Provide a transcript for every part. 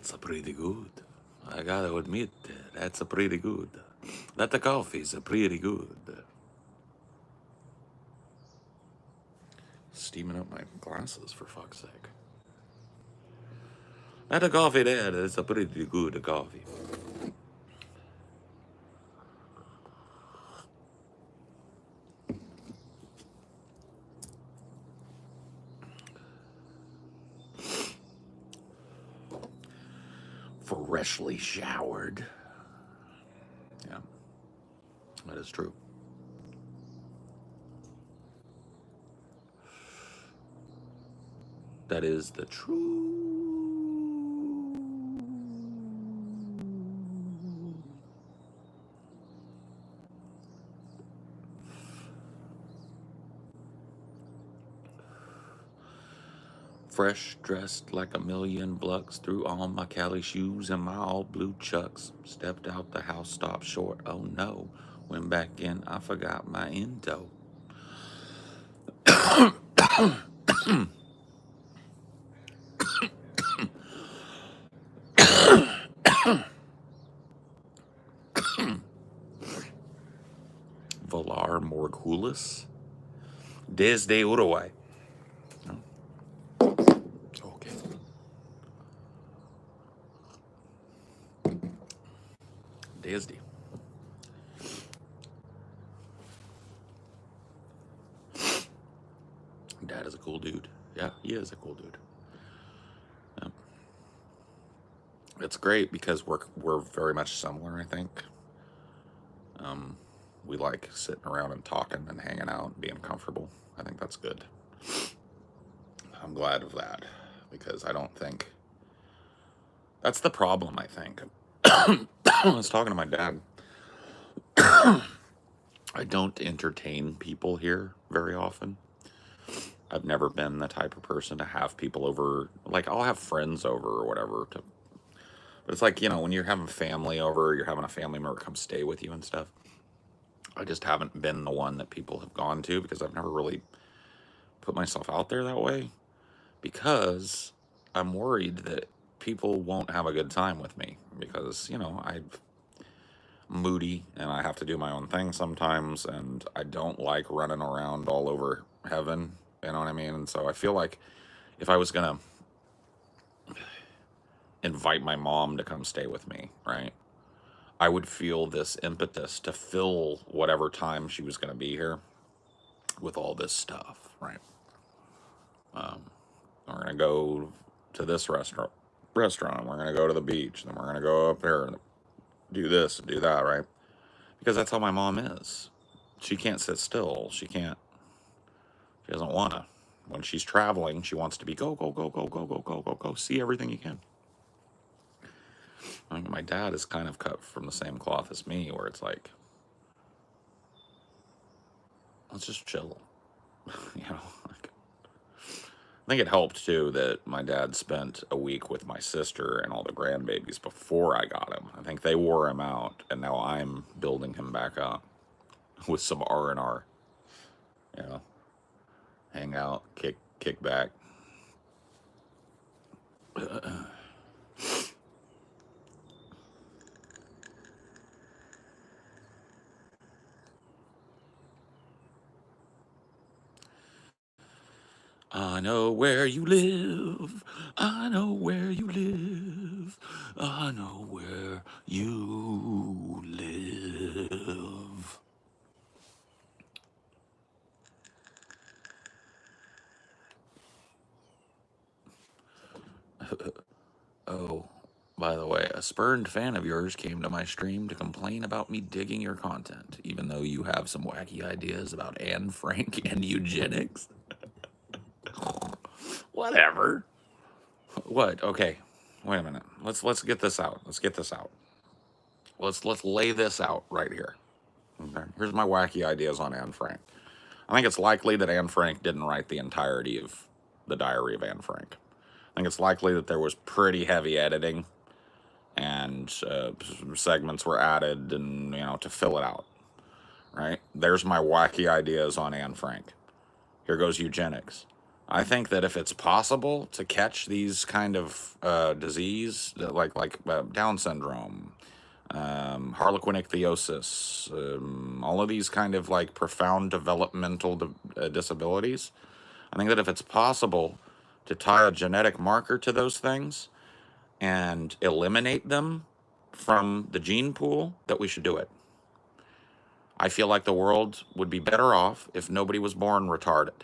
That's a pretty good. I gotta admit, that's a pretty good. That the coffee's a pretty good. Steaming up my glasses, for fuck's sake. That a coffee there, that's a pretty good coffee. Freshly showered. Yeah, that is true. That is the true. Fresh dressed like a million bucks, threw on my Cali shoes and my all blue chucks. Stepped out the house, stopped short, oh no. Went back in, I forgot my endo. Valar Morghulis. Desde Uruguay. Okay. Desde. Dad is a cool dude. Yeah, he is a cool dude. Yeah. It's great because we're very much similar, I think. We like sitting around and talking and hanging out and being comfortable. I think that's good. I'm glad of that because I don't think that's the problem, I think. I was talking to my dad. I don't entertain people here very often. I've never been the type of person to have people over. Like, I'll have friends over or whatever. But it's like, when you're having family over, you're having a family member come stay with you and stuff. I just haven't been the one that people have gone to because I've never really put myself out there that way. Because I'm worried that people won't have a good time with me. Because, I'm moody and I have to do my own thing sometimes. And I don't like running around all over heaven. You know what I mean? And so I feel like if I was going to invite my mom to come stay with me, right? I would feel this impetus to fill whatever time she was going to be here with all this stuff, right? We're going to go to this restaurant. We're going to go to the beach. Then we're going to go up there and do this and do that, right? Because that's how my mom is. She can't sit still. She doesn't want to. When she's traveling, she wants to be go, go, go, go, go, go, go, go, go. See everything you can. I mean, my dad is kind of cut from the same cloth as me, where it's like, let's just chill. Like, I think it helped too that my dad spent a week with my sister and all the grandbabies before I got him. I think they wore him out, and now I'm building him back up with some R&R. Hang out, kick back. I know where you live. I know where you live. I know where you live. Oh, by the way, a spurned fan of yours came to my stream to complain about me digging your content, even though you have some wacky ideas about Anne Frank and eugenics. Whatever. What? Okay. Wait a minute. Let's get this out. Let's get this out. Let's lay this out right here. Okay. Here's my wacky ideas on Anne Frank. I think it's likely that Anne Frank didn't write the entirety of the Diary of Anne Frank. I think it's likely that there was pretty heavy editing and segments were added and, to fill it out, right? There's my wacky ideas on Anne Frank. Here goes eugenics. I think that if it's possible to catch these kind of disease, Down syndrome, Harlequin ichthyosis, all of these kind of like profound developmental disabilities, I think that if it's possible to tie a genetic marker to those things and eliminate them from the gene pool, that we should do it. I feel like the world would be better off if nobody was born retarded.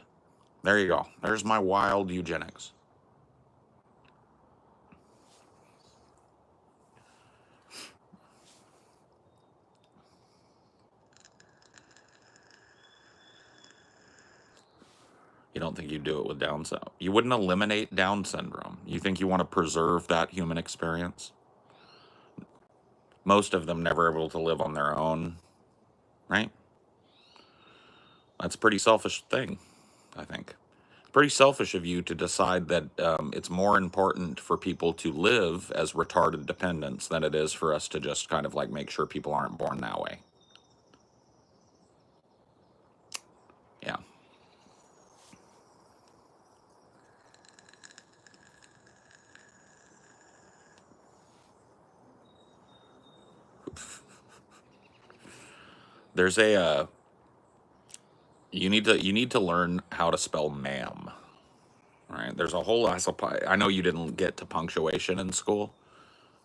There you go. There's my wild eugenics. You don't think you'd do it with Down syndrome? You wouldn't eliminate Down syndrome. You think you want to preserve that human experience? Most of them never able to live on their own, right? That's a pretty selfish thing, I think. It's pretty selfish of you to decide that it's more important for people to live as retarded dependents than it is for us to just kind of like make sure people aren't born that way. Yeah. There's a you need to learn how to spell ma'am. Right? There's a whole I know you didn't get to punctuation in school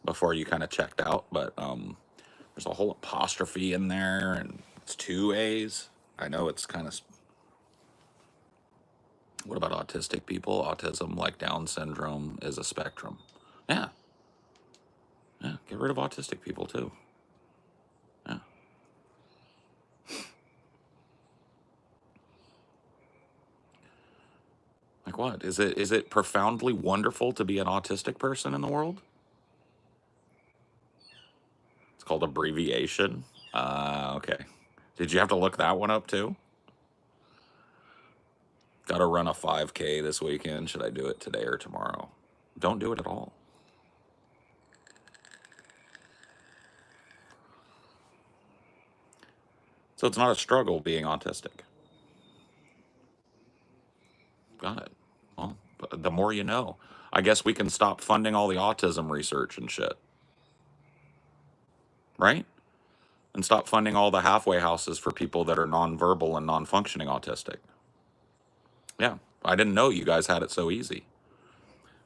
before you kind of checked out, but there's a whole apostrophe in there, and it's two A's. I know it's kind of. What about autistic people? Autism, like Down syndrome, is a spectrum. Yeah, yeah. Get rid of autistic people too. Yeah. Like what? Is it profoundly wonderful to be an autistic person in the world? It's called abbreviation. Okay. Did you have to look that one up too? Got to run a 5K this weekend. Should I do it today or tomorrow? Don't do it at all. So it's not a struggle being autistic. Got it. Well, the more you know. I guess we can stop funding all the autism research and shit, right? And stop funding all the halfway houses for people that are nonverbal and non-functioning autistic. Yeah, I didn't know you guys had it so easy.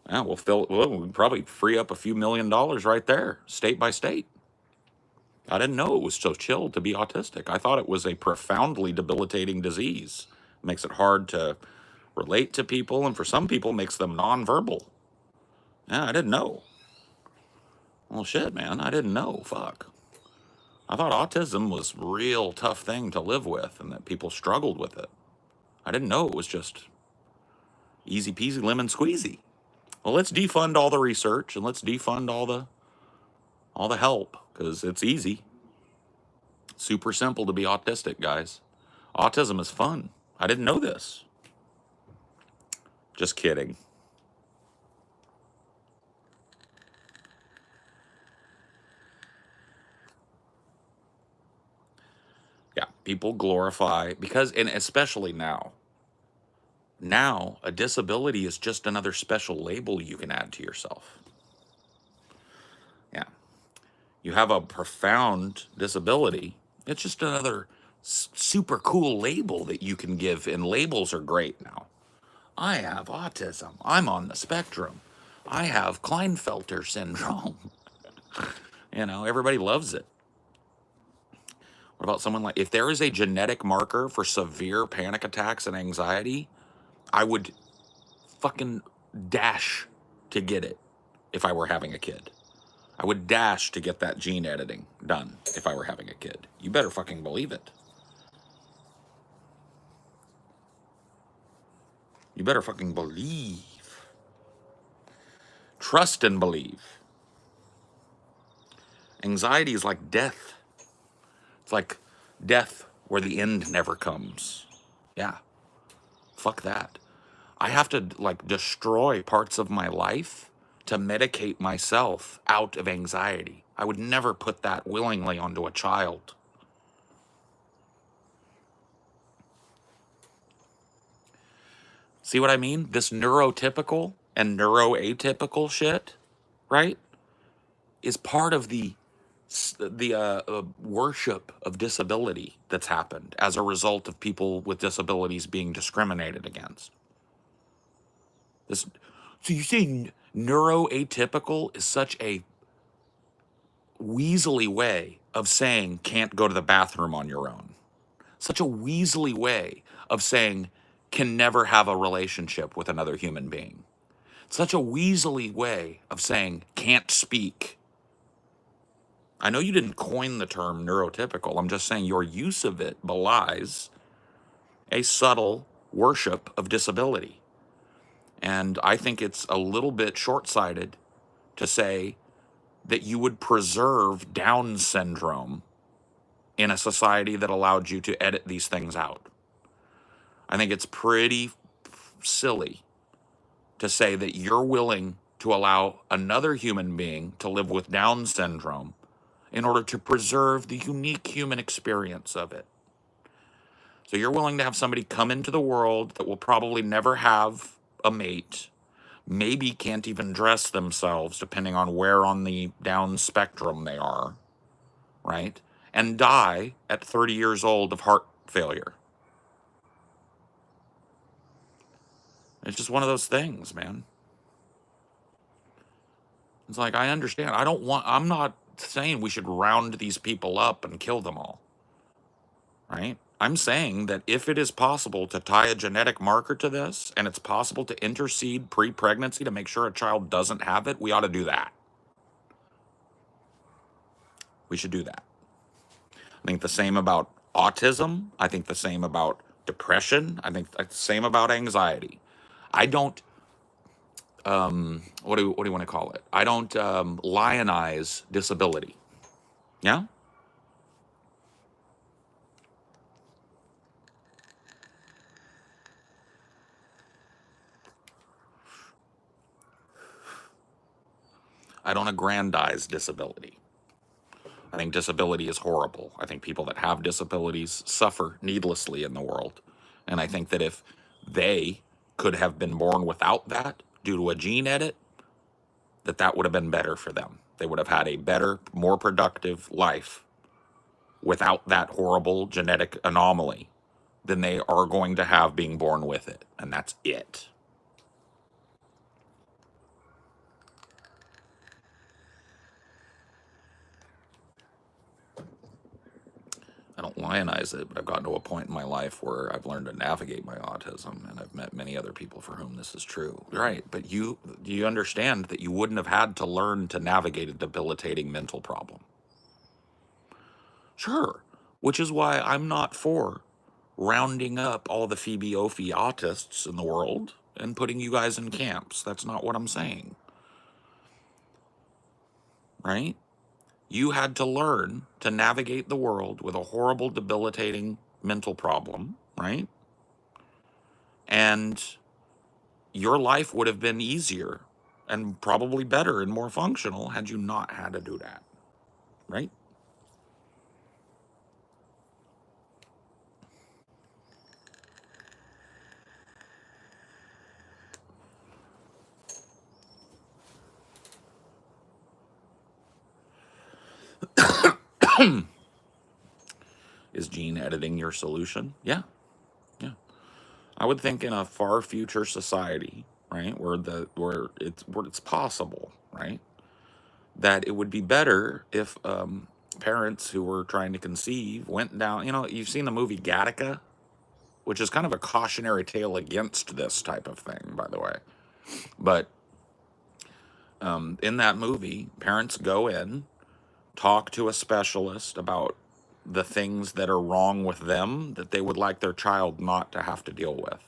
Yeah, we'd probably free up a few $1 million right there, state by state. I didn't know it was so chill to be autistic. I thought it was a profoundly debilitating disease. It makes it hard to relate to people, and for some people makes them nonverbal. Yeah, I didn't know. Well, shit, man, I didn't know. Fuck. I thought autism was a real tough thing to live with and that people struggled with it. I didn't know it was just easy peasy lemon squeezy. Well, let's defund all the research and let's defund all the help, because it's easy. Super simple to be autistic, guys. Autism is fun. I didn't know this. Just kidding. Yeah, people glorify because, and especially now a disability is just another special label you can add to yourself. Yeah. You have a profound disability. It's just another super cool label that you can give, and labels are great now. I have autism. I'm on the spectrum. I have Klinefelter syndrome. Everybody loves it. What about someone like, if there is a genetic marker for severe panic attacks and anxiety, I would fucking dash to get it if I were having a kid. I would dash to get that gene editing done if I were having a kid. You better fucking believe it. You better fucking believe. Trust and believe. Anxiety is like death. It's like death where the end never comes. Yeah. Fuck that. I have to like destroy parts of my life to medicate myself out of anxiety. I would never put that willingly onto a child. See what I mean? This neurotypical and neuroatypical shit, right, is part of the worship of disability that's happened as a result of people with disabilities being discriminated against. This, so you say neuroatypical is such a weaselly way of saying can't go to the bathroom on your own. Such a weaselly way of saying can never have a relationship with another human being. Such a weaselly way of saying can't speak. I know you didn't coin the term neurotypical. I'm just saying your use of it belies a subtle worship of disability. And I think it's a little bit short-sighted to say that you would preserve Down syndrome in a society that allowed you to edit these things out. I think it's pretty silly to say that you're willing to allow another human being to live with Down syndrome in order to preserve the unique human experience of it. So you're willing to have somebody come into the world that will probably never have a mate, maybe can't even dress themselves depending on where on the Down spectrum they are, right? And die at 30 years old of heart failure. It's just one of those things, man. It's like, I understand. I'm not saying we should round these people up and kill them all, right? I'm saying that if it is possible to tie a genetic marker to this and it's possible to intercede pre-pregnancy to make sure a child doesn't have it, we ought to do that. We should do that. I think the same about autism. I think the same about depression. I think the same about anxiety. I don't, what do you want to call it? I don't lionize disability. Yeah? I don't aggrandize disability. I think disability is horrible. I think people that have disabilities suffer needlessly in the world. And I think that if they could have been born without that due to a gene edit, that would have been better for them. They would have had a better, more productive life without that horrible genetic anomaly than they are going to have being born with it. And that's it. I don't lionize it, but I've gotten to a point in my life where I've learned to navigate my autism, and I've met many other people for whom this is true. Right, but do you understand that you wouldn't have had to learn to navigate a debilitating mental problem? Sure, which is why I'm not for rounding up all the Phoebe Ophi autists in the world and putting you guys in camps. That's not what I'm saying, right? You had to learn to navigate the world with a horrible, debilitating mental problem, right? And your life would have been easier and probably better and more functional had you not had to do that, right? Is gene editing your solution? Yeah, yeah. I would think in a far future society, right, where it's possible, right, that it would be better if parents who were trying to conceive went down. You've seen the movie Gattaca, which is kind of a cautionary tale against this type of thing, by the way. But in that movie, parents go in, talk to a specialist about the things that are wrong with them that they would like their child not to have to deal with.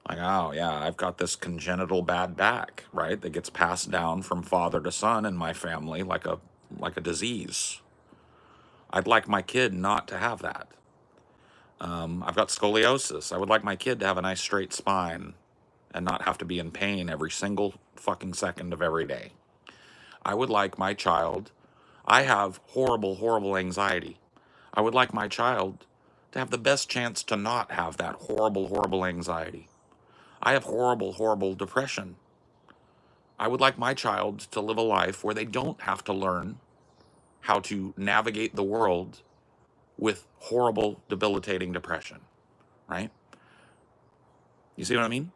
Like, oh yeah, I've got this congenital bad back, right? That gets passed down from father to son in my family like a disease. I'd like my kid not to have that. I've got scoliosis. I would like my kid to have a nice straight spine and not have to be in pain every single fucking second of every day. I would like my child, I have horrible, horrible anxiety. I would like my child to have the best chance to not have that horrible, horrible anxiety. I have horrible, horrible depression. I would like my child to live a life where they don't have to learn how to navigate the world with horrible, debilitating depression, right? You see what I mean?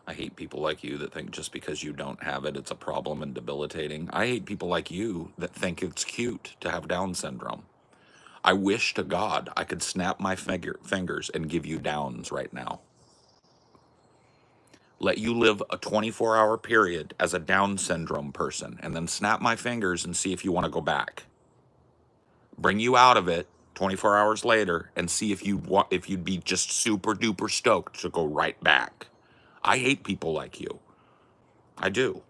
I hate people like you that think just because you don't have it, it's a problem and debilitating. I hate people like you that think it's cute to have Down syndrome. I wish to God I could snap my fingers and give you Downs right now. Let you live a 24-hour period as a Down syndrome person, and then snap my fingers and see if you want to go back. Bring you out of it 24 hours later and see if you'd be just super duper stoked to go right back. I hate people like you. I do.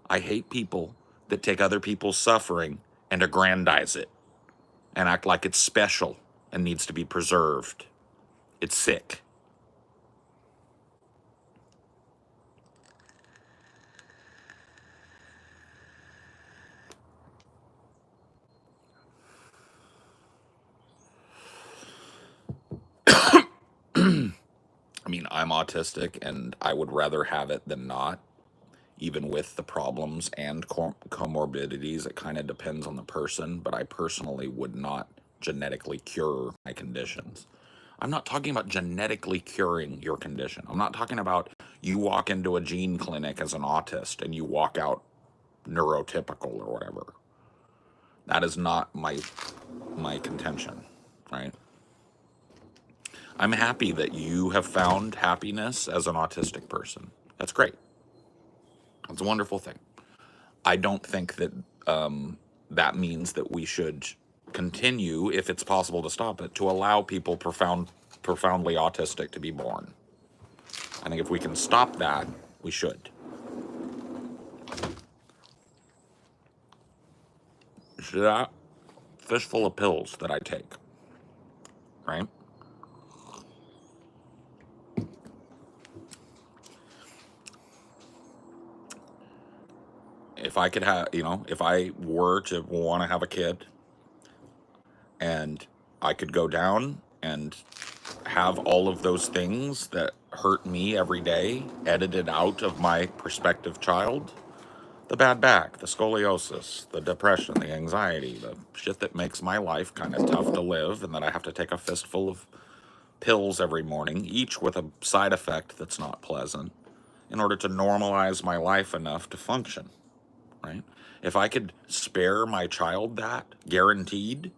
I hate people that take other people's suffering and aggrandize it and act like it's special and needs to be preserved. It's sick. I mean, I'm autistic and I would rather have it than not, even with the problems and comorbidities. It kind of depends on the person, but I personally would not genetically cure my conditions. I'm not talking about genetically curing your condition. I'm not talking about you walk into a gene clinic as an autist and you walk out neurotypical or whatever. That is not my contention, right? I'm happy that you have found happiness as an autistic person. That's great. It's a wonderful thing. I don't think that that means that we should continue, if it's possible to stop it, to allow people profoundly autistic to be born. I think if we can stop that, we should. That fistful of pills that I take, right? If I could have, if I were to want to have a kid and I could go down and have all of those things that hurt me every day edited out of my prospective child, the bad back, the scoliosis, the depression, the anxiety, the shit that makes my life kind of tough to live, and that I have to take a fistful of pills every morning, each with a side effect that's not pleasant, in order to normalize my life enough to function, right? If I could spare my child that, guaranteed,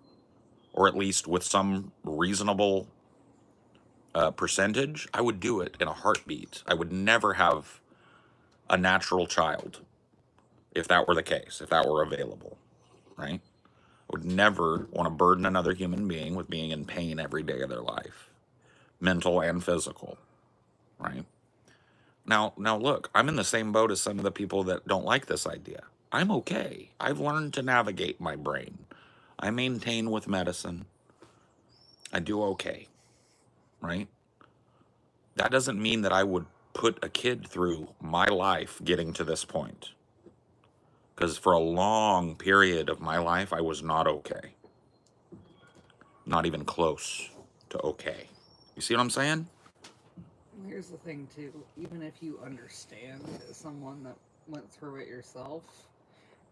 or at least with some reasonable percentage, I would do it in a heartbeat. I would never have a natural child if that were the case, if that were available, right? I would never want to burden another human being with being in pain every day of their life, mental and physical, right? Now look, I'm in the same boat as some of the people that don't like this idea. I'm okay. I've learned to navigate my brain. I maintain with medicine. I do okay, right? That doesn't mean that I would put a kid through my life getting to this point. Because for a long period of my life, I was not okay. Not even close to okay. You see what I'm saying? Here's the thing, too. Even if you understand as someone that went through it yourself,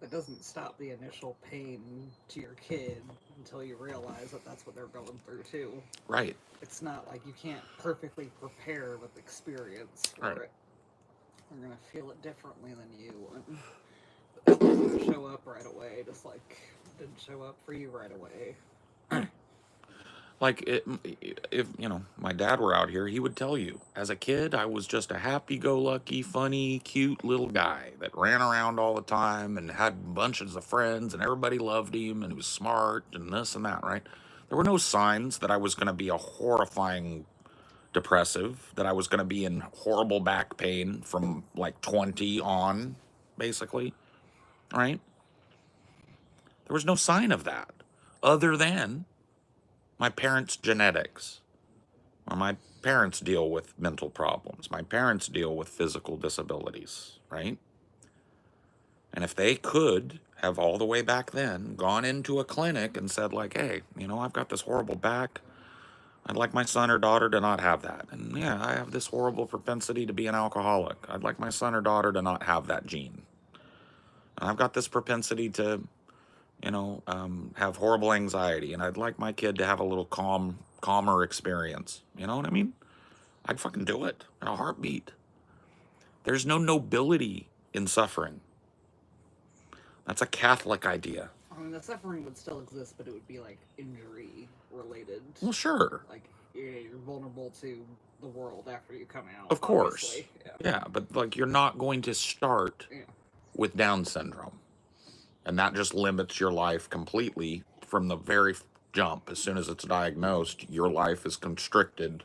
that doesn't stop the initial pain to your kid until you realize that that's what they're going through, too. Right. It's not like you can't perfectly prepare with experience for Right. it. They're going to feel it differently than you. And it's not going to show up right away, just like it didn't show up for you right away. Like, if, my dad were out here, he would tell you, as a kid, I was just a happy-go-lucky, funny, cute little guy that ran around all the time and had bunches of friends, and everybody loved him, and he was smart, and this and that, right? There were no signs that I was going to be a horrifying depressive, that I was going to be in horrible back pain from, like, 20 on, basically, right? There was no sign of that, other than my parents' genetics, or my parents deal with mental problems, my parents deal with physical disabilities, right? And if they could have all the way back then gone into a clinic and said like, hey, I've got this horrible back. I'd like my son or daughter to not have that. And yeah, I have this horrible propensity to be an alcoholic. I'd like my son or daughter to not have that gene. And I've got this propensity to, have horrible anxiety. And I'd like my kid to have a little calmer experience. You know what I mean? I'd fucking do it in a heartbeat. There's no nobility in suffering. That's a Catholic idea. I mean, the suffering would still exist, but it would be like injury related. Well, sure. Like, you're vulnerable to the world after you come out. Of course. Obviously. Yeah, but like you're not going to start with Down syndrome. And that just limits your life completely from the very jump. As soon as it's diagnosed, your life is constricted.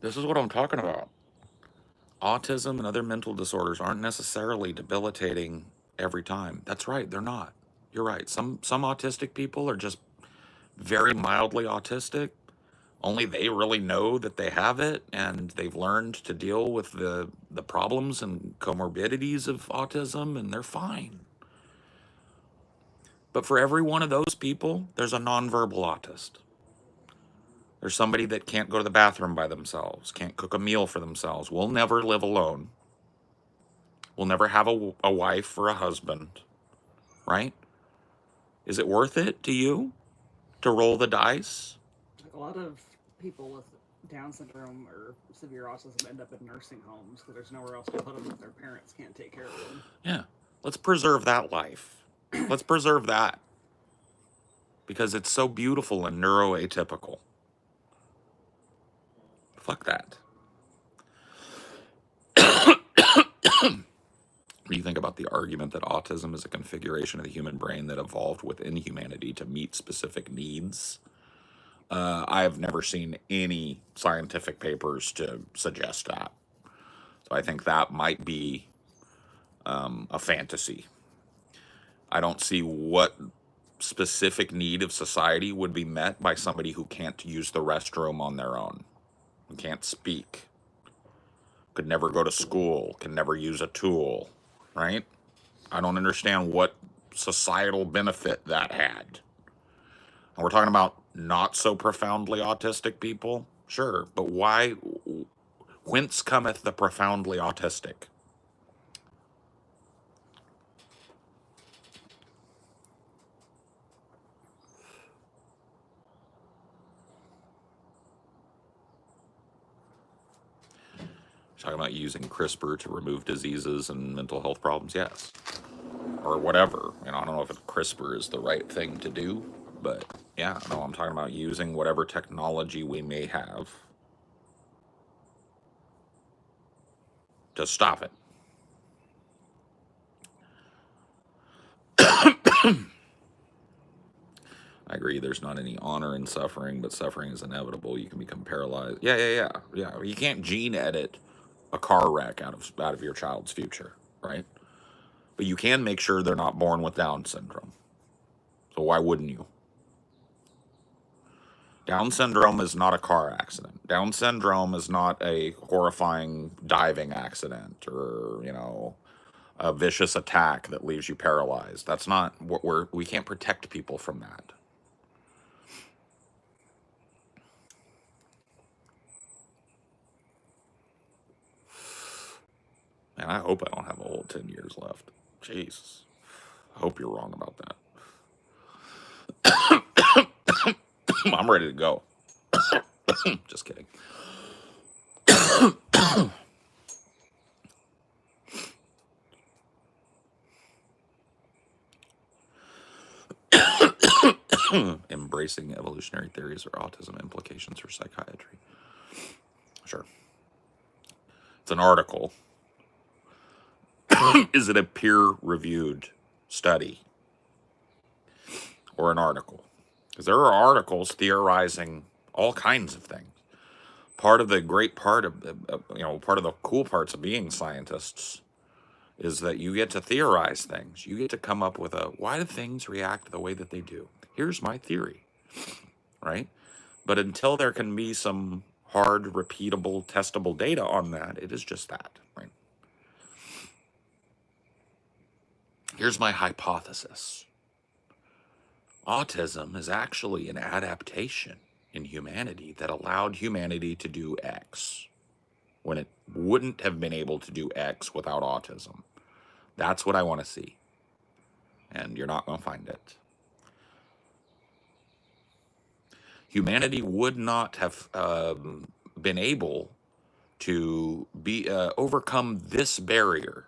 This is what I'm talking about. Autism and other mental disorders aren't necessarily debilitating every time. That's right, they're not. You're right. Some autistic people are just very mildly autistic. Only they really know that they have it, and they've learned to deal with the problems and comorbidities of autism, and they're fine. But for every one of those people, there's a nonverbal autist. There's somebody that can't go to the bathroom by themselves, can't cook a meal for themselves, will never live alone, will never have a wife or a husband, right? Is it worth it to you to roll the dice? A lot of people with Down syndrome or severe autism end up in nursing homes because there's nowhere else to put them if their parents can't take care of them. Yeah, let's preserve that life. Let's preserve that. Because it's so beautiful and neuroatypical. Fuck that. What do you think about the argument that autism is a configuration of the human brain that evolved within humanity to meet specific needs? I have never seen any scientific papers to suggest that. So I think that might be a fantasy. I don't see what specific need of society would be met by somebody who can't use the restroom on their own, who can't speak, could never go to school, can never use a tool, right? I don't understand what societal benefit that had. And we're talking about not so profoundly autistic people, sure, but why? Whence cometh the profoundly autistic? Talking about using CRISPR to remove diseases and mental health problems, yes. Or whatever. I don't know if CRISPR is the right thing to do, but yeah, no, I'm talking about using whatever technology we may have to stop it. I agree, there's not any honor in suffering, but suffering is inevitable. You can become paralyzed. Yeah. You can't gene edit a car wreck out of your child's future, right? But you can make sure they're not born with Down syndrome. So why wouldn't you? Down syndrome is not a car accident. Down syndrome is not a horrifying diving accident or, a vicious attack that leaves you paralyzed. That's not what we can't protect people from that. Man, I hope I don't have a whole 10 years left. Jesus. I hope you're wrong about that. I'm ready to go. Just kidding. Embracing evolutionary theories or autism implications for psychiatry. Sure. It's an article. Is it a peer-reviewed study or an article? Because there are articles theorizing all kinds of things. Part of the great part of, part of the cool parts of being scientists is that you get to theorize things. You get to come up with why do things react the way that they do? Here's my theory, right? But until there can be some hard, repeatable, testable data on that. It is just that, right? Here's my hypothesis. Autism is actually an adaptation in humanity that allowed humanity to do X when it wouldn't have been able to do X without autism. That's what I want to see. And you're not going to find it. Humanity would not have been able to overcome this barrier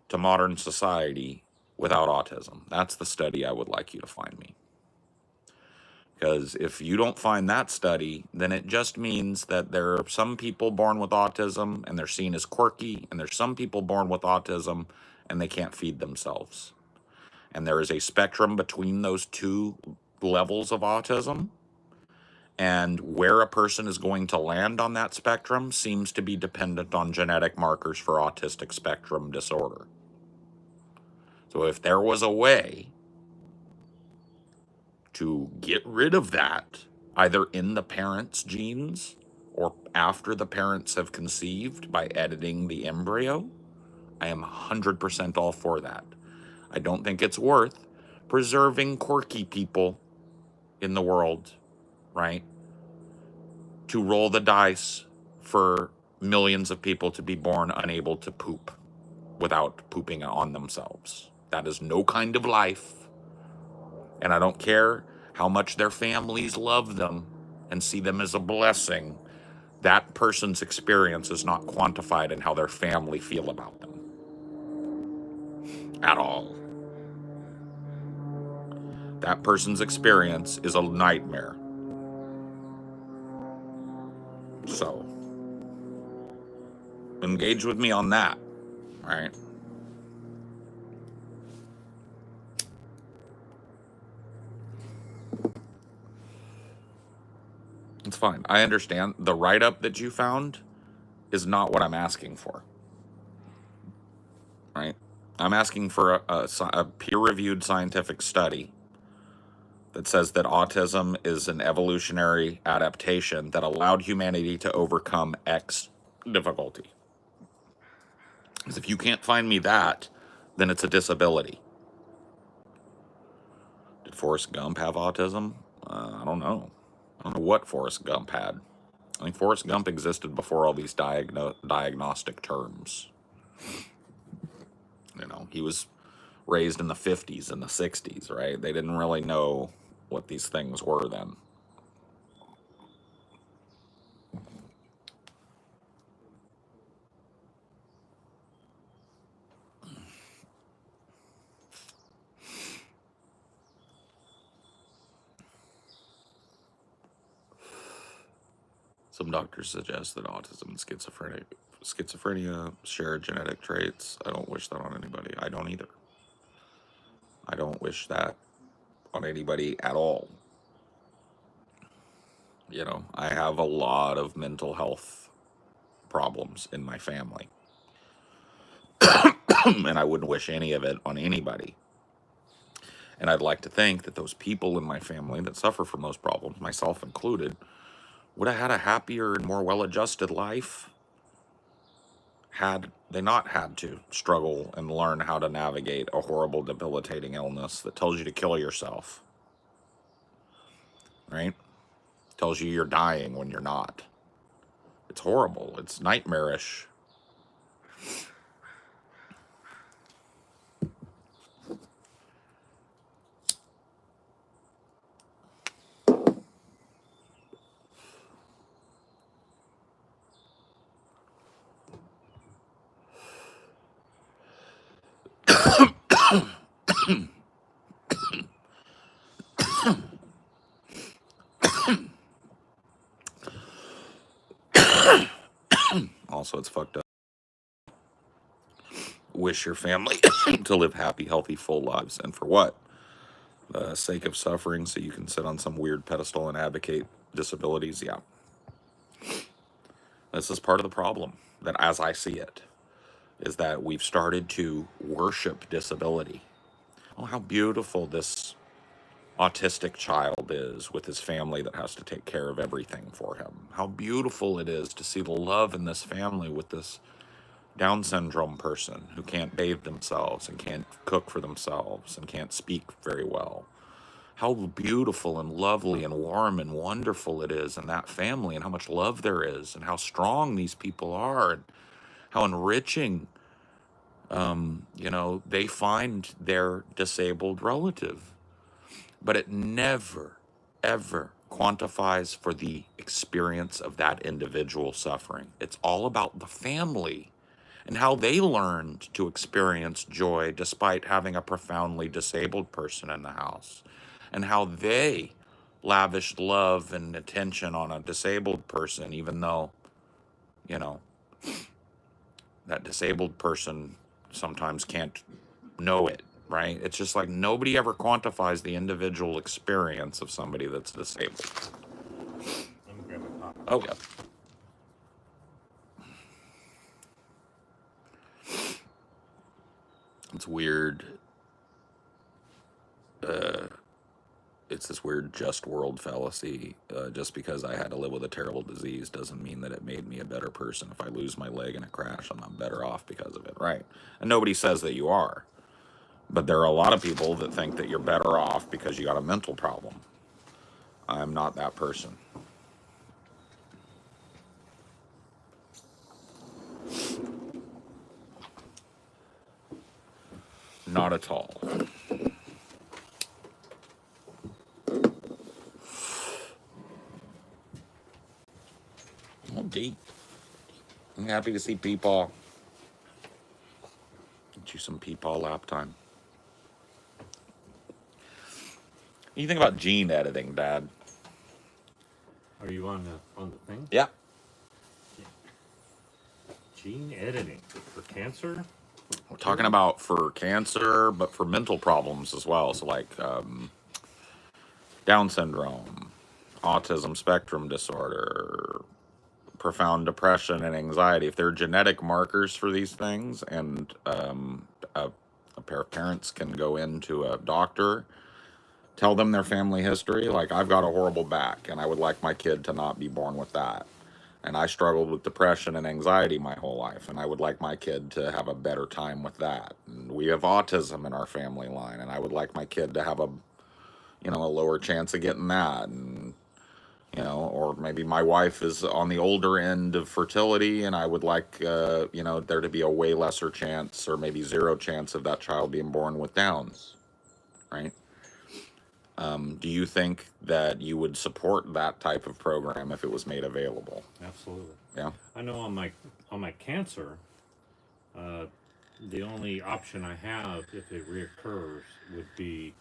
to modern society without autism. That's the study I would like you to find me. Because if you don't find that study, then it just means that there are some people born with autism and they're seen as quirky, and there's some people born with autism and they can't feed themselves. And there is a spectrum between those two levels of autism. And where a person is going to land on that spectrum seems to be dependent on genetic markers for autistic spectrum disorder. So if there was a way to get rid of that, either in the parents' genes or after the parents have conceived by editing the embryo, I am 100% all for that. I don't think it's worth preserving quirky people in the world, right? To roll the dice for millions of people to be born unable to poop without pooping on themselves. That is no kind of life. And I don't care how much their families love them and see them as a blessing. That person's experience is not quantified in how their family feel about them at all. That person's experience is a nightmare. So, engage with me on that, right? It's fine. I understand. The write-up that you found is not what I'm asking for, right? I'm asking for a peer-reviewed scientific study that says that autism is an evolutionary adaptation that allowed humanity to overcome X difficulty. Because if you can't find me that, then it's a disability. Did Forrest Gump have autism? I don't know. I don't know what Forrest Gump had. I think Forrest Gump existed before all these diagnostic terms. You know, he was raised in the 50s and the 60s, right? They didn't really know what these things were then. Some doctors suggest that autism and schizophrenia share genetic traits. I don't wish that on anybody. I don't either. I don't wish that on anybody at all. You know, I have a lot of mental health problems in my family. And I wouldn't wish any of it on anybody. And I'd like to think that those people in my family that suffer from those problems, myself included, would have had a happier and more well-adjusted life had they not had to struggle and learn how to navigate a horrible, debilitating illness that tells you to kill yourself, right? Tells you you're dying when you're not. It's horrible. It's nightmarish. Also, it's fucked up. Wish your family to live happy, healthy, full lives. And for what? The sake of suffering so you can sit on some weird pedestal and advocate disabilities? Yeah. This is part of the problem that, as I see it, is that we've started to worship disability. Oh, how beautiful this autistic child is with his family that has to take care of everything for him. How beautiful it is to see the love in this family with this Down syndrome person who can't bathe themselves and can't cook for themselves and can't speak very well. How beautiful and lovely and warm and wonderful it is in that family, and how much love there is, and how strong these people are, and how enriching, they find their disabled relative. But it never, ever quantifies for the experience of that individual suffering. It's all about the family and how they learned to experience joy despite having a profoundly disabled person in the house, and how they lavished love and attention on a disabled person, even though, you know, that disabled person sometimes can't know it, right? It's just like nobody ever quantifies the individual experience of somebody that's disabled. Let me grab my coffee. Oh, yeah. It's weird. It's this weird just world fallacy. Just because I had to live with a terrible disease doesn't mean that it made me a better person. If I lose my leg in a crash, I'm not better off because of it, right? And nobody says that you are. But there are a lot of people that think that you're better off because you got a mental problem. I'm not that person. Not at all. Oh, deep. I'm happy to see Peepaw. Get you some Peepaw lap time. What do you think about gene editing, Dad? Are you on the thing? Yeah. Gene editing for cancer? We're talking about for cancer, but for mental problems as well. So like Down syndrome, autism spectrum disorder, profound depression and anxiety. If there are genetic markers for these things, and a pair of parents can go into a doctor, tell them their family history. Like, I've got a horrible back, and I would like my kid to not be born with that. And I struggled with depression and anxiety my whole life, and I would like my kid to have a better time with that. And we have autism in our family line, and I would like my kid to have a lower chance of getting that. And or maybe my wife is on the older end of fertility, and I would like, there to be a way lesser chance, or maybe zero chance, of that child being born with Downs, right? Do you think that you would support that type of program if it was made available? Absolutely. Yeah. I know on my cancer, the only option I have if it reoccurs would be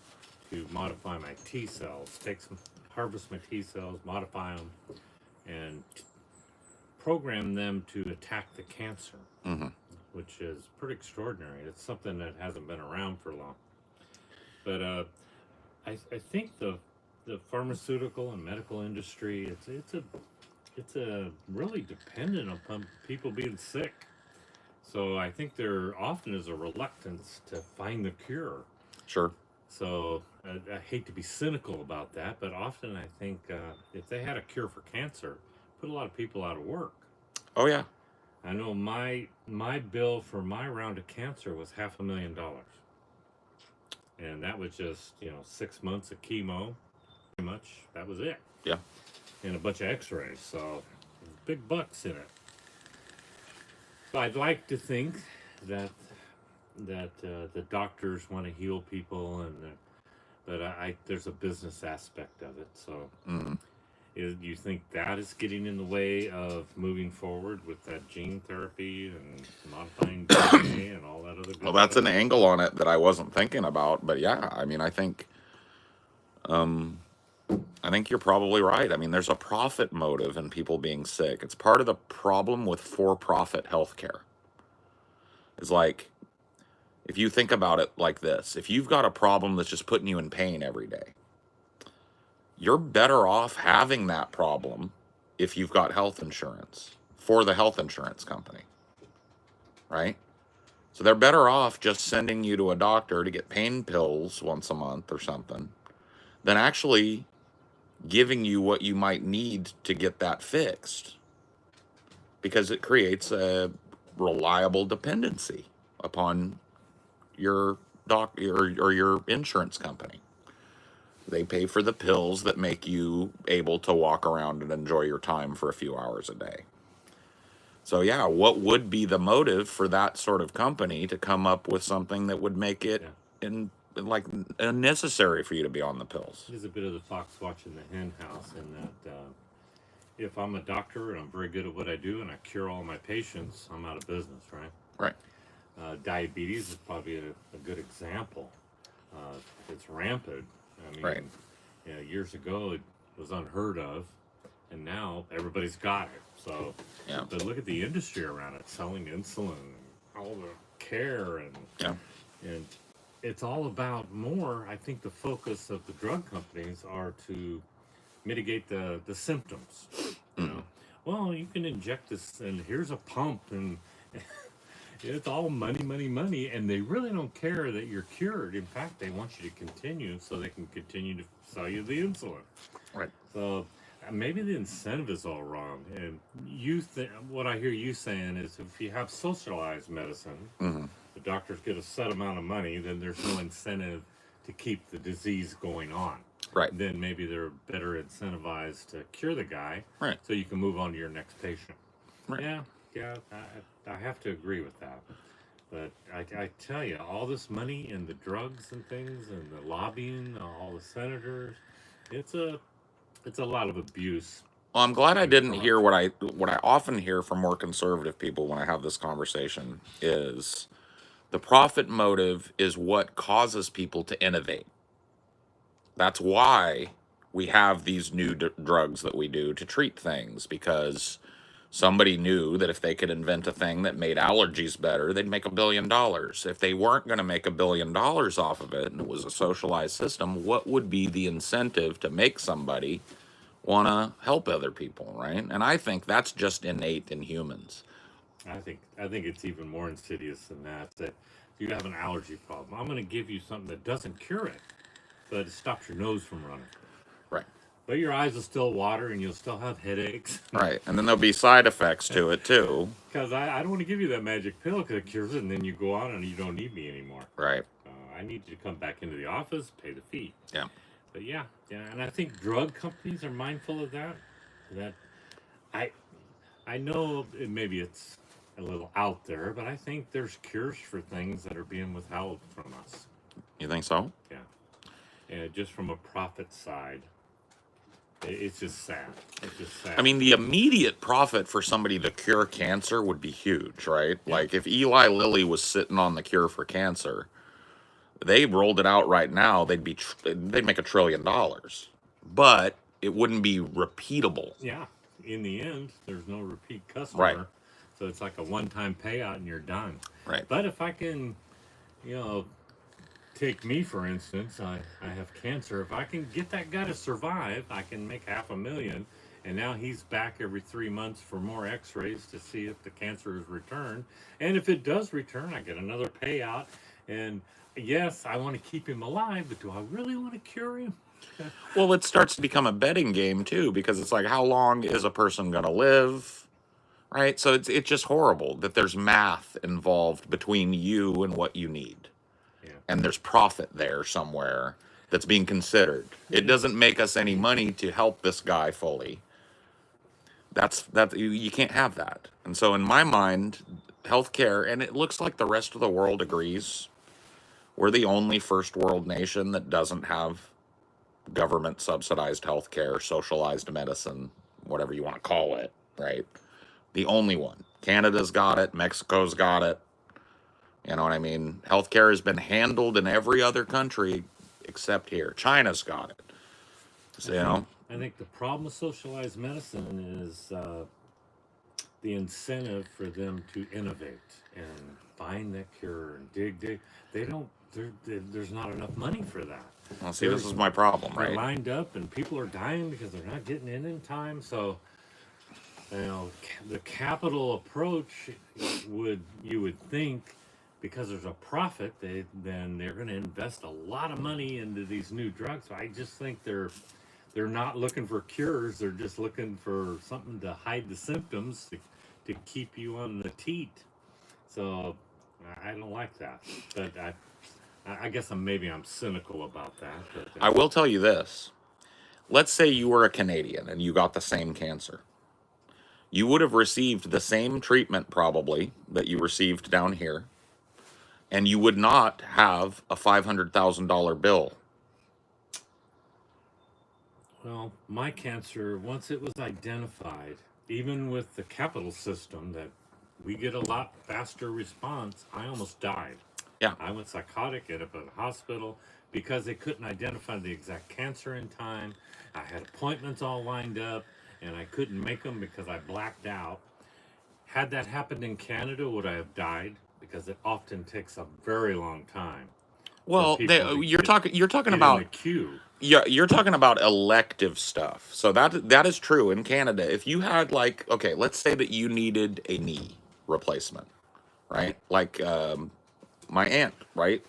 to modify my T cells, harvest my T cells, modify them, and program them to attack the cancer, which is pretty extraordinary. It's something that hasn't been around for long. But I think the pharmaceutical and medical industry, it's a really dependent upon people being sick. So I think there often is a reluctance to find the cure. Sure. So I hate to be cynical about that, but often I think if they had a cure for cancer, put a lot of people out of work. Oh, yeah. I know my bill for my round of cancer was $500,000. And that was just, 6 months of chemo. Pretty much, that was it. Yeah. And a bunch of x-rays. So, big bucks in it. But I'd like to think that the doctors want to heal people, but there's a business aspect of it. So, do you think that is getting in the way of moving forward with that gene therapy and modifying DNA and all that other good Well, that's stuff? an angle on it that I wasn't thinking about. But yeah, I mean, I think you're probably right. I mean, there's a profit motive in people being sick. It's part of the problem with for-profit healthcare. It's like, if you think about it like this, if you've got a problem that's just putting you in pain every day, you're better off having that problem if you've got health insurance for the health insurance company, right? So they're better off just sending you to a doctor to get pain pills once a month or something than actually giving you what you might need to get that fixed, because it creates a reliable dependency upon your or your insurance company. They pay for the pills that make you able to walk around and enjoy your time for a few hours a day. So yeah, what would be the motive for that sort of company to come up with something that would make it Yeah. in like unnecessary for you to be on the pills? There's a bit of the fox watching the hen house in that if I'm a doctor and I'm very good at what I do and I cure all my patients, I'm out of business, right? Right. Diabetes is probably a good example. It's rampant. I mean, Right. years ago it was unheard of, and now everybody's got it. So, Yeah. but look at the industry around it, selling insulin and all the care, Yeah. and it's all about more. I think the focus of the drug companies are to mitigate the symptoms. You Mm-hmm. know, well, you can inject this, and here's a pump, and it's all money, money, money, and they really don't care that you're cured. In fact, they want you to continue so they can continue to sell you the insulin. Right. So maybe the incentive is all wrong. And what I hear you saying is if you have socialized medicine, Mm-hmm. the doctors get a set amount of money, then there's no incentive to keep the disease going on. Right. Then maybe they're better incentivized to cure the guy, Right. so you can move on to your next patient. Right. Yeah, I have to agree with that. But I tell you, all this money and the drugs and things and the lobbying, all the senators, it's a lot of abuse Well, I'm glad I and didn't hear corruption. what I often hear from more conservative people when I have this conversation is the profit motive is what causes people to innovate. That's why we have these new drugs that we do to treat things, because somebody knew that if they could invent a thing that made allergies better, they'd make $1 billion. If they weren't going to make $1 billion off of it and it was a socialized system, what would be the incentive to make somebody want to help other people, right? And I think that's just innate in humans. I think it's even more insidious than that. That you have an allergy problem, I'm going to give you something that doesn't cure it, but it stops your nose from running. Right. But your eyes will still water, and you'll still have headaches. Right. And then there'll be side effects to it too. Because I don't want to give you that magic pill because it cures it, and then you go on and you don't need me anymore. Right. I need you to come back into the office, pay the fee. Yeah. But yeah, and I think drug companies are mindful of that. That I I know maybe it's a little out there, but I think there's cures for things that are being withheld from us. You think so? Yeah, and just from a profit side, it's just sad. It's just sad. I mean, the immediate profit for somebody to cure cancer would be huge, right? Yeah. Like if Eli Lilly was sitting on the cure for cancer, they rolled it out right now, they'd make $1 trillion. But it wouldn't be repeatable. Yeah, in the end, there's no repeat customer. Right. So it's like a one-time payout and you're done. Right. But if I can, you know, take me for instance, I have cancer. If I can get that guy to survive, I can make $500,000. And now he's back every 3 months for more x-rays to see if the cancer has returned. And if it does return, I get another payout. And yes, I want to keep him alive, but do I really want to cure him? Well, it starts to become a betting game too, because it's like, how long is a person going to live? Right? So it's just horrible that there's math involved between you and what you need. Yeah. And there's profit there somewhere that's being considered. It doesn't make us any money to help this guy fully. You can't have that. And so in my mind, healthcare, and it looks like the rest of the world agrees, we're the only first world nation that doesn't have government subsidized healthcare, socialized medicine, whatever you want to call it, right? The only one. Canada's got it, Mexico's got it. You know what I mean? Healthcare has been handled in every other country except here. China's got it. So, you know, I think the problem with socialized medicine is the incentive for them to innovate and find that cure and dig. They don't. There's not enough money for that. well, see, this is my problem, They're right? lined up, and people are dying because they're not getting in time. So, you know, the capital approach you would think because there's a profit, then they're going to invest a lot of money into these new drugs. So I just think they're not looking for cures. They're just looking for something to hide the symptoms to keep you on the teat. So I don't like that. But I guess I'm cynical about that. But I will tell you this. Let's say you were a Canadian and you got the same cancer. You would have received the same treatment probably that you received down here, and you would not have a $500,000 bill. well, my cancer, once it was identified, even with the capital system that we get a lot faster response, I almost died. Yeah. I went psychotic, ended up at the hospital because they couldn't identify the exact cancer in time. I had appointments all lined up and I couldn't make them because I blacked out. Had that happened in Canada, would I have died? Because it often takes a very long time. Well, you're talking get in about the queue. you're talking about elective stuff. So that is true in Canada. If you had like, okay, let's say that you needed a knee replacement, right? Like my aunt, right,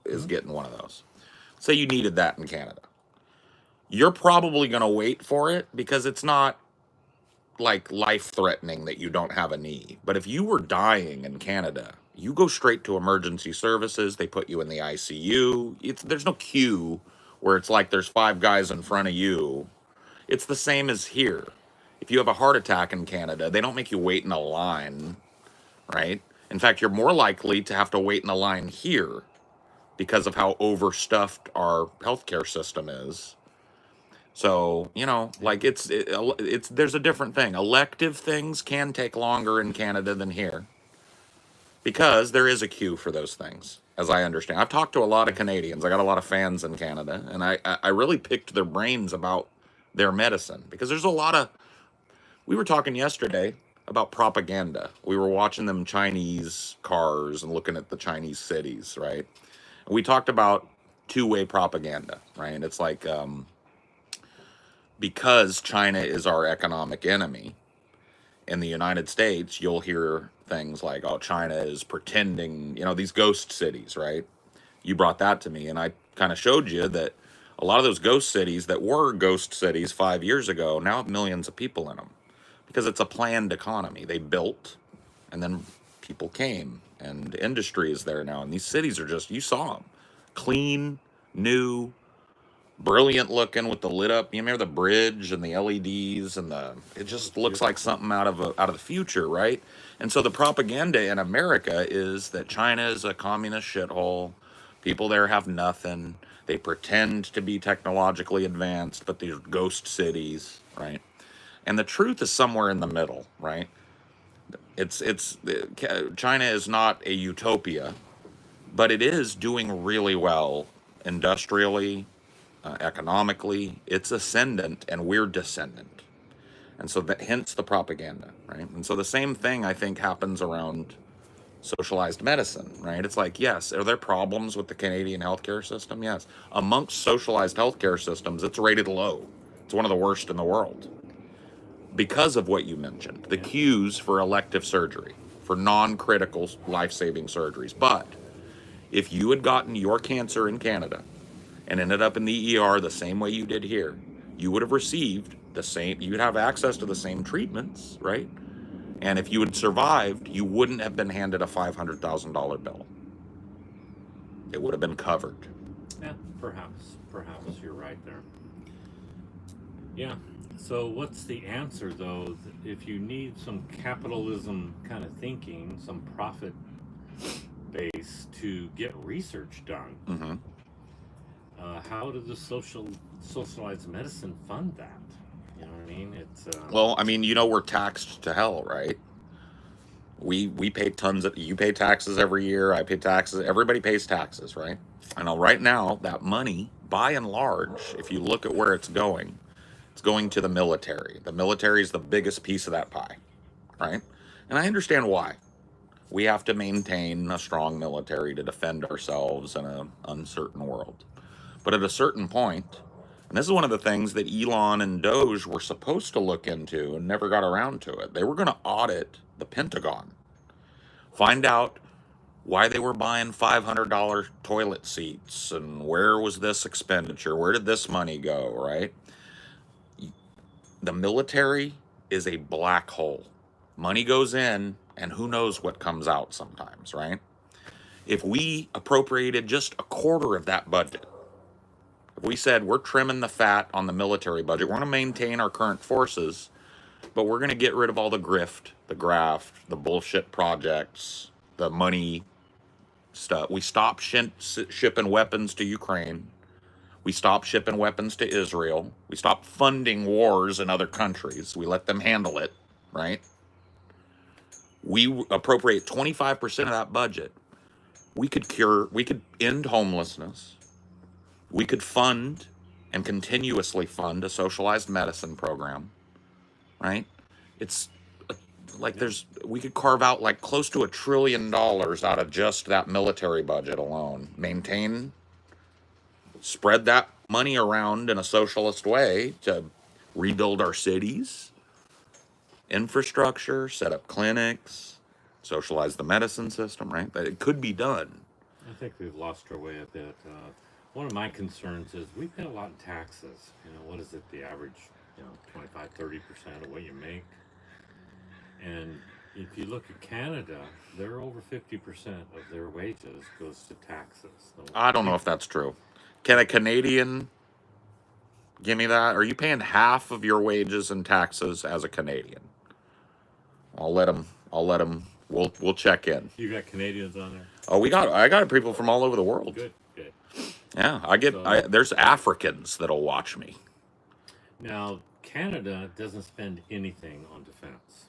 is getting one of those. Say you needed that in Canada. You're probably going to wait for it because it's not like life threatening that you don't have a knee. But if you were dying in Canada, you go straight to emergency services. They put you in the ICU. There's no queue where it's like there's 5 guys in front of you. It's the same as here. If you have a heart attack in Canada, they don't make you wait in a line, right? In fact, you're more likely to have to wait in a line here because of how overstuffed our healthcare system is. So, like it's there's a different thing. Elective things can take longer in Canada than here because there is a queue for those things, as I understand. I've talked to a lot of Canadians. I got a lot of fans in Canada, and I really picked their brains about their medicine because there's a lot of. We were talking yesterday about propaganda. We were watching them Chinese cars and looking at the Chinese cities, right? And we talked about two-way propaganda, right? It's like because China is our economic enemy, in the United States, you'll hear things like, oh, China is pretending, these ghost cities, right? You brought that to me, and I kind of showed you that a lot of those ghost cities that were ghost cities 5 years ago now have millions of people in them because it's a planned economy. They built, and then people came, and industry is there now. And these cities are just, you saw them, clean, new, brilliant looking with the lit up. You remember the bridge and the LEDs and it just looks like something out of the future, right? And so the propaganda in America is that China is a communist shithole. People there have nothing. They pretend to be technologically advanced, but they're ghost cities, right? And the truth is somewhere in the middle, right? China is not a utopia, but it is doing really well industrially, economically. It's ascendant and we're descendant. And so that hence the propaganda, right? And so the same thing I think happens around socialized medicine, right? It's like, yes, are there problems with the Canadian healthcare system? Yes. Amongst socialized healthcare systems, it's rated low. It's one of the worst in the world because of what you mentioned, the queues for elective surgery, for non-critical life-saving surgeries. But if you had gotten your cancer in Canada and ended up in the ER the same way you did here, you would have received the same, you'd have access to the same treatments, right? And if you had survived, you wouldn't have been handed a $500,000 bill. It would have been covered. Yeah, perhaps you're right there. Yeah. So what's the answer though? If you need some capitalism kind of thinking, some profit base to get research done, Mm-hmm. How does the socialized medicine fund that? You know what I mean? It's Well, I mean, we're taxed to hell, right? We pay tons of, you pay taxes every year. I pay taxes. Everybody pays taxes, right? I know right now that money, by and large, if you look at where it's going to the military. The military is the biggest piece of that pie, right? And I understand why. We have to maintain a strong military to defend ourselves in an uncertain world. But at a certain point, and this is one of the things that Elon and Doge were supposed to look into and never got around to it. They were going to audit the Pentagon, find out why they were buying $500 toilet seats and where was this expenditure? Where did this money go, right? The military is a black hole. Money goes in and who knows what comes out sometimes, right? If we appropriated just a quarter of that budget, if we said we're trimming the fat on the military budget, we're going to maintain our current forces, but we're going to get rid of all the grift, the graft, the bullshit projects, the money stuff. We stopped shipping weapons to Ukraine. We stopped shipping weapons to Israel. We stopped funding wars in other countries. We let them handle it, right? We appropriate 25% of that budget. We could end homelessness. We could fund and continuously fund a socialized medicine program, right? It's like we could carve out like close to $1 trillion out of just that military budget alone. Spread that money around in a socialist way to rebuild our cities, infrastructure, set up clinics, socialize the medicine system, right? That it could be done. I think we've lost our way a bit. One of my concerns is we pay a lot in taxes. What is it, the average, 25, 30% of what you make? And if you look at Canada, they're over 50% of their wages goes to taxes. I don't know if that's true. Can a Canadian give me that? Are you paying half of your wages in taxes as a Canadian? I'll let them. We'll check in. You got Canadians on there? Oh, I got people from all over the world. Good. Yeah, there's Africans that'll watch me. Now, Canada doesn't spend anything on defense.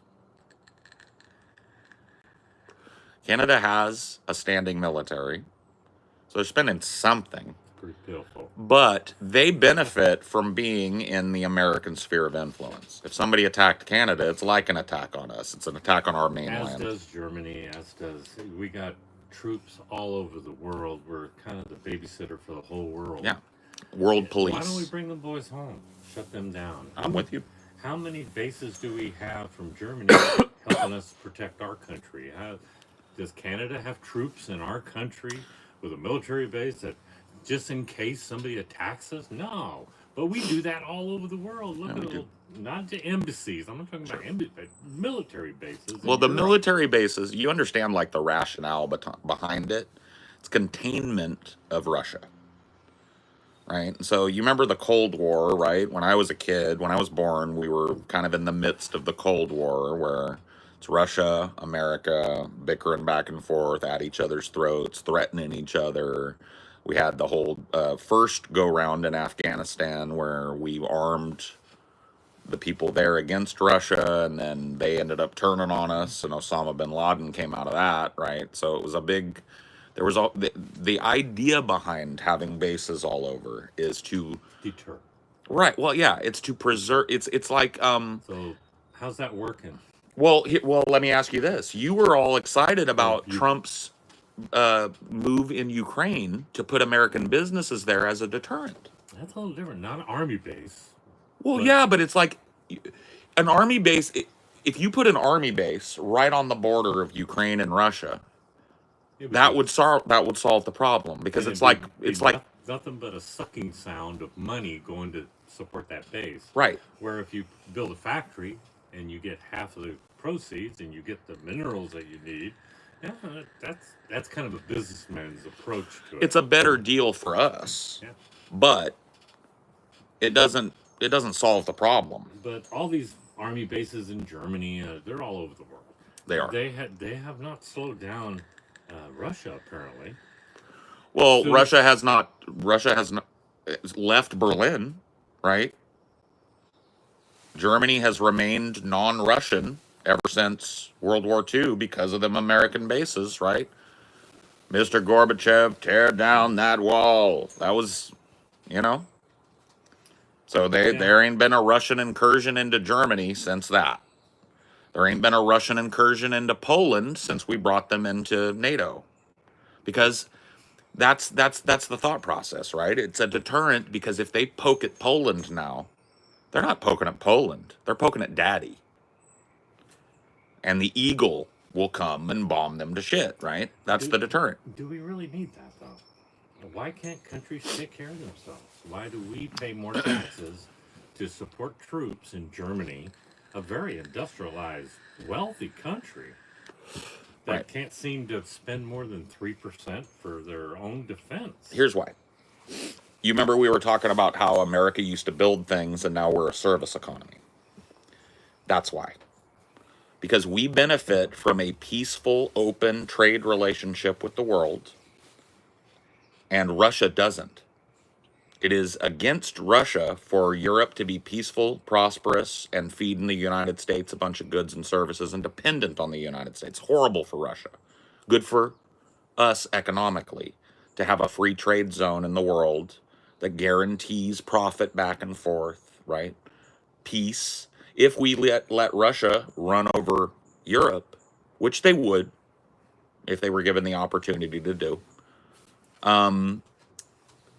Canada has a standing military, so they're spending something. Pretty pitiful. But they benefit from being in the American sphere of influence. If somebody attacked Canada, it's like an attack on us. It's an attack on our mainland. As does Germany, we got troops all over the world. We're kind of the babysitter for the whole world. Yeah. World police. Why don't we bring the boys home? Shut them down. I'm with you. How many bases do we have from Germany helping us protect our country? Does Canada have troops in our country with a military base that just in case somebody attacks us? No. But we do that all over the world. Look at not the embassies. I'm not talking about embassies, but military bases. Well, the military bases, you understand like the rationale behind it. It's containment of Russia. Right? So you remember the Cold War, right? When I was a kid, when I was born, we were kind of in the midst of the Cold War where it's Russia, America, bickering back and forth at each other's throats, threatening each other. We had the whole first go-round in Afghanistan where we armed the people there against Russia, and then they ended up turning on us, and Osama bin Laden came out of that, right? So it was there was the idea behind having bases all over is to deter. Right. Well, yeah, it's to preserve. It's like So how's that working? Well, let me ask you this: you were all excited about Trump's move in Ukraine to put American businesses there as a deterrent. That's a little different. Not an army base. Well, yeah, but it's like an army base. If you put an army base right on the border of Ukraine and Russia, that would solve the problem because it's like nothing but a sucking sound of money going to support that base. Right. Where if you build a factory and you get half of the proceeds and you get the minerals that you need, yeah, that's kind of a businessman's approach to it. It's a better deal for us. Yeah. But it doesn't solve the problem. But all these army bases in Germany, they're all over the world. They are. They have not slowed down Russia apparently. Well, Russia has not left Berlin, right? Germany has remained non-Russian ever since World War II because of them American bases, right? Mr. Gorbachev, tear down that wall. That was, So there ain't been a Russian incursion into Germany since that. There ain't been a Russian incursion into Poland since we brought them into NATO. Because that's the thought process, right? It's a deterrent because if they poke at Poland now, they're not poking at Poland. They're poking at Daddy. And the eagle will come and bomb them to shit, right? That's Do, the deterrent. do we really need that though? Why can't countries take care of themselves? Why do we pay more taxes to support troops in Germany, a very industrialized, wealthy country that Right. can't seem to spend more than 3% for their own defense? Here's why. You remember we were talking about how America used to build things and now we're a service economy. That's why. Because we benefit from a peaceful, open trade relationship with the world, and Russia doesn't. It is against Russia for Europe to be peaceful, prosperous, and feeding the United States a bunch of goods and services and dependent on the United States. Horrible for Russia. Good for us economically to have a free trade zone in the world that guarantees profit back and forth, right? Peace. If we let Russia run over Europe, which they would if they were given the opportunity to do,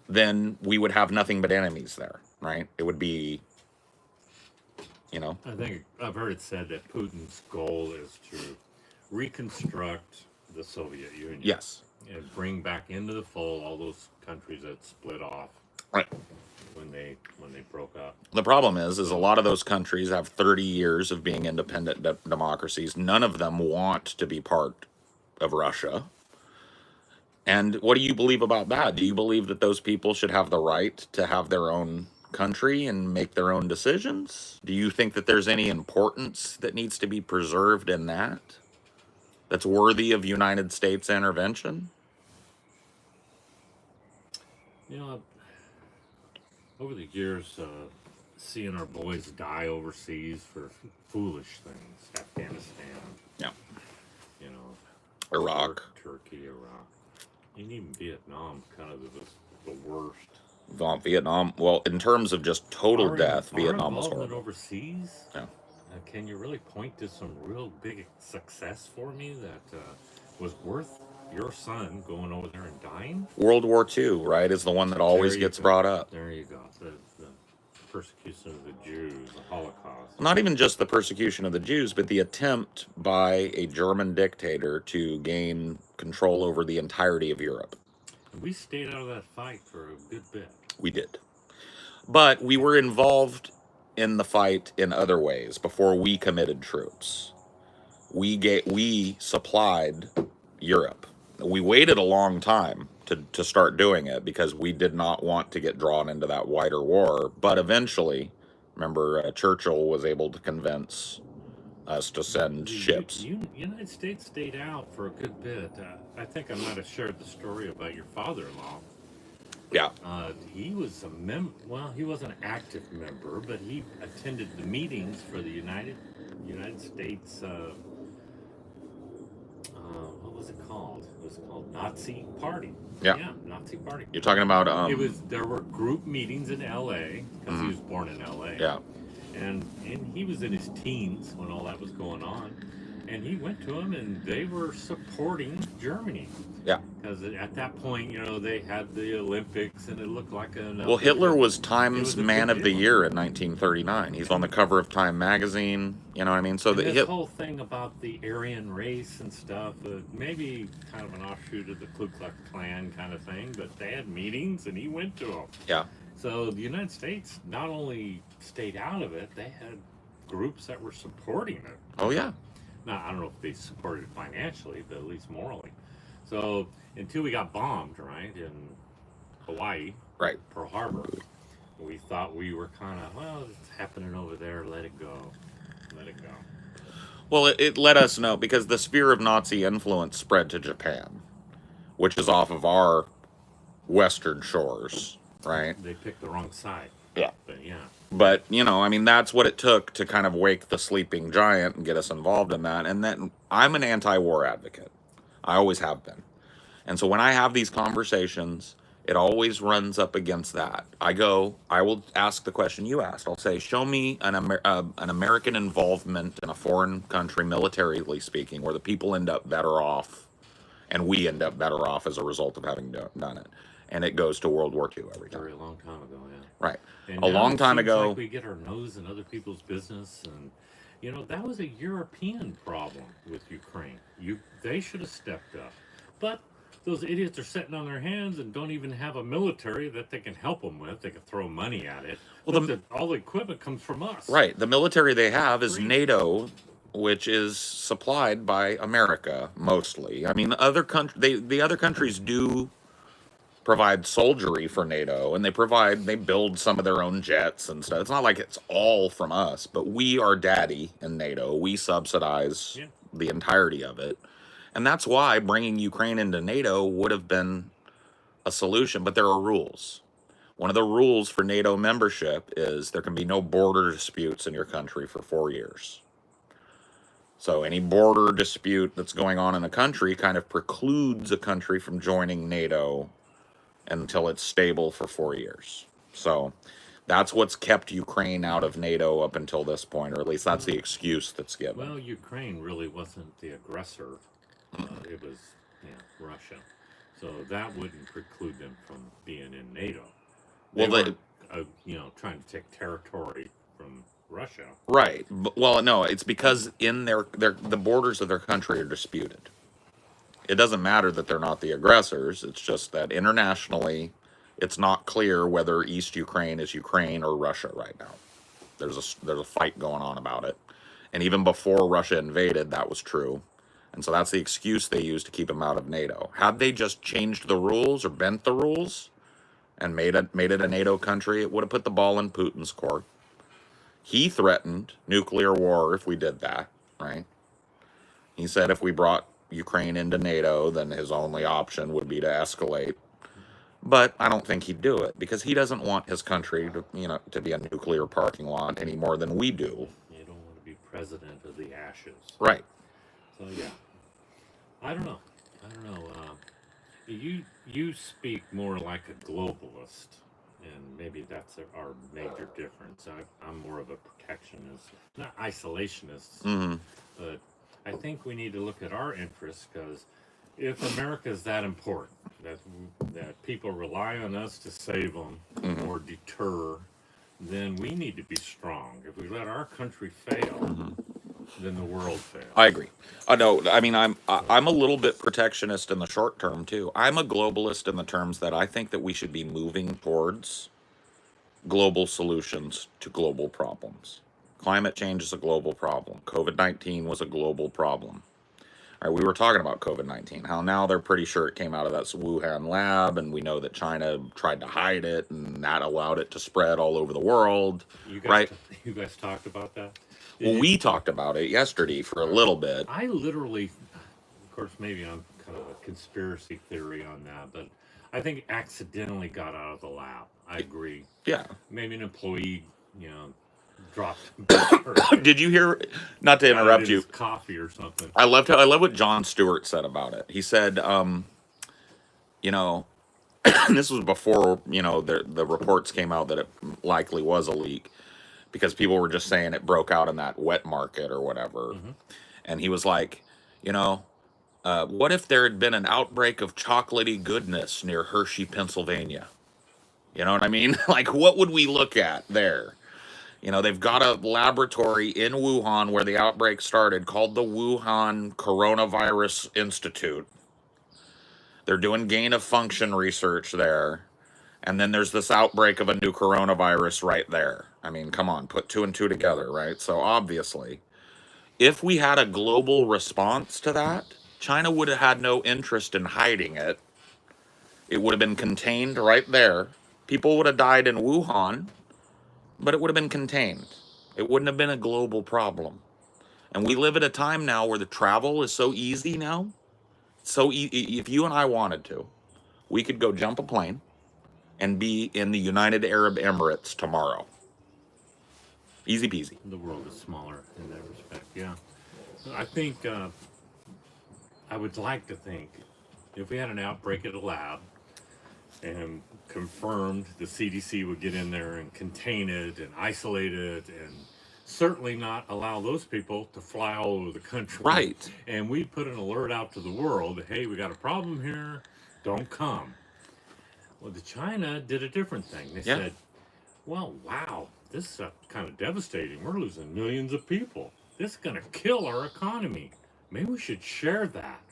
then we would have nothing but enemies there, right? It would be, you know, I think I've heard it said that Putin's goal is to reconstruct the Soviet Union. yes, And bring back into the fold all those countries that split off right. when they broke up. The problem is a lot of those countries have 30 years of being independent democracies. None of them want to be part of Russia. And what do you believe about that? Do you believe that those people should have the right to have their own country and make their own decisions? Do you think that there's any importance that needs to be preserved in that? That's worthy of United States intervention? You know, over the years, seeing our boys die overseas for foolish things, Afghanistan, Yeah. you know, Iraq. Turkey, Iraq, and even Vietnam, kind of the worst. Vietnam. Well, in terms of just total Our- death, our Vietnam was involvement horrible. overseas. Yeah. Can you really point to some real big success for me that was worth your son going over there and dying? World War II, right, is the one that always There you gets go. brought up. There you go. The persecution of the Jews, the Holocaust. Not even just the persecution of the Jews, but the attempt by a German dictator to gain control over the entirety of Europe. We stayed out of that fight for a good bit. We did. But we were involved in the fight in other ways before we committed troops. We supplied Europe. We waited a long time to start doing it because we did not want to get drawn into that wider war. But eventually, remember, Churchill was able to convince us to send ships. United States stayed out for a good bit. I think I might have shared the story about your father-in-law. Yeah. He was well, he was an active member, but he attended the meetings for the United States. What was it called? It was called Nazi Party. Yeah. Yeah, Nazi Party. You're talking about There were group meetings in L.A. because he was born in L.A. yeah. And he was in his teens when all that was going on, and he went to them, and they were supporting Germany. Yeah. Because at that point, you know, they had the Olympics, and it looked like an. Well, Hitler was Time's a Man big of the deal. Year in 1939. He's on the cover of Time magazine. You know what I mean? So And the this whole thing about the Aryan race and stuff, maybe kind of an offshoot of the Ku Klux Klan kind of thing, but they had meetings, and he went to them. yeah. So the United States not only stayed out of it, they had groups that were supporting it. Oh yeah. Now, I don't know if they supported it financially, but at least morally. So until we got bombed, right, in Hawaii, Right. Pearl Harbor, we thought we were kind of, well, it's happening over there, let it go. Let it go. Well, it let us know because the sphere of Nazi influence spread to Japan, which is off of our western shores, right? They picked the wrong side. Yeah. But yeah. But, you know, I mean, that's what it took to kind of wake the sleeping giant and get us involved in that. And then I'm an anti-war advocate. I always have been. And so when I have these conversations, it always runs up against that. I will ask the question you asked. I'll say, show me an American involvement in a foreign country, militarily speaking, where the people end up better off and we end up better off as a result of having done it. And it goes to World War II every time. Very long time ago, yeah. Right. And A now long it time seems ago. like we get our nose in other people's business, and You know, that was a European problem with Ukraine. They should have stepped up. But those idiots are sitting on their hands and don't even have a military that they can help them with. They can throw money at it. Well, But all the equipment comes from us. right, the military they have is Free. NATO, which is supplied by America mostly. I mean, the other countries do provide soldiery for NATO, and they build some of their own jets and stuff. It's not like it's all from us, but we are daddy in NATO. We subsidize Yeah. the entirety of it. And that's why bringing Ukraine into NATO would have been a solution, but there are rules. One of the rules for NATO membership is there can be no border disputes in your country for 4 years. So any border dispute that's going on in a country kind of precludes a country from joining NATO until it's stable for 4 years. So that's what's kept Ukraine out of NATO up until this point, or at least that's the excuse that's given. Well, Ukraine really wasn't the aggressor. It was Russia. So that wouldn't preclude them from being in NATO. They Well, were, trying to take territory from Russia. right. Well, no, it's because in the borders of their country are disputed. It doesn't matter that they're not the aggressors. It's just that internationally, it's not clear whether East Ukraine is Ukraine or Russia right now. There's a fight going on about it, and even before Russia invaded, that was true. And so that's the excuse they use to keep them out of NATO. Had they just changed the rules or bent the rules and made it a NATO country, it would have put the ball in Putin's court. He threatened nuclear war if we did that, right? He said if we brought Ukraine into NATO, then his only option would be to escalate. But I don't think he'd do it because he doesn't want his country to be a nuclear parking lot any more than we do. You don't want to be president of the ashes. Right. So yeah, I don't know. You speak more like a globalist, and maybe that's our major difference. I'm more of a protectionist, not isolationist, Mm-hmm. but I think we need to look at our interests because if America is that important that people rely on us to save them Mm-hmm. or deter, then we need to be strong. If we let our country fail, Mm-hmm. then the world fails. I agree. No, I mean I'm a little bit protectionist in the short term too. I'm a globalist in the terms that I think that we should be moving towards global solutions to global problems. Climate change is a global problem. COVID-19 was a global problem. All right, we were talking about COVID-19, how now they're pretty sure it came out of that Wuhan lab, and we know that China tried to hide it, and that allowed it to spread all over the world, right? You guys talked about that? Well, we talked about it yesterday for a little bit. I literally, of course, maybe I'm kind of a conspiracy theory on that, but I think accidentally got out of the lab. I agree. Yeah. Maybe an employee, dropped. Did you hear? Not to interrupt you. Coffee or something. I love what Jon Stewart said about it. He said, this was before the reports came out that it likely was a leak, because people were just saying it broke out in that wet market or whatever. Mm-hmm. And he was like, what if there had been an outbreak of chocolatey goodness near Hershey, Pennsylvania? You know what I mean? Like, what would we look at there? They've got a laboratory in Wuhan where the outbreak started called the Wuhan Coronavirus Institute. They're doing gain of function research there. And then there's this outbreak of a new coronavirus right there. I mean, come on, put two and two together, right? So obviously, if we had a global response to that, China would have had no interest in hiding it. It would have been contained right there. People would have died in Wuhan, but it would have been contained. It wouldn't have been a global problem. And we live at a time now where the travel is so easy now. So if you and I wanted to, we could go jump a plane and be in the United Arab Emirates tomorrow. Easy peasy. The world is smaller in that respect, yeah. I think, I would like to think, if we had an outbreak at a lab and confirmed the CDC would get in there and contain it and isolate it and certainly not allow those people to fly all over the country. Right. And we put an alert out to the world, hey, we got a problem here, don't come. Well, China did a different thing. They said, well, wow, this is kind of devastating. We're losing millions of people. This is going to kill our economy. Maybe we should share that.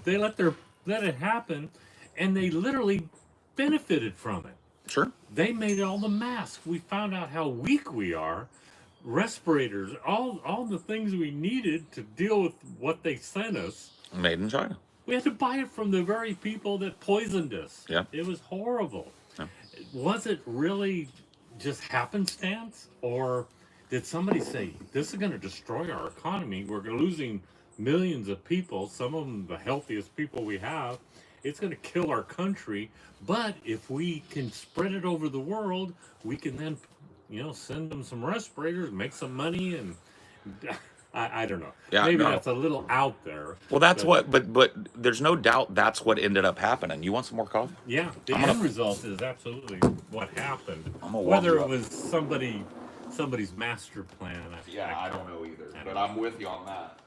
They let it happen, and they literally benefited from it. Sure. They made all the masks. We found out how weak we are. Respirators, all the things we needed to deal with what they sent us. Made in China. We had to buy it from the very people that poisoned us. Yeah. It was horrible. Yeah. Was it really just happenstance? Or did somebody say, this is going to destroy our economy? We're losing millions of people, some of them the healthiest people we have. It's going to kill our country. But if we can spread it over the world, we can then, send them some respirators, make some money, and I don't know. Yeah, maybe no. that's a little out there. Well, that's but there's no doubt that's what ended up happening. You want some more coffee? Yeah, the end result is absolutely what happened. I'm gonna Whether warm it you was somebody's master plan. I don't know either, but I'm with you on that.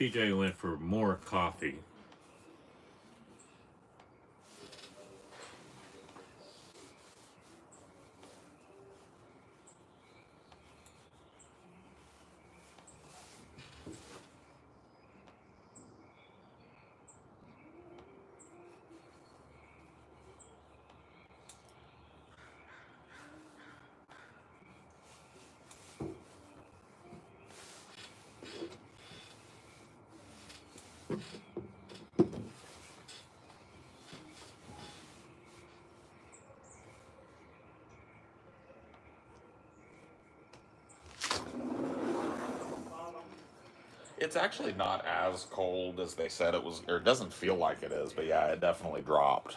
PJ went for more coffee. It's actually not as cold as they said it was, or it doesn't feel like it is, but yeah, it definitely dropped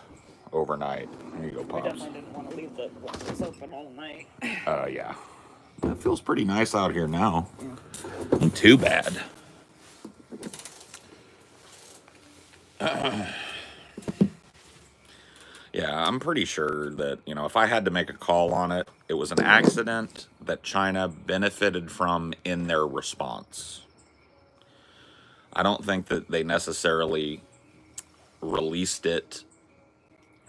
overnight. Here you go, We Pops. definitely didn't want to leave the windows open all night. Yeah. It feels pretty nice out here now. Ain't too bad. Yeah, I'm pretty sure that, if I had to make a call on it, it was an accident that China benefited from in their response. I don't think that they necessarily released it.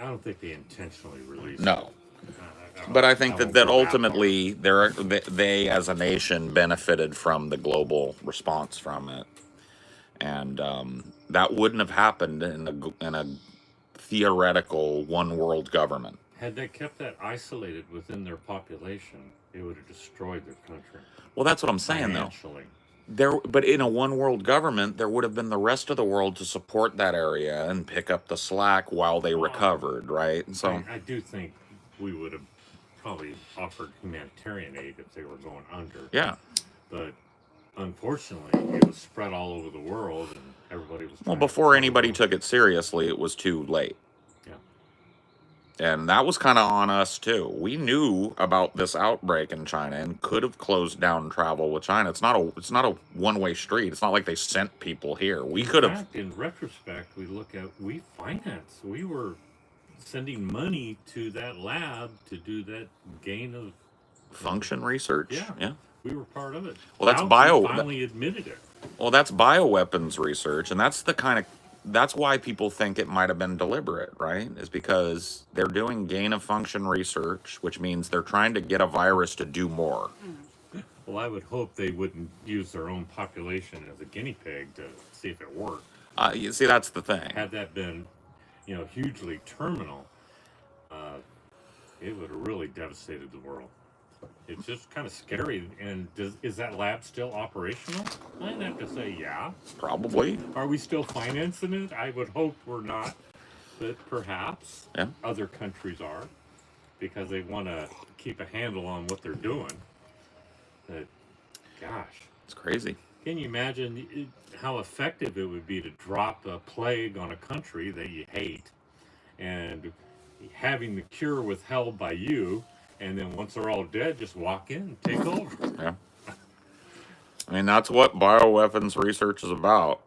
I don't think they intentionally released No. it. But I think that ultimately they as a nation benefited from the global response from it. And that wouldn't have happened in a theoretical one world government. Had they kept that isolated within their population, it would have destroyed their country. Well, that's what I'm saying, though. Financially. But in a one world government, there would have been the rest of the world to support that area and pick up the slack while they recovered, right? So I do think we would have probably offered humanitarian aid if they were going under. yeah. But unfortunately, it was spread all over the world, and everybody was. Well, before anybody took it seriously, it was too late. Yeah. And that was kind of on us too. We knew about this outbreak in China and could have closed down travel with China. It's not a one-way street. It's not like they sent people here. We could have. In retrospect, we financed. We were sending money to that lab to do that gain of Function research. Yeah. We were part of it. Well, that's finally admitted it. Well, that's bioweapons research, and that's why people think it might have been deliberate, right? Is because they're doing gain of function research, which means they're trying to get a virus to do more. Well, I would hope they wouldn't use their own population as a guinea pig to see if it worked. You see, that's the thing. Had that been, hugely terminal, it would have really devastated the world. It's just kind of scary. And is that lab still operational? I'd have to say, yeah. Probably. Are we still financing it? I would hope we're not, but perhaps other countries are, because they want to keep a handle on what they're doing. But, gosh. It's crazy. Can you imagine how effective it would be to drop a plague on a country that you hate, and having the cure withheld by you, and then once they're all dead, just walk in, take over. Yeah. I mean, that's what bioweapons research is about.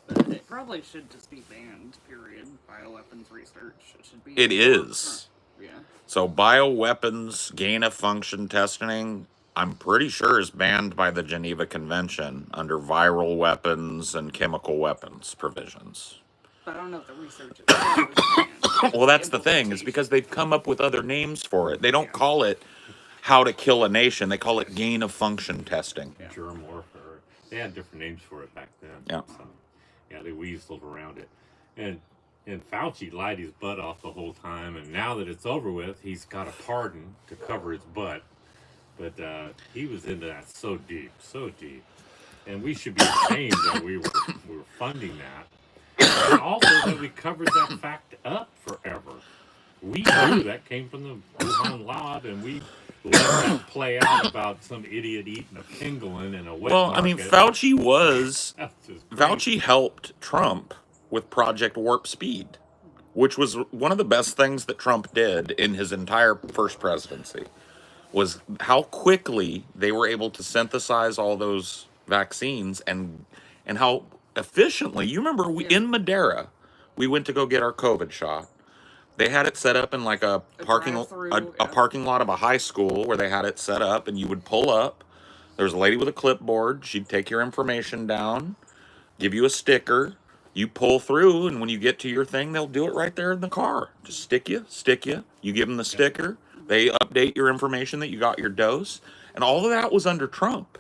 But it probably should just be banned, period. Bioweapons research. It should be. It is. Yeah. So bioweapons gain of function testing, I'm pretty sure is banned by the Geneva Convention under viral weapons and chemical weapons provisions. But I don't know if the research itself is banned. It's Well, the that's the thing, is because implementation. they've come up with other names for it. They don't Yeah. call it how to kill a nation, they call it gain of function testing. Yeah. Germ warfare. They had different names for it back then. Yeah. So, yeah, they weaseled around it. And Fauci lied his butt off the whole time, and now that it's over with, he's got a pardon to cover his butt. But he was into that so deep, and we should be ashamed that we were funding that, and also that we covered that fact up forever. We knew that came from the Wuhan lab, and we let that play out about some idiot eating a pangolin in a wet Well, market. I mean, Fauci was That's just crazy. Fauci helped Trump with Project Warp Speed, which was one of the best things that Trump did in his entire first presidency, was how quickly they were able to synthesize all those vaccines and how efficiently. You remember Yeah. in Madera, we went to go get our COVID shot. They had it set up in like a drive-through, a yeah. parking lot of a high school where they had it set up, and you would pull up. There was a lady with a clipboard. She'd take your information down, give you a sticker. You pull through, and when you get to your thing, they'll do it right there in the car. Just stick you. You give them the sticker. They update your information that you got your dose, and all of that was under Trump.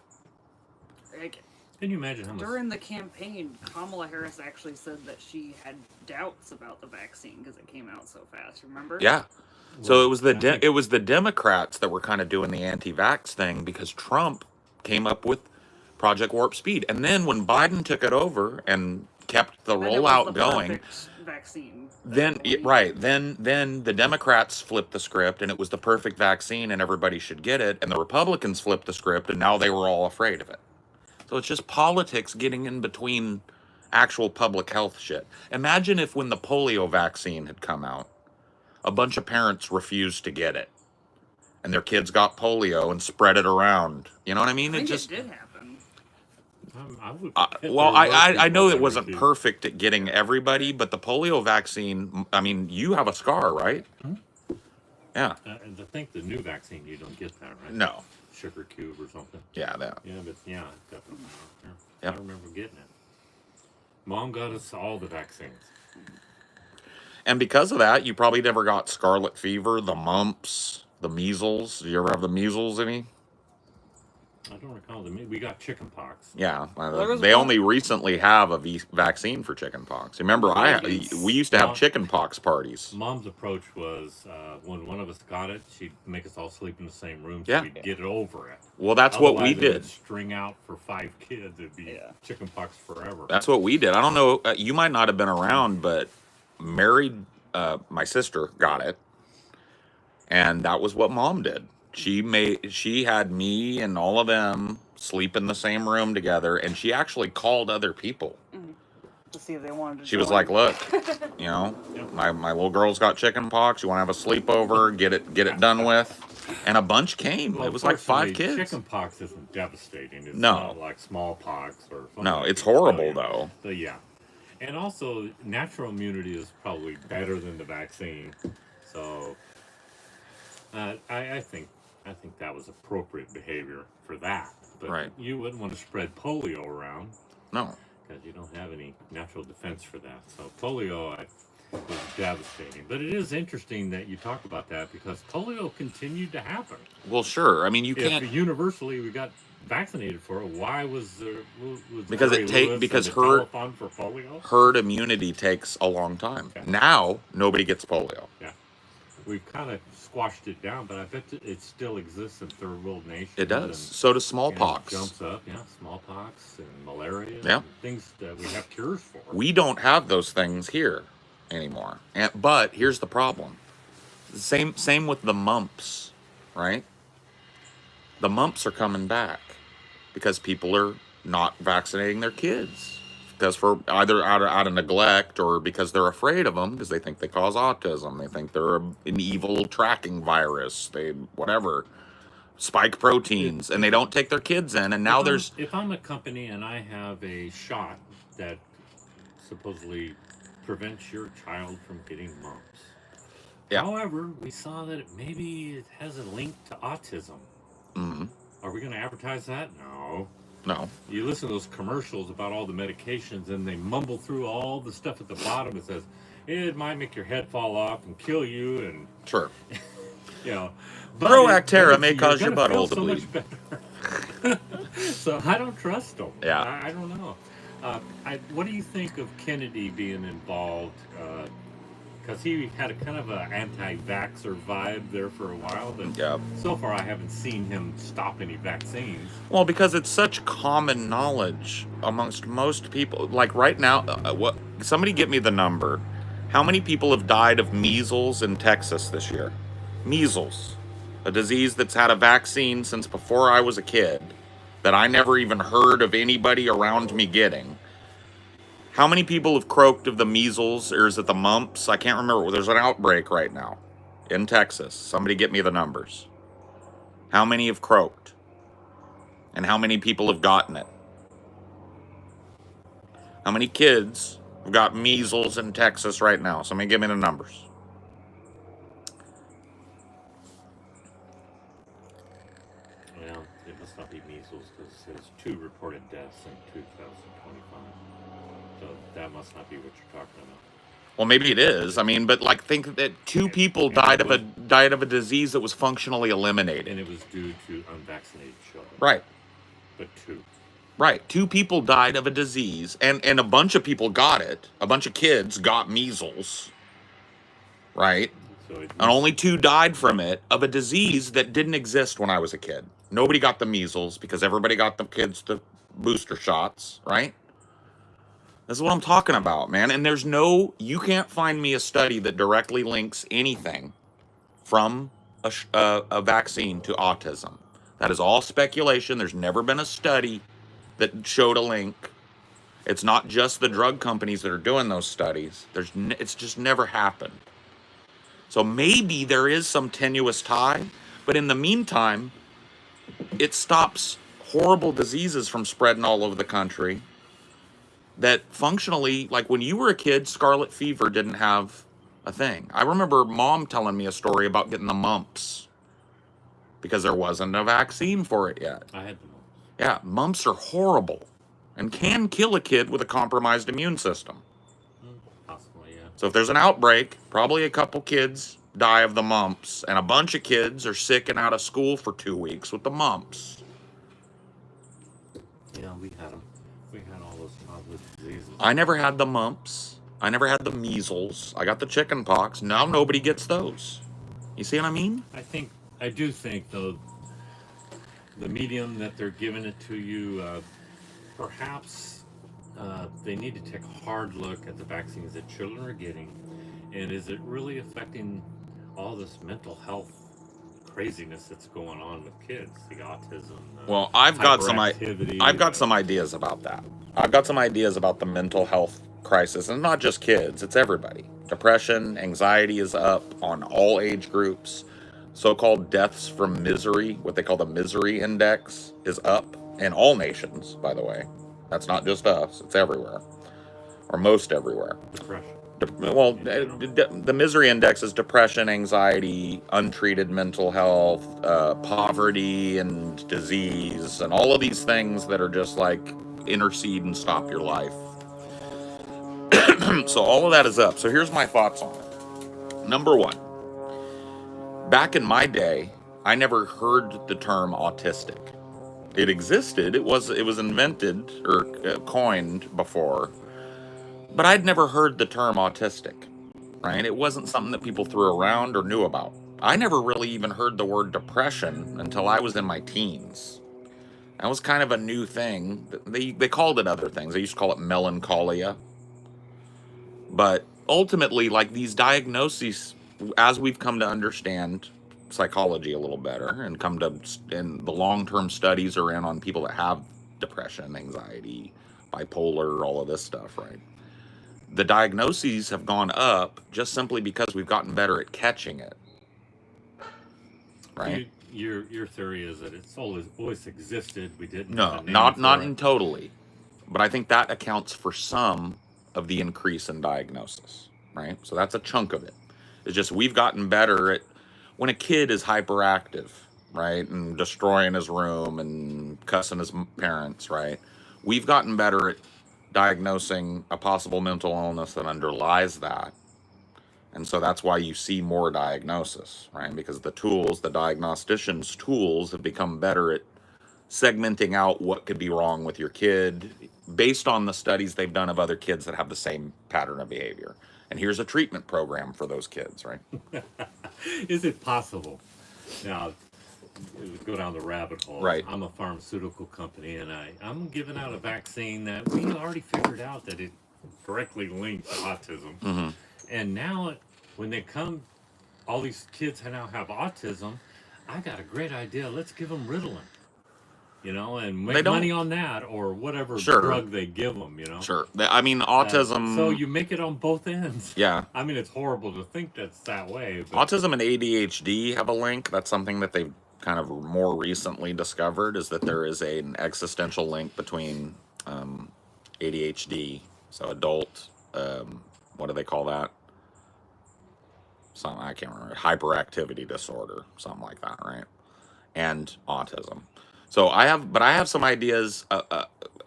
Like, Can you imagine how much? during the campaign, Kamala Harris actually said that she had doubts about the vaccine because it came out so fast. Remember? Yeah. So it was I think- it was the Democrats that were kind of doing the anti-vax thing because Trump came up with Project Warp Speed, and then when Biden took it over and kept the And it was rollout the going, perfect vaccine. then Everybody- right then the Democrats flipped the script, and it was the perfect vaccine, and everybody should get it, and the Republicans flipped the script, and now they were all afraid of it. So it's just politics getting in between actual public health shit. Imagine if when the polio vaccine had come out, a bunch of parents refused to get it, and their kids got polio and spread it around. You know what I mean? I think It just it did happen. I would. well, I know it wasn't perfect. perfect at getting everybody, but the polio vaccine. I mean, you have a scar, right? Yeah. And I think the new vaccine, you don't get that, right? No. Sugar cube or something. Yeah. That. Yeah, but yeah, definitely. Yep. I remember getting it. Mom got us all the vaccines. And because of that, you probably never got scarlet fever, the mumps, the measles. Did you ever have the measles? Any? I don't recall we got chicken pox. Yeah, There was they one- only recently have a vaccine for chicken pox. Remember, we used to have Well- chicken pox parties. Mom's approach was when one of us got it, she'd make us all sleep in the same room so Yeah. we'd get it over it. Well, that's what we Otherwise, it would did. String out for 5 kids, it'd be Yeah. chicken pox forever. That's what we did. I don't know. You might not have been around, but my sister got it, and that was what Mom did. She had me and all of them sleep in the same room together, and she actually called other people. To see if they wanted to. She was join. like, "Look, you know, my little girl's got chicken pox. You want to have a sleepover? Get it done with." And a bunch came. Well, It was like 5 fortunately, kids. Chicken pox isn't devastating. It's No. not like smallpox or something. No, like it's you can tell horrible you. though. But yeah. And also, natural immunity is probably better than the vaccine. So, I think that was appropriate behavior for that. But Right. you wouldn't want to spread polio around No. because you don't have any natural defense for that. So polio was devastating. But it is interesting that you talk about that because polio continued to happen. Well, sure. I mean, you can't. If universally we got vaccinated for it, why was there? Was Because Mary it take- Lewis because in the her- telethon for polio? Herd immunity takes a long time. Yeah. Now nobody gets polio. Yeah, we've kind of squashed it down, but I bet it still exists in third world nations. It does. and- So does and smallpox. it jumps up, yeah, smallpox and malaria. Yeah. and things that we have cures for. We don't have those things here anymore. But here's the problem. Same with the mumps, right? The mumps are coming back because people are not vaccinating their kids. Because for either out of neglect or because they're afraid of them because they think they cause autism. They think they're an evil tracking virus. They whatever. Spike proteins, and they don't take their kids in, and now there's If I'm a company and I have a shot that supposedly prevents your child from getting mumps, Yeah. However, we saw that maybe it has a link to autism. Mm-hmm. Are we going to advertise that? No. No. You listen to those commercials about all the medications, and they mumble through all the stuff at the bottom. It says it might make your head fall off and kill you, and Sure. you know, Proactera may you're cause your gonna feel butthole to so bleed. much better. So I don't trust them. Yeah. I don't know. What do you think of Kennedy being involved? Because he had a kind of an anti-vaxxer vibe there for a while, but Yeah. so far I haven't seen him stop any vaccines. Well, because it's such common knowledge amongst most people. Like right now, what? Somebody get me the number. How many people have died of measles in Texas this year? Measles, a disease that's had a vaccine since before I was a kid, that I never even heard of anybody around me getting. How many people have croaked of the measles, or is it the mumps? I can't remember. There's an outbreak right now in Texas. Somebody get me the numbers. How many have croaked? And how many people have gotten it? How many kids have got measles in Texas right now? Somebody give me the numbers. Well, it must not be measles because it says 2 reported deaths in 2025. So that must not be what you're talking about. Well, maybe it is. I mean, but like, think that 2 people And died it was, of a disease that was functionally eliminated. and it was due to unvaccinated children. Right. But 2. Right. 2 people died of a disease, and a bunch of people got it. A bunch of kids got measles. Right. So it And must, only 2 died from it, of a disease that didn't exist when I was a kid. Nobody got the measles because everybody got the kids the booster shots, right? This is what I'm talking about, man. And you can't find me a study that directly links anything from a vaccine to autism. That is all speculation. There's never been a study that showed a link. It's not just the drug companies that are doing those studies. It's just never happened. So maybe there is some tenuous tie, but in the meantime, it stops horrible diseases from spreading all over the country. That functionally, like when you were a kid, scarlet fever didn't have a thing. I remember mom telling me a story about getting the mumps because there wasn't a vaccine for it yet. I had the mumps. Yeah, mumps are horrible and can kill a kid with a compromised immune system. Possibly, yeah. So if there's an outbreak, probably a couple kids die of the mumps, and a bunch of kids are sick and out of school for 2 weeks with the mumps. Yeah, we had them. We had all those childhood diseases. I never had the mumps. I never had the measles. I got the chicken pox. Now nobody gets those. You see what I mean? I do think, though, the medium that they're giving it to you, perhaps they need to take a hard look at the vaccines that children are getting, and is it really affecting all this mental health craziness that's going on with kids, the autism, Well, I've got hyperactivity, some ideas about that. I've got some ideas about the mental health crisis, and not just kids, it's everybody. Depression, anxiety is up on all age groups. So-called deaths from misery, what they call the misery index, is up in all nations, by the way. That's not just us, it's everywhere, or most everywhere. depression. Well, the misery index is depression, anxiety, untreated mental health, poverty, and disease, and all of these things that are just like intercede and stop your life. So all of that is up. So here's my thoughts on it. Number one, back in my day, I never heard the term autistic. It existed. It was invented or coined before, but I'd never heard the term autistic, right? It wasn't something that people threw around or knew about. I never really even heard the word depression until I was in my teens. That was kind of a new thing. They called it other things. They used to call it melancholia. But ultimately, like these diagnoses, as we've come to understand psychology a little better and the long-term studies are in on people that have depression, anxiety, bipolar, all of this stuff, right? The diagnoses have gone up just simply because we've gotten better at catching it, right? Your theory is that it's always existed. We didn't. No, have a name not for it. in totally, but I think that accounts for some of the increase in diagnosis, right? So that's a chunk of it. It's just we've gotten better at when a kid is hyperactive, right, and destroying his room and cussing his parents, right? We've gotten better at diagnosing a possible mental illness that underlies that. And so that's why you see more diagnosis, right? Because the tools, the diagnostician's tools have become better at segmenting out what could be wrong with your kid based on the studies they've done of other kids that have the same pattern of behavior. And here's a treatment program for those kids, right? Is it possible? Now, go down the rabbit hole. Right. I'm a pharmaceutical company, and I'm giving out a vaccine that we already figured out that it directly links to autism. Mm-hmm. And now, when they come, all these kids now have autism. I got a great idea. Let's give them Ritalin, and They make don't- money on that or whatever Sure. drug they give them. Sure. I mean, autism. So you make it on both ends. Yeah. I mean, it's horrible to think that's that way. But Autism and ADHD have a link. That's something that they've kind of more recently discovered, is that there is an existential link between ADHD, so adult, what do they call that? Something I can't remember. Hyperactivity disorder, something like that, right? And autism. So I have some ideas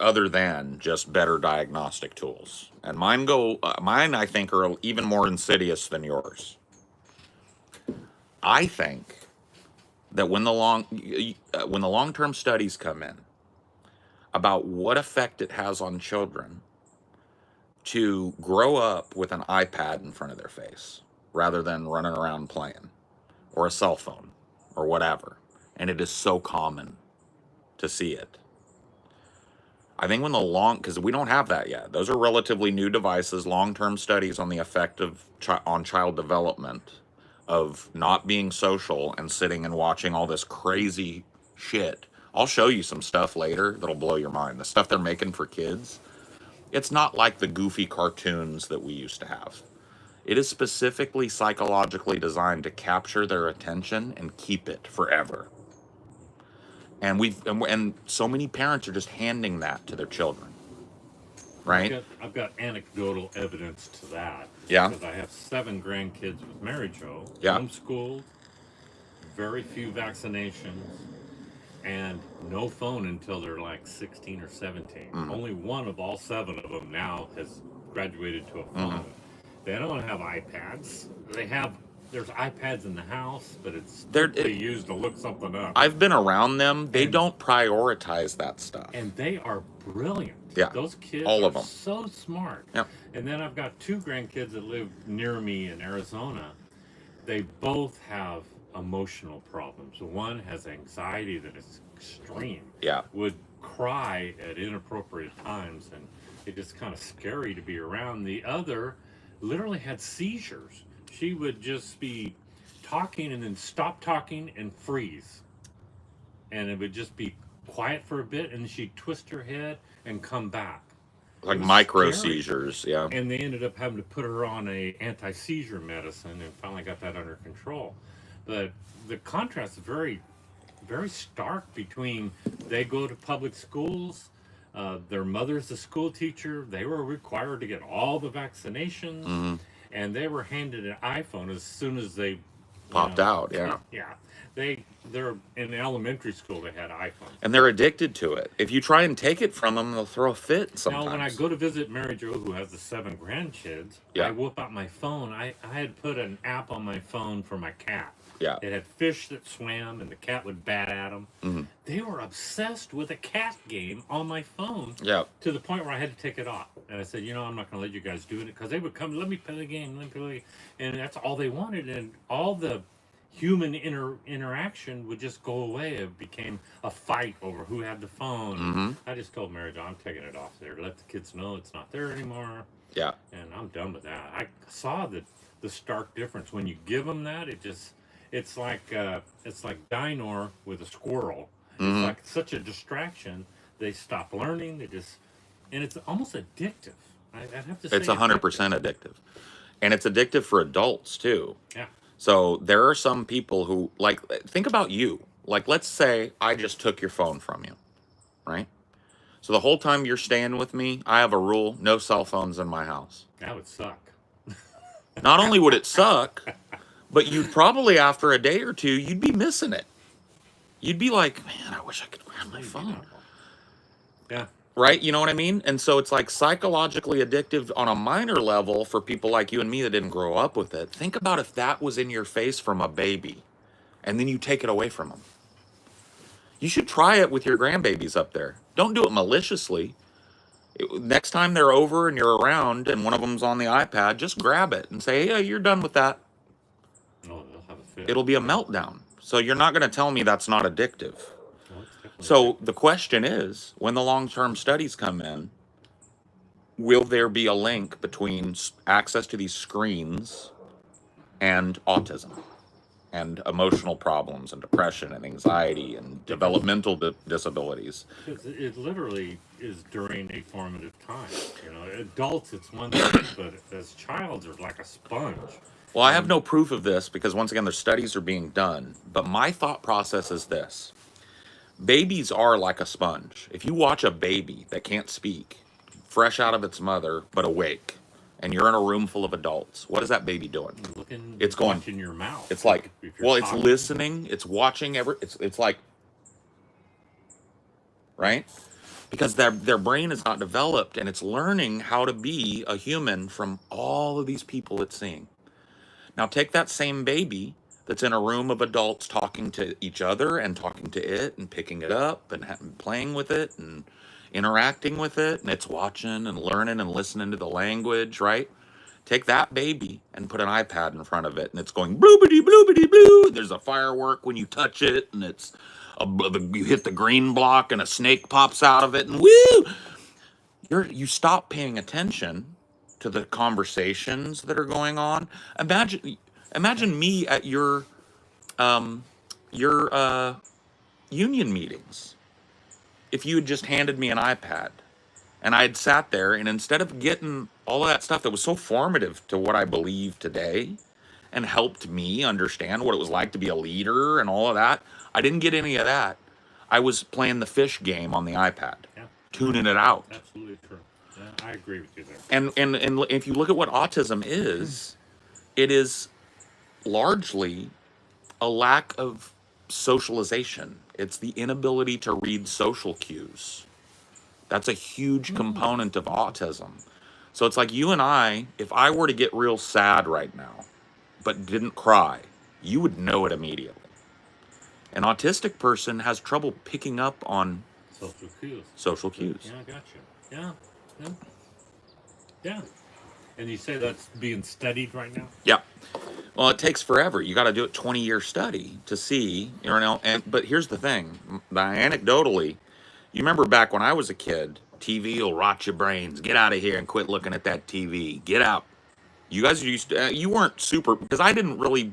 other than just better diagnostic tools, and mine I think are even more insidious than yours. I think that when the long-term studies come in about what effect it has on children to grow up with an iPad in front of their face rather than running around playing, or a cell phone, or whatever, and it is so common to see it. I think because we don't have that yet. Those are relatively new devices, long-term studies on the effect of on child development of not being social and sitting and watching all this crazy shit. I'll show you some stuff later that'll blow your mind. The stuff they're making for kids, it's not like the goofy cartoons that we used to have. It is specifically psychologically designed to capture their attention and keep it forever. And so many parents are just handing that to their children, right? I've got anecdotal evidence to that. Yeah. Because I have 7 grandkids with Mary Jo, Yeah. homeschooled, very few vaccinations, and no phone until they're like 16 or 17. Mhm. Only one of all 7 of them now has graduated to a phone. They don't have iPads. There's iPads in the house, but it's typically used to look something up. I've been around them. They don't prioritize that stuff. And they are brilliant. Yeah. Those kids All of are them. so smart. Yeah. And then I've got 2 grandkids that live near me in Arizona. They both have emotional problems. One has anxiety that is extreme. Yeah. Would cry at inappropriate times, and it's just kind of scary to be around. The other literally had seizures. She would just be talking and then stop talking and freeze. And it would just be quiet for a bit, and then she'd twist her head and come back. Like micro scary. seizures, yeah. And they ended up having to put her on a anti-seizure medicine and finally got that under control. But the contrast is very, very stark between they go to public schools, their mother's a school teacher, they were required to get all the vaccinations, Mm-hmm. and they were handed an iPhone as soon as they Popped out, yeah. Yeah. They're in elementary school, they had iPhones. And they're addicted to it. If you try and take it from them, they'll throw a fit sometimes. Now, when I go to visit Mary Jo, who has the 7 grandkids, Yeah. I whip out my phone. I had put an app on my phone for my cat. Yeah. It had fish that swam, and the cat would bat at them. Mhm. They were obsessed with a cat game on my phone. Yeah. To the point where I had to take it off. And I said, I'm not going to let you guys do it. Because they would come, let me play the game, let me play the game. And that's all they wanted. And all the human interaction would just go away. It became a fight over who had the phone. Mhm. I just told Mary Jo, I'm taking it off there. Let the kids know it's not there anymore. Yeah. And I'm done with that. I saw the stark difference. When you give them that, it's like Dinor with a squirrel. Mhm. It's like such a distraction. They stop learning. And it's almost addictive. I'd have to say It's 100% addictive. And it's addictive for adults too. Yeah. So there are some people who, like, think about you. Like, let's say I just took your phone from you, right? So the whole time you're staying with me, I have a rule: no cell phones in my house. That would suck. Not only would it suck, But you'd probably, after a day or two, you'd be missing it. You'd be like, man, I wish I could grab my Maybe phone. not. Yeah. Right? You know what I mean? And so it's like psychologically addictive on a minor level for people like you and me that didn't grow up with it. Think about if that was in your face from a baby and then you take it away from them. You should try it with your grandbabies up there. Don't do it maliciously. Next time they're over and you're around and one of them's on the iPad, just grab it and say, "Yeah, you're done with that." No, they'll have a fit. It'll be a meltdown. So you're not going to tell me that's not addictive. No, it's definitely So addictive. the question is, when the long-term studies come in, will there be a link between access to these screens and autism and emotional problems and depression and anxiety and developmental disabilities? Because it literally is during a formative time. You know, adults, it's one thing, but as child, they're like a sponge. Well, I have no proof of this because, once again, their studies are being done. But my thought process is this: babies are like a sponge. If you watch a baby that can't speak, fresh out of its mother, but awake, and you're in a room full of adults, what is that baby doing? Looking, It's going, watching your mouth. it's like, if you're well, it's talking. listening, it's watching, it's like, right? Because their brain is not developed and it's learning how to be a human from all of these people it's seeing. Now take that same baby that's in a room of adults talking to each other and talking to it and picking it up and playing with it and interacting with it, and it's watching and learning and listening to the language, right? Take that baby and put an iPad in front of it, and it's going bloobity bloobity blue. There's a firework when you touch it, and you hit the green block, and a snake pops out of it, and woo! You stop paying attention to the conversations that are going on. Imagine me at your union meetings. If you had just handed me an iPad and I had sat there, and instead of getting all of that stuff that was so formative to what I believe today and helped me understand what it was like to be a leader and all of that, I didn't get any of that. I was playing the fish game on the iPad, Yeah, tuning it out. absolutely true. Yeah, I agree with you there. And if you look at what autism is, it is largely a lack of socialization. It's the inability to read social cues. That's a huge component of autism. So it's like you and I, if I were to get real sad right now, but didn't cry, you would know it immediately. An autistic person has trouble picking up on Social cues. social cues. Yeah, I got you. Yeah, yeah, yeah. And you say that's being studied right now? Yep. Well, it takes forever. You got to do a 20-year study to see, you know. But here's the thing: anecdotally, you remember back when I was a kid, TV will rot your brains. Get out of here and quit looking at that TV. Get out. You guys used to, you weren't super, because I didn't really.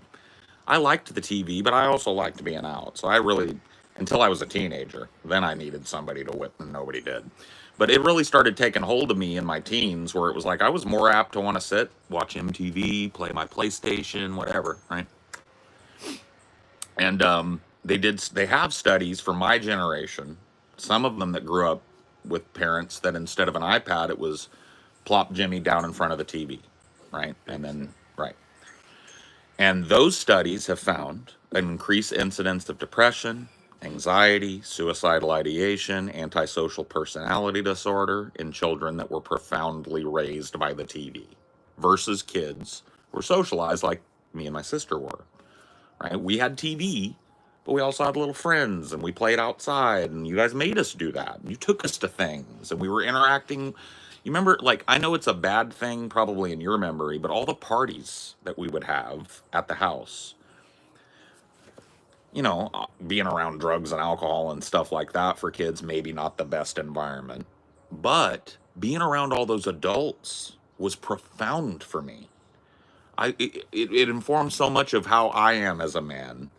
I liked the TV, but I also liked being out. So I really, until I was a teenager, then I needed somebody to whip, and nobody did. But it really started taking hold of me in my teens, where it was like I was more apt to want to sit, watch MTV, play my PlayStation, whatever, right? And they have studies for my generation, some of them that grew up with parents that instead of an iPad, it was plop Jimmy down in front of the TV, right? And then, right. And those studies have found an increased incidence of depression, anxiety, suicidal ideation, antisocial personality disorder in children that were profoundly raised by the TV versus kids who were socialized like me and my sister were, right? We had TV, but we also had little friends and we played outside, and you guys made us do that. You took us to things and we were interacting. You remember, like, I know it's a bad thing probably in your memory, but all the parties that we would have at the house, you know, being around drugs and alcohol and stuff like that for kids, maybe not the best environment. But being around all those adults was profound for me. It informed so much of how I am as a man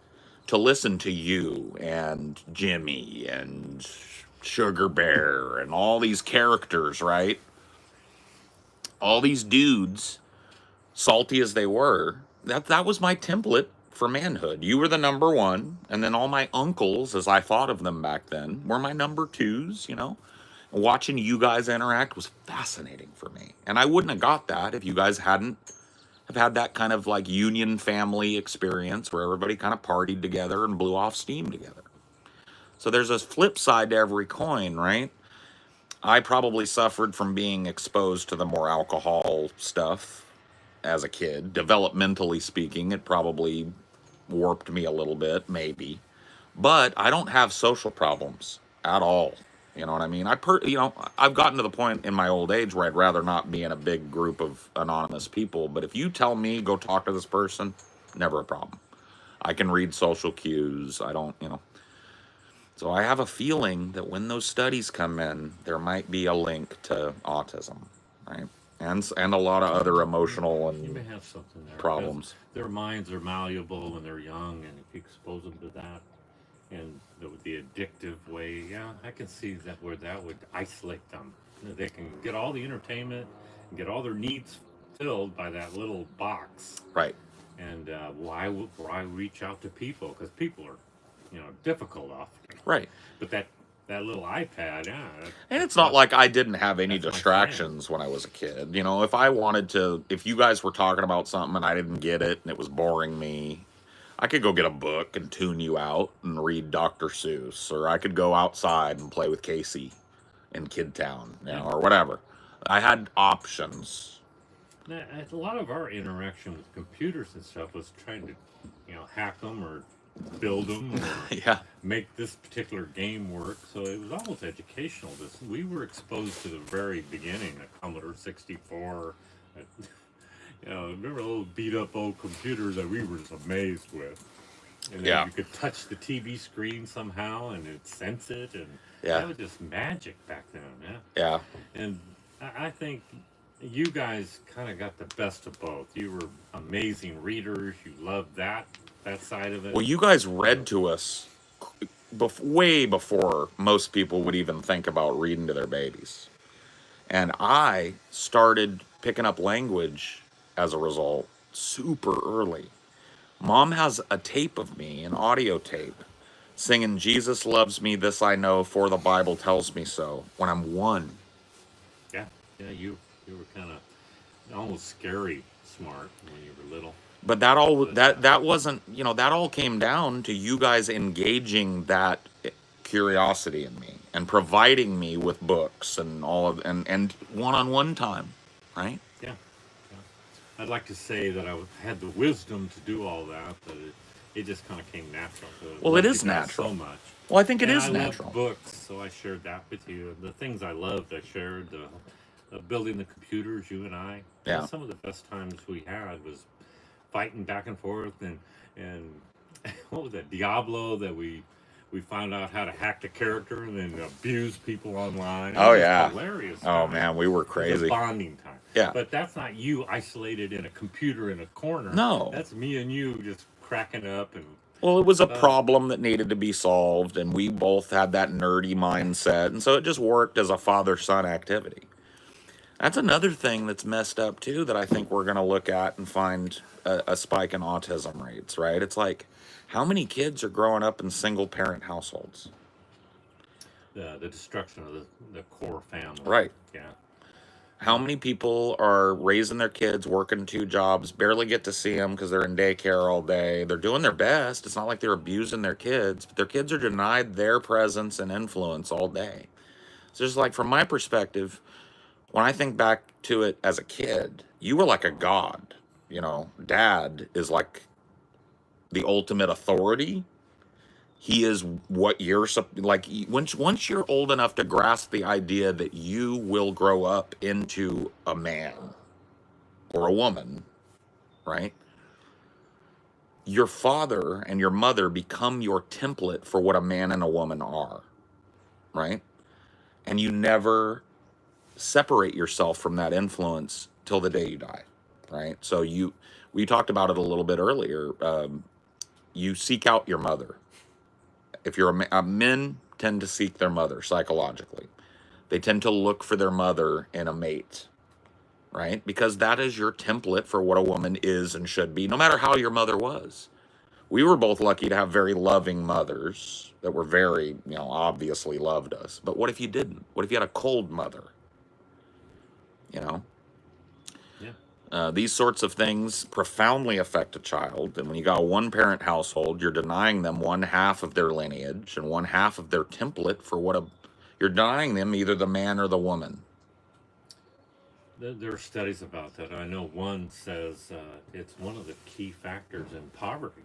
to listen to you and Jimmy and Sugar Bear and all these characters, right? All these dudes, salty as they were, that was my template for manhood. You were the number one, and then all my uncles, as I thought of them back then, were my number twos, you know? And watching you guys interact was fascinating for me. And I wouldn't have got that if you guys hadn't have have had that kind of like union family experience where everybody kind of partied together and blew off steam together. So there's a flip side to every coin, right? I probably suffered from being exposed to the more alcohol stuff as a kid. Developmentally speaking, it probably warped me a little bit, maybe. But I don't have social problems at all. You know what I mean? I've gotten to the point in my old age where I'd rather not be in a big group of anonymous people. But if you tell me go talk to this person, never a problem. I can read social cues. I don't, you know. So I have a feeling that when those studies come in, there might be a link to autism, right? And a lot of other emotional You may and have something there. 'Cause problems. their minds are malleable when they're young, and if you expose them to that, and the addictive way, yeah, I can see that where that would isolate them. They can get all the entertainment and get all their needs filled by that little box. Right. And why reach out to people? Because people are, difficult often. Right. But that little iPad, yeah. And it's not like I didn't have any That's my distractions when I was a kid. You know, if I wanted to, if you guys were talking about something and I didn't get it and it was boring me, I could go get a book and tune you out and read Dr. Seuss, or I could go outside and play with Casey in Kid Town, you know, or whatever. I had options. Now, a lot of our interaction with computers and stuff was trying to, hack them or build them or Yeah. make this particular game work. So it was almost educational. We were exposed to the very beginning, a Commodore 64. Remember those beat up old computers that we were just amazed with. And then Yeah. you could touch the TV screen somehow and it'd sense it, and Yeah. that was just magic back then, yeah. Yeah. And I think you guys kind of got the best of both. You were amazing readers. You loved that side of it. Well, you guys read to us way before most people would even think about reading to their babies. And I started picking up language as a result super early. Mom has a tape of me, an audio tape, singing Jesus loves me, this I know, for the Bible tells me so, when I'm 1. Yeah, you were kind of almost scary smart when you were little. But that wasn't, that all came down to you guys engaging that curiosity in me and providing me with books and all of and one-on-one time, right? Yeah. I'd like to say that I had the wisdom to do all that, but it just kind of came natural. Well, it is natural. So much. Well, I think it And is I natural. loved books, so I shared that with you. The things I loved, I shared. Building the computers, you and I. Yeah. Some of the best times we had was fighting back and forth, and what was that, Diablo, that we found out how to hack the character and then abuse people online. Oh, It was yeah. hilarious. Oh time. man, we were It was crazy. a bonding time. Yeah. But that's not you isolated in a computer in a corner. No. That's me and you just cracking up and. Well, it was a problem that needed to be solved, and we both had that nerdy mindset, and so it just worked as a father-son activity. That's another thing that's messed up too that I think we're going to look at and find a spike in autism rates, right? It's like, how many kids are growing up in single-parent households? The destruction of the core family. Right. Yeah. How many people are raising their kids, working 2 jobs, barely get to see them because they're in daycare all day? They're doing their best. It's not like they're abusing their kids, but their kids are denied their presence and influence all day. So just like from my perspective, when I think back to it as a kid, you were like a god. Dad is like the ultimate authority. He is what you're like. Once you're old enough to grasp the idea that you will grow up into a man or a woman, right? Your father and your mother become your template for what a man and a woman are, right? And you never separate yourself from that influence till the day you die, right? So we talked about it a little bit earlier. You seek out your mother. If you're men tend to seek their mother psychologically. They tend to look for their mother in a mate, right? Because that is your template for what a woman is and should be, no matter how your mother was. We were both lucky to have very loving mothers that were very, obviously loved us. But what if you didn't? What if you had a cold mother? Yeah. These sorts of things profoundly affect a child. And when you got a one-parent household, you're denying them one half of their lineage and one half of their template for what a you're denying them either the man or the woman. There are studies about that. I know one says it's one of the key factors in poverty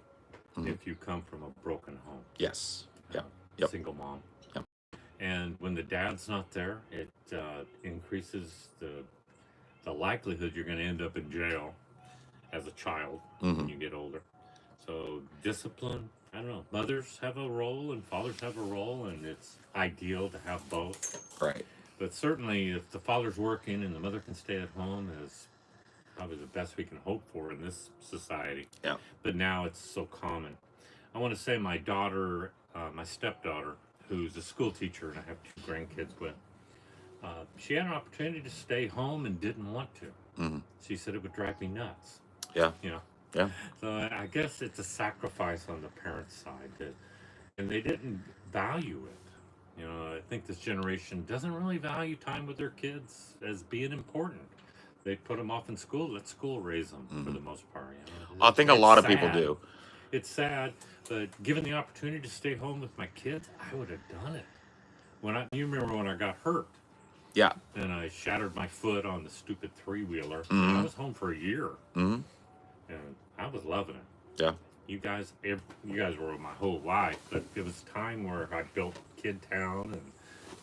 if you come from a broken home, Yes. Yep. Yep. single mom. Yep. And when the dad's not there, it increases the likelihood you're going to end up in jail as a child when you get older. So discipline, I don't know. Mothers have a role and fathers have a role, and it's ideal to have both. Right. But certainly, if the father's working and the mother can stay at home, is probably the best we can hope for in this society. Yeah. But now it's so common. I want to say my daughter, my stepdaughter, who's a school teacher, and I have 2 grandkids with. She had an opportunity to stay home and didn't want to. She said it would drive me nuts. Yeah. You know. Yeah. So I guess it's a sacrifice on the parents' side and they didn't value it. You know, I think this generation doesn't really value time with their kids as being important. They put them off in school, let school raise them for the most part. You know? I think a lot of people do. It's sad, but given the opportunity to stay home with my kids, I would have done it. You remember when I got hurt? Yeah. And I shattered my foot on the stupid 3-wheeler. I was home for a year. And I was loving it. Yeah. You guys were my whole life, but it was time where I built Kid Town and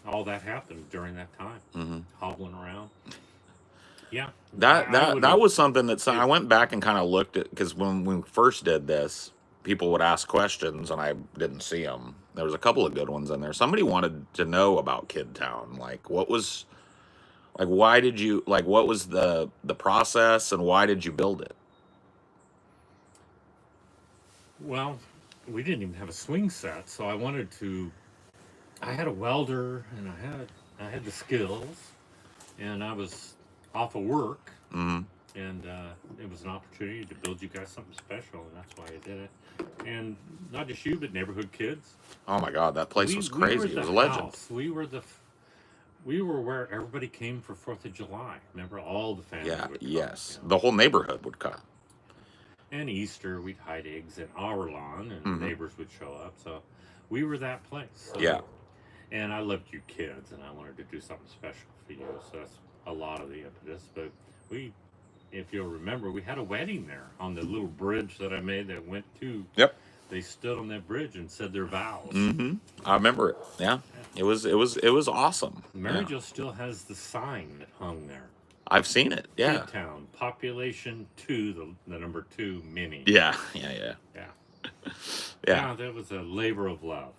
all that happened during that time. Hobbling around. Yeah. That was something that I went back and kind of looked at, because when we first did this, people would ask questions and I didn't see them. There was a couple of good ones in there. Somebody wanted to know about Kid Town, like what was why did you what was the process and why did you build it? Well, we didn't even have a swing set, so I had a welder and I had the skills, and I was off of work, and it was an opportunity to build you guys something special, and that's why I did it. And not just you, but neighborhood kids. Oh my God, that place was crazy. It was a legend. House. We were where everybody came for 4th of July. Remember, all the family would come, yes. You know? The whole neighborhood would come. And Easter, we'd hide eggs in our lawn, and neighbors would show up. So we were that place. So, Yeah. And I loved you kids, and I wanted to do something special for you. So that's a lot of the impetus. But if you'll remember, we had a wedding there on the little bridge that I made that went to. Yep. They stood on that bridge and said their vows. I remember it. Yeah. It was awesome. Mary Jo still has the sign that hung there. I've seen it. Yeah. Kid Town, population 2, the number 2 mini. Yeah. Yeah. Yeah. That was a labor of love.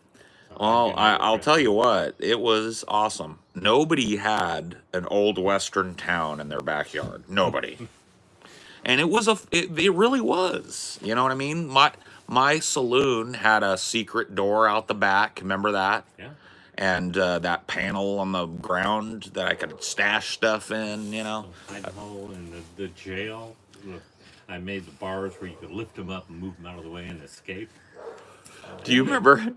So Well, I'll tell you what, it was awesome. Nobody had an old Western town in their backyard. Nobody. And it really was. You know what I mean? My saloon had a secret door out the back. Remember that? Yeah. And that panel on the ground that I could stash stuff in, you know. Idaho and the jail. I made the bars where you could lift them up and move them out of the way and escape. Do you remember?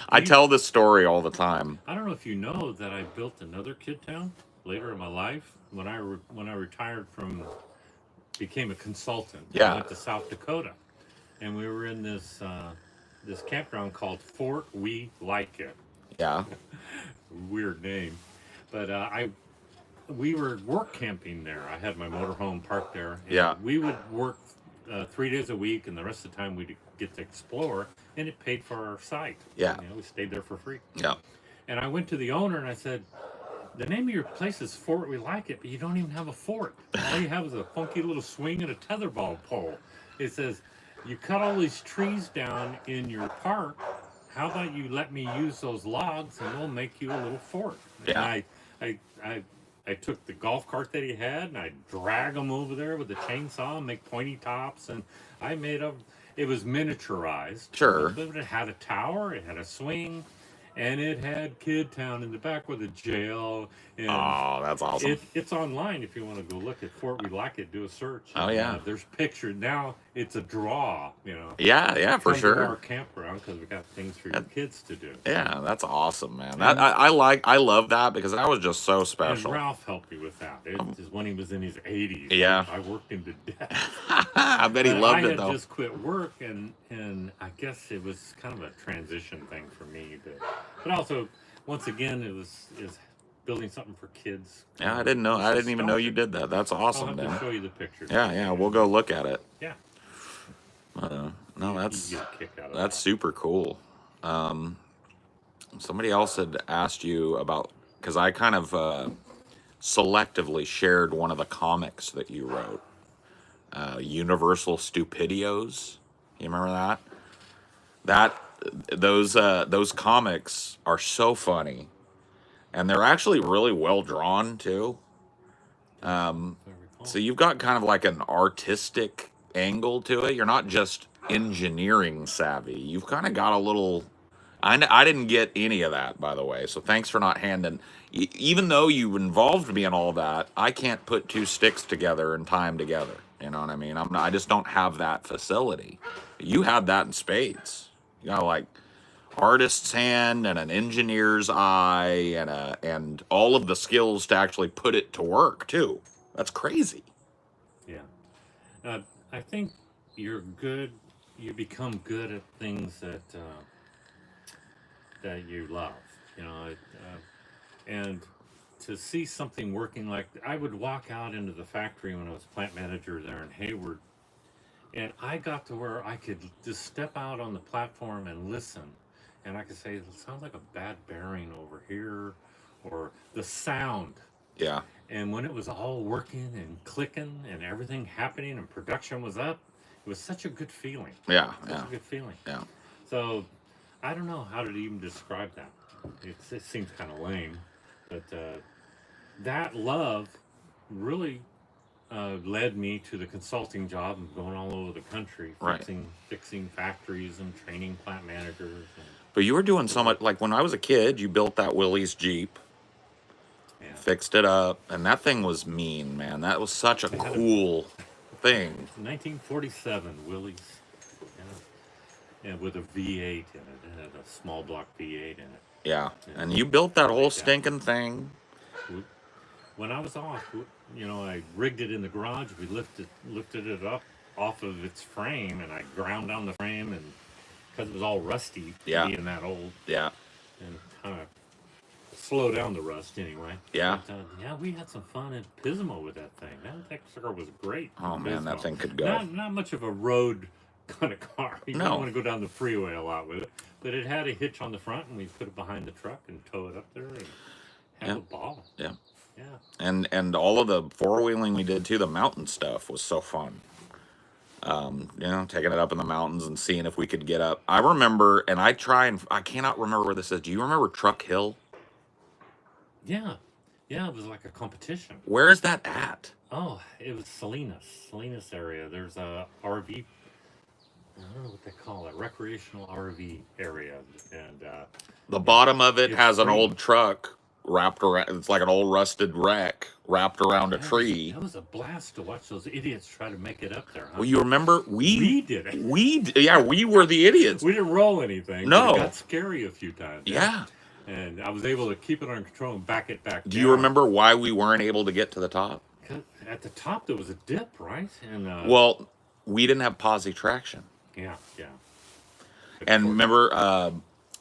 I tell this story all the time. I don't know if you know that I built another Kid Town later in my life when I retired became a consultant. Yeah. I went to South Dakota, and we were in this campground called Fort We Like It. Yeah. Weird name, but we were work camping there. I had my motorhome parked there. And we would work 3 days a week, and the rest of the time we'd get to explore, and it paid for our site. Yeah. We stayed there for free. Yeah. And I went to the owner and I said, the name of your place is Fort We Like It, but you don't even have a fort. All you have is a funky little swing and a tetherball pole. It says, you cut all these trees down in your park. How about you let me use those logs and we'll make you a little fort? Yeah. And I took the golf cart that he had and I drag them over there with a chainsaw and make pointy tops, and I made it was miniaturized. Sure. But it had a tower, it had a swing, and it had Kid Town in the back with a jail. And Oh, that's awesome. it's online if you want to go look at Fort We Like It, do a search. Oh, yeah. There's pictures. Now it's a draw, you know. Yeah, for Come to our sure. campground because we got things for your That- kids to do. yeah, that's awesome, man. That And I love that because that was just so and special. Ralph helped me with that. It is when he was in his 80s. Yeah. I worked him to death. I bet he But I loved it had though. just quit work, and I guess it was kind of a transition thing for me. But also, once again, is building something for kids. Yeah, I didn't know. It's I didn't even know you nostalgic. did that. That's I'll awesome, have to man. show you the pictures. Yeah, we'll go look at it. Yeah, No, you that's get a kick out of that's that. super cool. Somebody else had asked you about because I kind of selectively shared one of the comics that you wrote, Universal Stupidios. You remember that? That those comics are so funny, and they're actually really well drawn too. If I recall. So you've got kind of like an artistic angle to it. You're not just engineering savvy. You've kind of got a little. I didn't get any of that, by the way. So thanks for not handing. Even though you involved me in all that, I can't put two sticks together and tie them together. You know what I mean? I'm not. I just don't have that facility. You had that in spades. You got like artist's hand and an engineer's eye and all of the skills to actually put it to work too. That's crazy. Yeah. I think you're good. You become good at things that you love. You know, and to see something working like I would walk out into the factory when I was plant manager there in Hayward, and I got to where I could just step out on the platform and listen, and I could say it sounds like a bad bearing over here, or the sound. Yeah. And when it was all working and clicking and everything happening and production was up, it was such a good feeling. Yeah. Such Yeah. a good feeling. Yeah. So I don't know how to even describe that. It seems kind of lame, but that love really led me to the consulting job and going all over the country, Right. fixing factories and training plant managers. And, But you were doing so much. Like when I was a kid, you built that Willie's Jeep, yeah, fixed it up, and that thing was mean, man. That was such a they had a cool thing. 1947 Willys, yeah, with a V8 in it. It had a small block V8 in it. Yeah. Yeah, And you built that whole like that. stinking thing. When I was off, I rigged it in the garage. We lifted it up off of its frame, and I ground down the frame, and because it was all rusty, Yeah. being that old, Yeah. and kind of slow down the rust anyway. Yeah. But, yeah, we had some fun in Pismo with that thing. That sucker was great. Oh in man, that Pismo. thing could go. Not much of a road kind of car. You No. don't want to go down the freeway a lot with it. But it had a hitch on the front, and we put it behind the truck and tow it up there and have Yeah. a ball. Yeah. Yeah. And all of the four wheeling we did too, the mountain stuff was so fun. Taking it up in the mountains and seeing if we could get up. I remember, and I cannot remember where this is. Do you remember Truck Hill? Yeah. Yeah, it was like a competition. Where is that at? Oh, it was Salinas area. There's a RV, I don't know what they call it, recreational RV area. And The bottom of it it's has an free. old truck wrapped around. It's like an old rusted wreck wrapped around a tree. That was a blast to watch those idiots try to make it up there, huh? Well, you remember We did it. we were the idiots. We didn't roll anything. No. But it got scary a few times. Yeah. And I was able to keep it under control and back it back Do you down. remember why we weren't able to get to the top? 'Cause at the top there was a dip, right? And Well, we didn't have posi traction. yeah. And remember,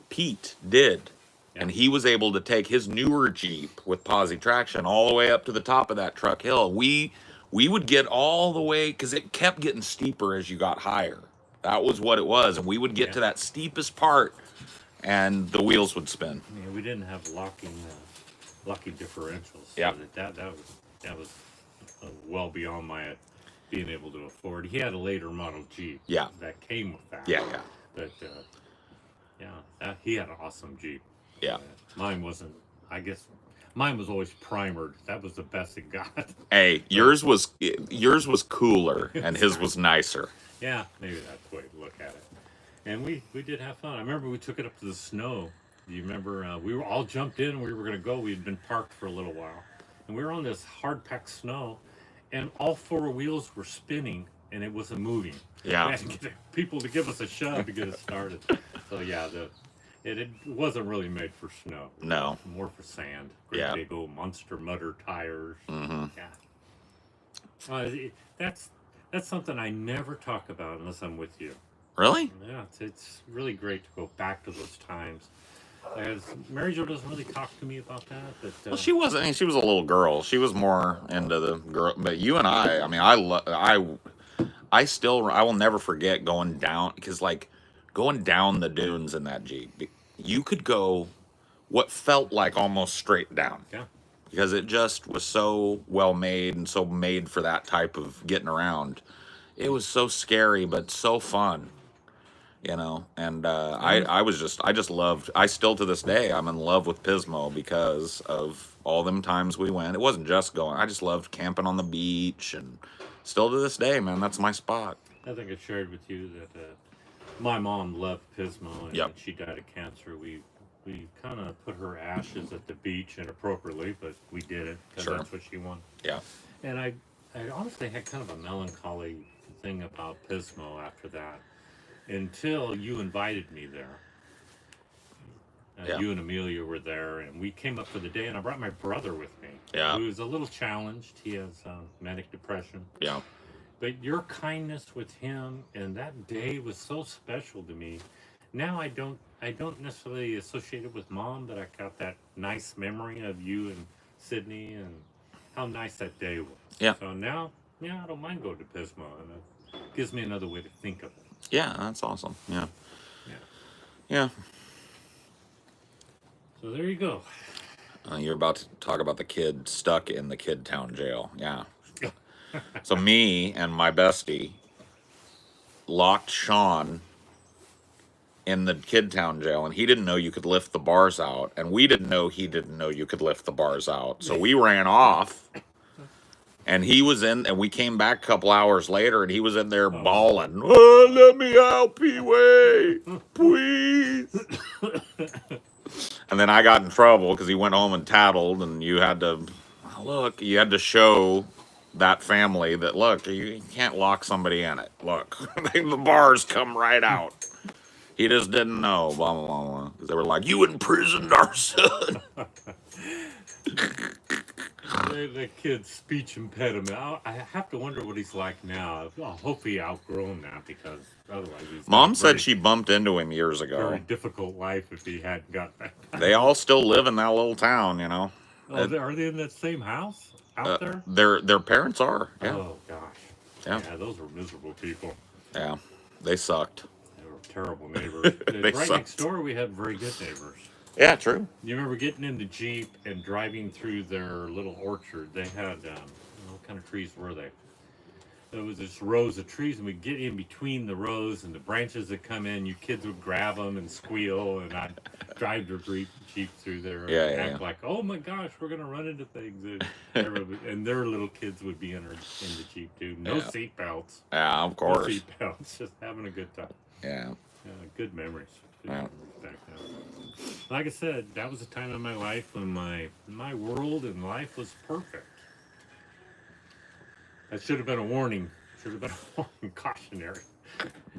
Pete did. Yeah. And he was able to take his newer Jeep with posi traction all the way up to the top of that Truck Hill. We would get all the way, because it kept getting steeper as you got higher. That was what it was. And we would get to that steepest part, and the wheels would spin. Yeah, we didn't have locking differentials. So Yeah. that was well beyond my being able to afford. He had a later model Jeep. Yeah. That came with that. Yeah. But he had an awesome Jeep. Yeah. Mine wasn't. I guess mine was always primered. That was the best it got. Hey, yours was cooler, and his was nicer. Yeah, maybe that's the way to look at it. And we did have fun. I remember we took it up to the snow. Do you remember? We were all jumped in. We were going to go. We had been parked for a little while, and we were on this hard packed snow, and all four wheels were spinning, and it wasn't moving. Yeah. We had to get people to give us a shove to get it started. So yeah, it wasn't really made for snow. It No. was more for sand. Great Yeah. big old monster mutter tires. Mm-hmm. Yeah. That's something I never talk about unless I'm with you. Really? Yeah, it's really great to go back to those times. As Mary Jo doesn't really talk to me about that, but Well, she wasn't. I mean, she was a little girl. She was more into the girl. But you and I mean, I still, I will never forget going down, because like going down the dunes in that Jeep, you could go what felt like almost straight down, yeah, because it just was so well made and so made for that type of getting around. It was so scary, but so fun, you know. And I just loved. I still to this day, I'm in love with Pismo because of all them times we went. It wasn't just going. I just loved camping on the beach, and still to this day, man, that's my spot. I think I shared with you that my mom loved Pismo, and Yep. when she died of cancer, we kind of put her ashes at the beach inappropriately, but we did it because Sure. that's what she wanted. Yeah. And I honestly had kind of a melancholy thing about Pismo after that, until you invited me there. Yeah. You and Amelia were there, and we came up for the day, and I brought my brother with me. Yeah. Who was a little challenged. He has manic depression. Yeah. But your kindness with him and that day was so special to me. Now I don't necessarily associate it with Mom, but I got that nice memory of you and Sydney and how nice that day was. Yeah. So now, yeah, I don't mind going to Pismo, and it gives me another way to think of it. Yeah, that's awesome. Yeah. Yeah. Yeah. So there you go. You're about to talk about the kid stuck in the Kid Town jail. Yeah. So me and my bestie locked Sean in the Kid Town jail, and he didn't know you could lift the bars out, and we didn't know he didn't know you could lift the bars out. So we ran off, and he was in, and we came back a couple hours later, and he was in there bawling. Oh, let me out, Pee-wee, please. And then I got in trouble because he went home and tattled, and you had to show that family that, look, you can't lock somebody in it. Look, the bars come right out. He just didn't know, blah, blah, blah, blah. Because they were like, you imprisoned our son. The kid's speech impediment. I have to wonder what he's like now. I hope he outgrown that, because otherwise he's Mom said she bumped into him years ago. very difficult life if he hadn't got that. They all still live in that little town, you know. Oh, are they in that same house out there? Their parents are. Yeah. Oh gosh. Yeah. Yeah, those were miserable people. Yeah. They sucked. They were terrible neighbors. Right sucked. next door, we had very good neighbors. Yeah, true. You remember getting in the Jeep and driving through their little orchard? They had, what kind of trees were they? There was just rows of trees, and we'd get in between the rows, and the branches that come in, you kids would grab them and squeal, and I'd drive their Jeep through there and act like, oh my gosh, we're going to run into things. And their little kids would be in the Jeep, too. No seat belts. Yeah, of course. No seat belts, just having a good time. Yeah. Good memories. Good Yeah. memories back then. Like I said, that was a time in my life when my world and life was perfect. That should have been a warning. Should have been a warning, cautionary.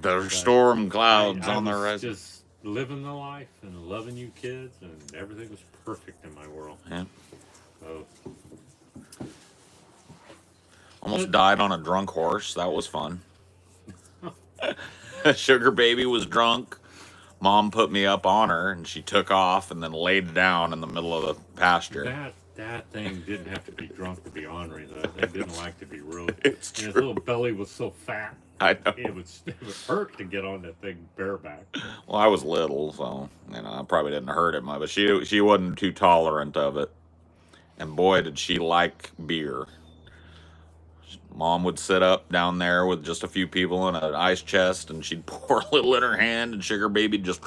The storm clouds on the I was horizon. just living the life and loving you kids, and everything was perfect in my world. Yeah. So, Almost died on a drunk horse. That was fun. Sugar baby was drunk. Mom put me up on her, and she took off and then laid down in the middle of the pasture. that thing didn't have to be drunk to be ornery. That thing didn't like to be rude. It's And his true. little belly was so fat. I know. It would hurt to get on that thing bareback. Well, I was little, so I probably didn't hurt it much, but she wasn't too tolerant of it. And boy, did she like beer. Mom would sit up down there with just a few people in an ice chest, and she'd pour a little in her hand, and Sugar Baby just.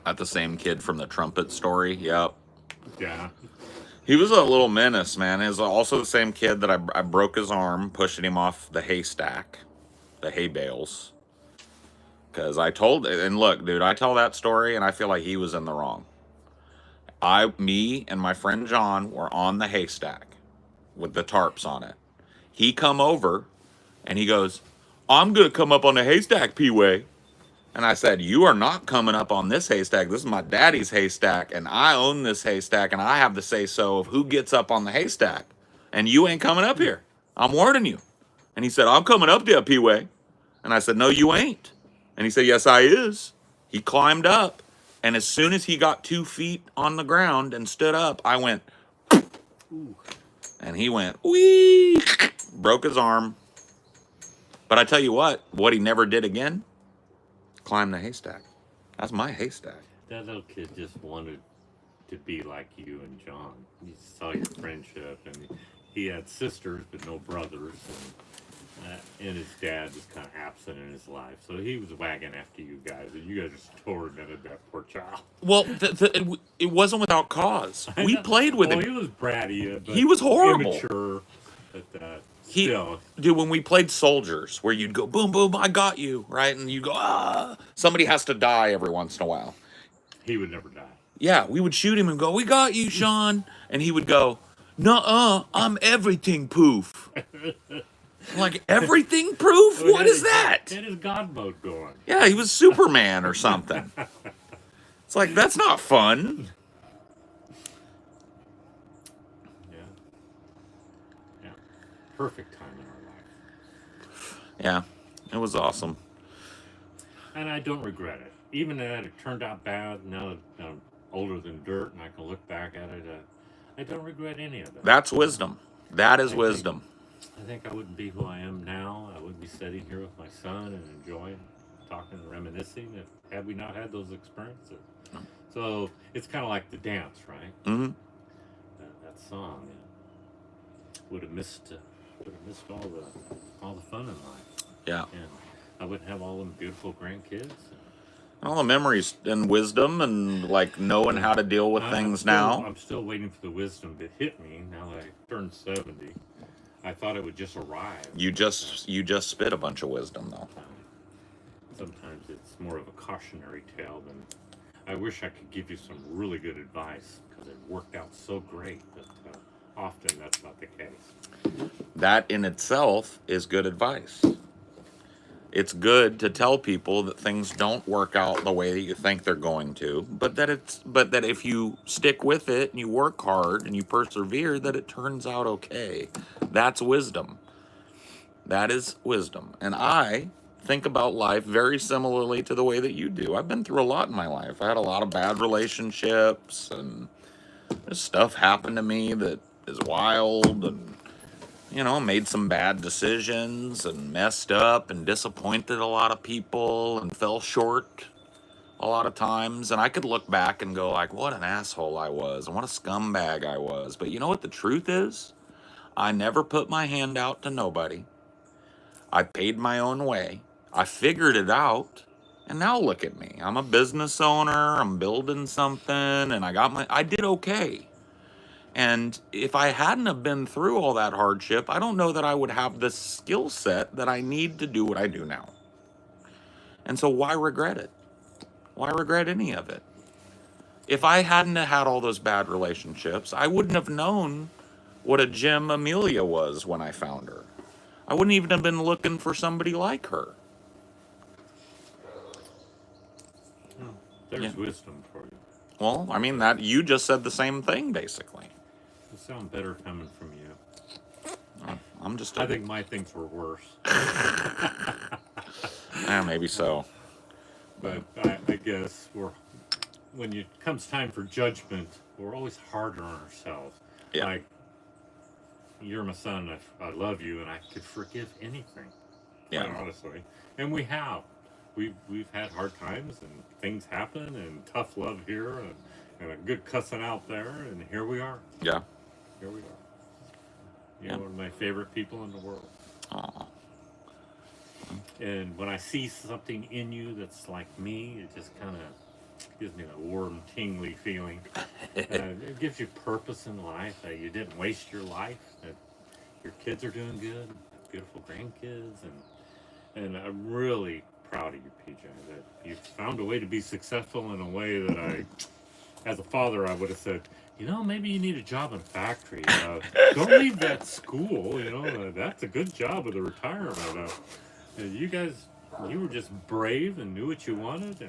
At the same kid from the trumpet story. Yep. Yeah. He was a little menace, man. He was also the same kid that I broke his arm pushing him off the haystack, the hay bales. Because and look, dude, I tell that story, and I feel like he was in the wrong. Me and my friend John were on the haystack with the tarps on it. He come over and he goes, I'm going to come up on the haystack, Pee-wee. And I said, you are not coming up on this haystack. This is my daddy's haystack, and I own this haystack, and I have the say-so of who gets up on the haystack. And you ain't coming up here. I'm warning you. And he said, I'm coming up there, Pee-wee. And I said, no, you ain't. And he said, yes, I is. He climbed up, and as soon as he got 2 feet on the ground and stood up, I went, Ooh. and he went, wee, broke his arm. But I tell you what he never did again, climb the haystack. That's my haystack. That little kid just wanted to be like you and John. You saw your friendship, and he had sisters but no brothers, and his dad was kind of absent in his life, so he was wagging after you guys, and you guys just tormented that poor child. Well, it wasn't without cause. We played with him. He was bratty, but He was horrible. immature, but He, still. dude, when we played soldiers, where you'd go, boom, boom, I got you, right? And you go, ah. Somebody has to die every once in a while. He would never die. Yeah, we would shoot him and go, we got you, Sean. And he would go, nuh-uh, I'm everything poof. Like, everything proof? Well, What is that? Get his God mode going. Yeah, he was Superman or something. It's like, that's not fun. Yeah. Yeah. Perfect time in our life. Yeah, it was awesome. And I don't regret it. Even that it turned out bad, now that I'm older than dirt and I can look back at it, I don't regret any of it. That's wisdom. That is wisdom. I think I wouldn't be who I am now. I wouldn't be sitting here with my son and enjoying talking and reminiscing had we not had those experiences. So it's kind of like the dance, right? Mm-hmm. That song would have missed all the fun in life. Yeah. And I wouldn't have all them beautiful grandkids. All the memories and wisdom and like knowing how to deal with things now. I'm still waiting for the wisdom to hit me now that I turned 70. I thought it would just arrive. You just spit a bunch of wisdom though. Sometimes it's more of a cautionary tale than. I wish I could give you some really good advice because it worked out so great, but often that's not the case. That in itself is good advice. It's good to tell people that things don't work out the way that you think they're going to, but that if you stick with it and you work hard and you persevere, that it turns out okay. That's wisdom. That is wisdom. And I think about life very similarly to the way that you do. I've been through a lot in my life. I had a lot of bad relationships, and this stuff happened to me that is wild, and made some bad decisions and messed up and disappointed a lot of people and fell short a lot of times. And I could look back and go like, what an asshole I was and what a scumbag I was. But you know what the truth is? I never put my hand out to nobody. I paid my own way. I figured it out. And now look at me. I'm a business owner. I'm building something, and I did okay. And if I hadn't have been through all that hardship, I don't know that I would have the skill set that I need to do what I do now. And so why regret it? Why regret any of it? If I hadn't have had all those bad relationships, I wouldn't have known what a gem Amelia was when I found her. I wouldn't even have been looking for somebody like her. There's wisdom for you. Well, I mean, that you just said the same thing, basically. It sounds better coming from you. I think my things were worse. Maybe so. But I guess when it comes time for judgment, we're always harder on ourselves. Yeah. Like, you're my son, I love you, and I could forgive anything. Yeah. Quite honestly. And we have. We've had hard times, and things happen, and tough love here, and a good cussing out there, and here we are. Yeah. Here we are. You're one of my favorite people in the world. Aw. And when I see something in you that's like me, it just kind of gives me that warm, tingly feeling. It gives you purpose in life, that you didn't waste your life, that your kids are doing good, beautiful grandkids, and I'm really proud of you, PJ, that you found a way to be successful in a way that as a father, I would have said, maybe you need a job in a factory. Don't leave that school. That's a good job with a retirement. You guys, you were just brave and knew what you wanted,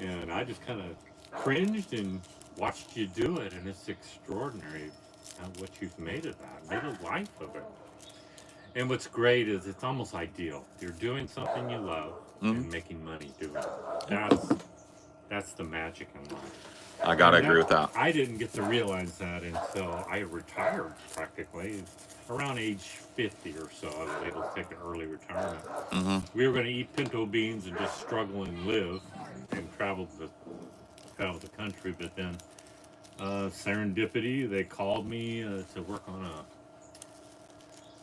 and I just kind of cringed and watched you do it, and it's extraordinary what you've made of that, made a life of it. And what's great is it's almost ideal. You're doing something you love Mhm. and making money doing it. That's the magic in life. I gotta And agree with that. I didn't get to realize that until I retired practically. Around age 50 or so, I was able to take an early retirement. Hmm. We were going to eat pinto beans and just struggle and live and travel the country. But then serendipity, they called me to work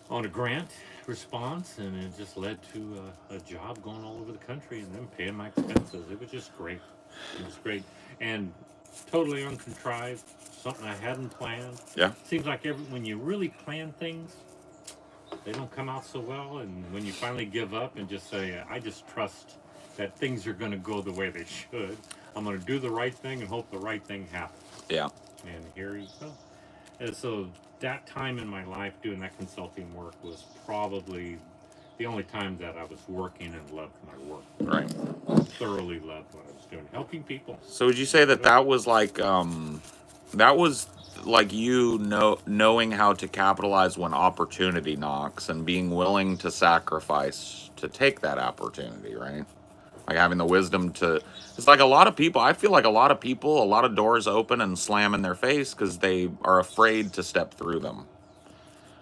on a grant response, and it just led to a job going all over the country and them paying my expenses. It was just great. It was great. And totally uncontrived, something I hadn't planned. Yeah. Seems like when you really plan things, they don't come out so well. And when you finally give up and just say, I just trust that things are going to go the way they should, I'm going to do the right thing and hope the right thing happens. Yeah. And here you go. And so that time in my life doing that consulting work was probably the only time that I was working and loved my work. Right. Thoroughly loved what I was doing, helping people. So would you say that was like that was like knowing how to capitalize when opportunity knocks and being willing to sacrifice to take that opportunity, right? Like having the wisdom to. It's like a lot of people. I feel like a lot of people, a lot of doors open and slam in their face because they are afraid to step through them.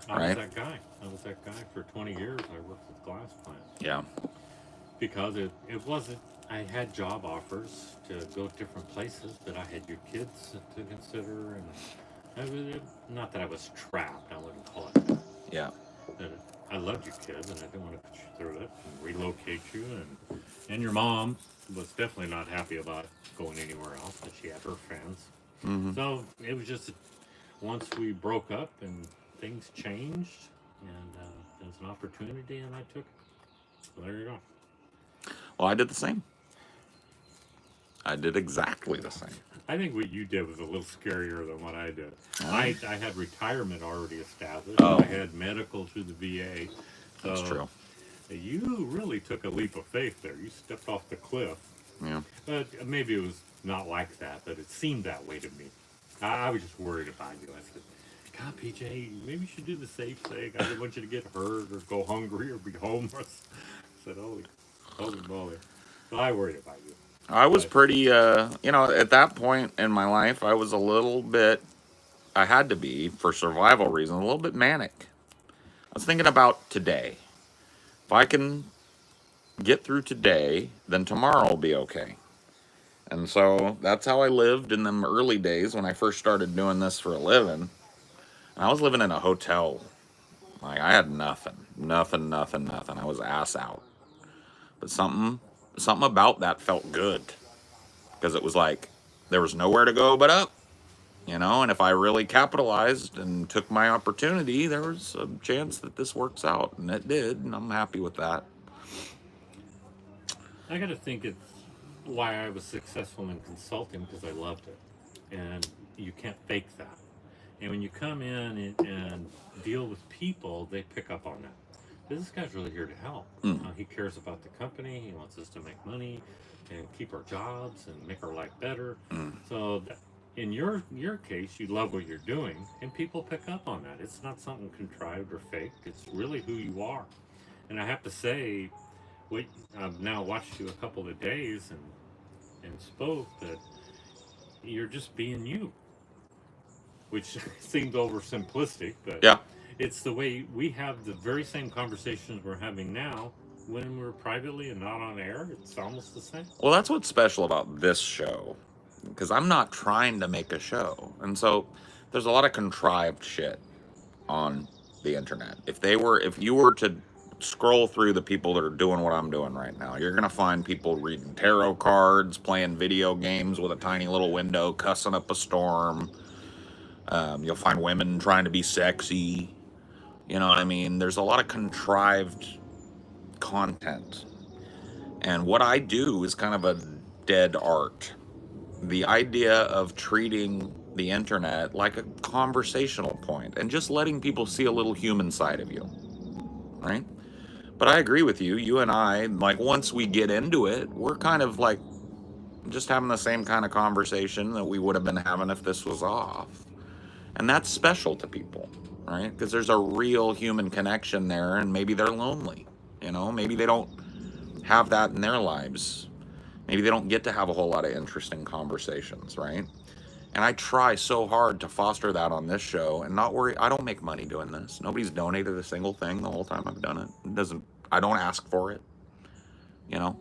I was Right? that guy. I was that guy for 20 years. I worked at the glass plant Yeah. because it wasn't. I had job offers to go different places, but I had your kids to consider, and not that I was trapped. I wouldn't call it that. Yeah. That I loved your kids, and I didn't want to put you through it and relocate you. And your mom was definitely not happy about going anywhere else, but she had her friends. Hmm. So it was just once we broke up and things changed, and there was an opportunity, and I took it. So there you go. Well, I did the same. I did exactly the same. I think what you did was a little scarier than what I did. Oh. I had retirement already established. Oh. I had medical through the VA. So That's true. You really took a leap of faith there. You stepped off the cliff. Yeah. But maybe it was not like that, but it seemed that way to me. I was just worried about you. I said, God, PJ, maybe you should do the safe thing. I didn't want you to get hurt or go hungry or be homeless. I said, holy moly. So I worried about you. I was But pretty, at that point in my life, I was a little bit, I had to be, for survival reasons, a little bit manic. I was thinking about today. If I can get through today, then tomorrow will be okay. And so that's how I lived in them early days when I first started doing this for a living. And I was living in a hotel. Like, I had nothing. Nothing. I was ass out. But something about that felt good. Because it was like, there was nowhere to go but up. And if I really capitalized and took my opportunity, there was a chance that this works out. And it did. And I'm happy with that. I got to think it's why I was successful in consulting because I loved it. And you can't fake that. And when you come in and deal with people, they pick up on that. This guy's really here to help. He cares about the company. He wants us to make money and keep our jobs and make our life better. So in your case, you love what you're doing, and people pick up on that. It's not something contrived or faked. It's really who you are. And I have to say, I've now watched you a couple of days and spoke that you're just being you, which seems oversimplistic, but Yeah. it's the way we have the very same conversations we're having now when we're privately and not on air. It's almost the same. Well, that's what's special about this show. Because I'm not trying to make a show. And so there's a lot of contrived shit on the internet. If you were to scroll through the people that are doing what I'm doing right now, you're going to find people reading tarot cards, playing video games with a tiny little window, cussing up a storm. You'll find women trying to be sexy. You know what I mean? There's a lot of contrived content. And what I do is kind of a dead art. the idea of treating the internet like a conversational point and just letting people see a little human side of you, right? But I agree with you. You and I, like, once we get into it, we're kind of like just having the same kind of conversation that we would have been having if this was off. And that's special to people, right? Because there's a real human connection there, and maybe they're lonely. Maybe they don't have that in their lives. Maybe they don't get to have a whole lot of interesting conversations, right? And I try so hard to foster that on this show and not worry. I don't make money doing this. Nobody's donated a single thing the whole time I've done it. I don't ask for it, you know?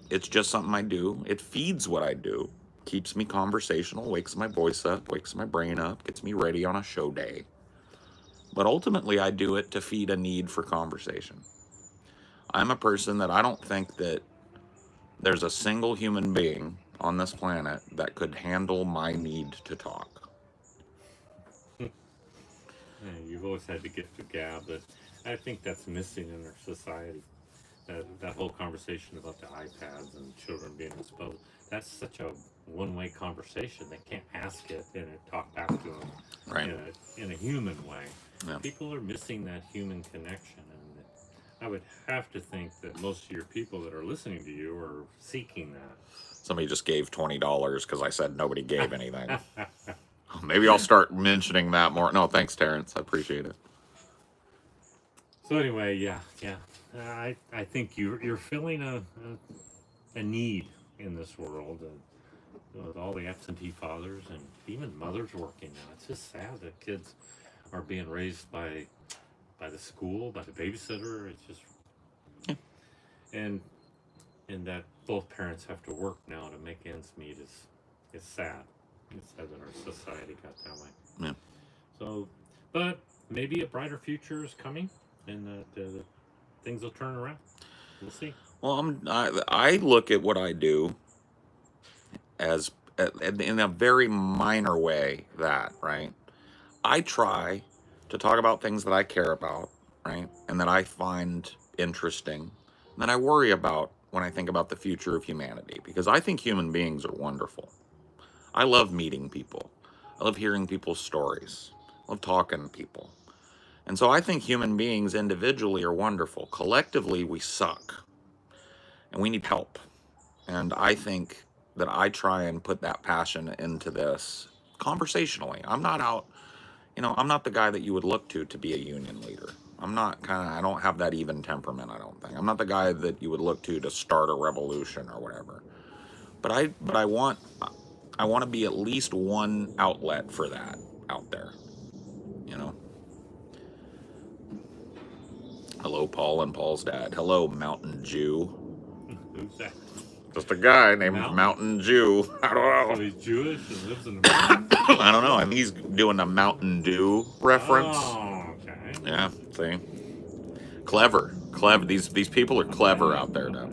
It's just something I do. It feeds what I do, keeps me conversational, wakes my voice up, wakes my brain up, gets me ready on a show day. But ultimately, I do it to feed a need for conversation. I'm a person that I don't think that there's a single human being on this planet that could handle my need to talk. Yeah, you've always had the gift of gab, but I think that's missing in our society. That whole conversation about the iPads and children being exposed, that's such a one-way conversation. They can't ask it and talk back to them Right. in a human way. Yeah. People are missing that human connection, and I would have to think that most of your people that are listening to you are seeking that. Somebody just gave $20 because I said nobody gave anything. Maybe I'll start mentioning that more. No, thanks, Terrence. I appreciate it. So anyway, yeah. I think you're filling a need in this world, with all the absentee fathers and even mothers working now. It's just sad that kids are being raised by the school, by the babysitter. It's just and that both parents have to work now to make ends meet is sad. It's sad that our society got that way. Yeah. So, but maybe a brighter future is coming, and the things will turn around. We'll see. Well, I look at what I do as in a very minor way. Right? I try to talk about things that I care about, right, and that I find interesting, and that I worry about when I think about the future of humanity, because I think human beings are wonderful. I love meeting people. I love hearing people's stories. I love talking to people. And so I think human beings individually are wonderful. Collectively, we suck. And we need help. And I think that I try and put that passion into this conversationally. I'm not out, I'm not the guy that you would look to be a union leader. I don't have that even temperament, I don't think. I'm not the guy that you would look to start a revolution or whatever. But I want to be at least one outlet for that out there, Hello, Paul and Paul's dad. Hello, Mountain Jew. Who's that? Just a guy named Mountain Jew. I don't know. So he's Jewish and lives in the mountains? I don't know. I mean, he's doing a Mountain Dew reference. Oh, okay. Yeah, see? Clever. These people are clever out there now.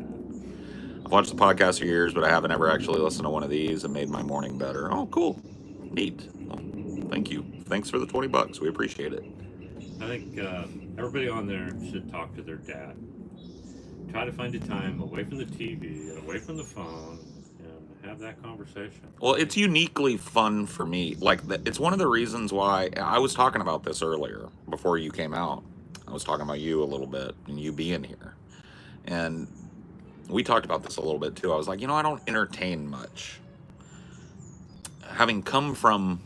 I've watched the podcast for years, but I haven't ever actually listened to one of these and made my morning better. Oh, cool. Neat. Well, thank you. Thanks for the $20. We appreciate it. I think everybody on there should talk to their dad. Try to find a time away from the TV and away from the phone and have that conversation. Well, it's uniquely fun for me. It's one of the reasons why I was talking about this earlier before you came out. I was talking about you a little bit and you being here. And we talked about this a little bit too. I was like, I don't entertain much. Having come from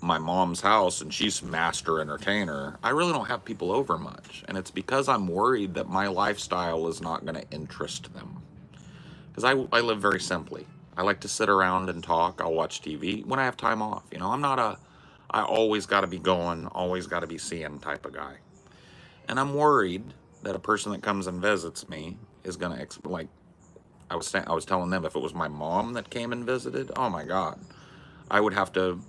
my mom's house and she's master entertainer, I really don't have people over much. And it's because I'm worried that my lifestyle is not going to interest them. Because I live very simply. I like to sit around and talk. I'll watch TV when I have time off. I'm not I always got to be going, always got to be seeing type of guy. And I'm worried that a person that comes and visits me is going to, I was telling them, if it was my mom that came and visited, oh my God, I would have to.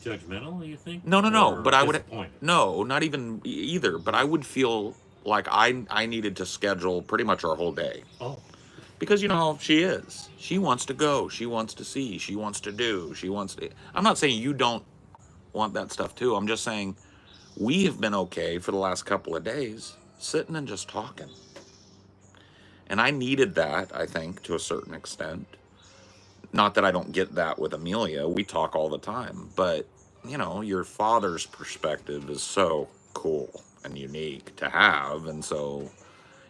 Judgmental, you think? No. Or but I would. No, not even either. But I would feel like I needed to schedule pretty much our whole day. Oh. Because you know how she is. She wants to go. She wants to see. She wants to do. She wants to. I'm not saying you don't want that stuff too. I'm just saying we have been okay for the last couple of days sitting and just talking. And I needed that, I think, to a certain extent. Not that I don't get that with Amelia. We talk all the time. But, you know, your father's perspective is so cool and unique to have. And so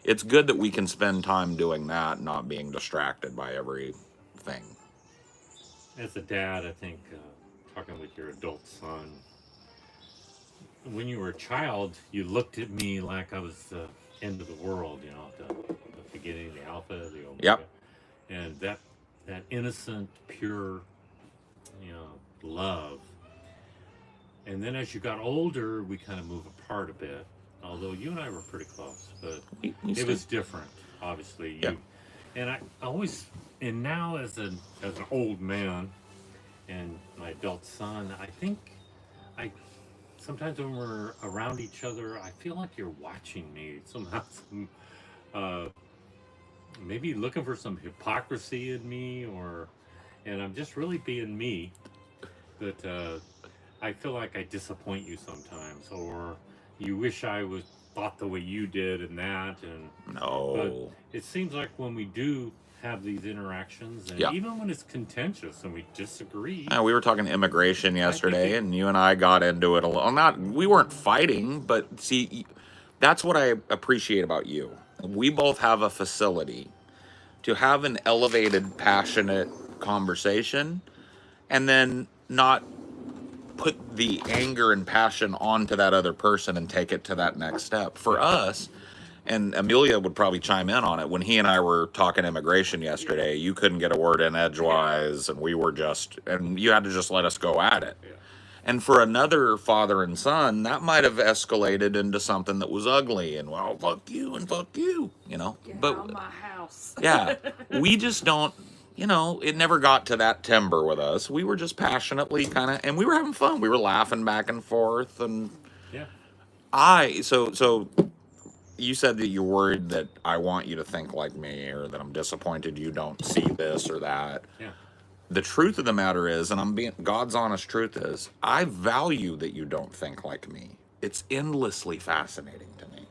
it's good that we can spend time doing that, not being distracted by everything. As a dad, I think talking with your adult son, when you were a child, you looked at me like I was the end of the world, you know, the beginning, the alpha, the omega, Yep. and that innocent, pure, you know, love. And then as you got older, we kind of move apart a bit. Although you and I were pretty close, but We it still, was different. Obviously, yeah. you and I always, and now as an old man and my adult son, I think I sometimes when we're around each other, I feel like you're watching me somehow. Uh, Maybe looking for some hypocrisy in me, or and I'm just really being me. But I feel like I disappoint you sometimes, or you wish I was thought the way you did, and that, and but No. it seems like when we do have these interactions, and Yeah. even when it's contentious and we disagree, We were talking immigration I think yesterday, it. and you and I got into it a little. Not, we weren't fighting, but see, that's what I appreciate about you. We both have a facility to have an elevated, passionate conversation, and then not put the anger and passion onto that other person and take it to that next step. For Yeah, us, and Amelia would probably chime in on it, when he and I were talking immigration yesterday, you couldn't get a word in yeah, edgewise, and we were just, and you had to just let us go at it. yeah, And for another father and son, that might have escalated into something that was ugly and, well, fuck you and fuck you, you know. Get But out of my house. yeah, we just don't, you know, it never got to that timber with us. We were just passionately kind of, and we were having fun. We were laughing back and forth. And yeah, so you said that you're worried that I want you to think like me, or that I'm disappointed you don't see this or that. yeah. The truth of the matter is, and I'm being, God's honest truth is, I value that you don't think like me. It's endlessly fascinating to me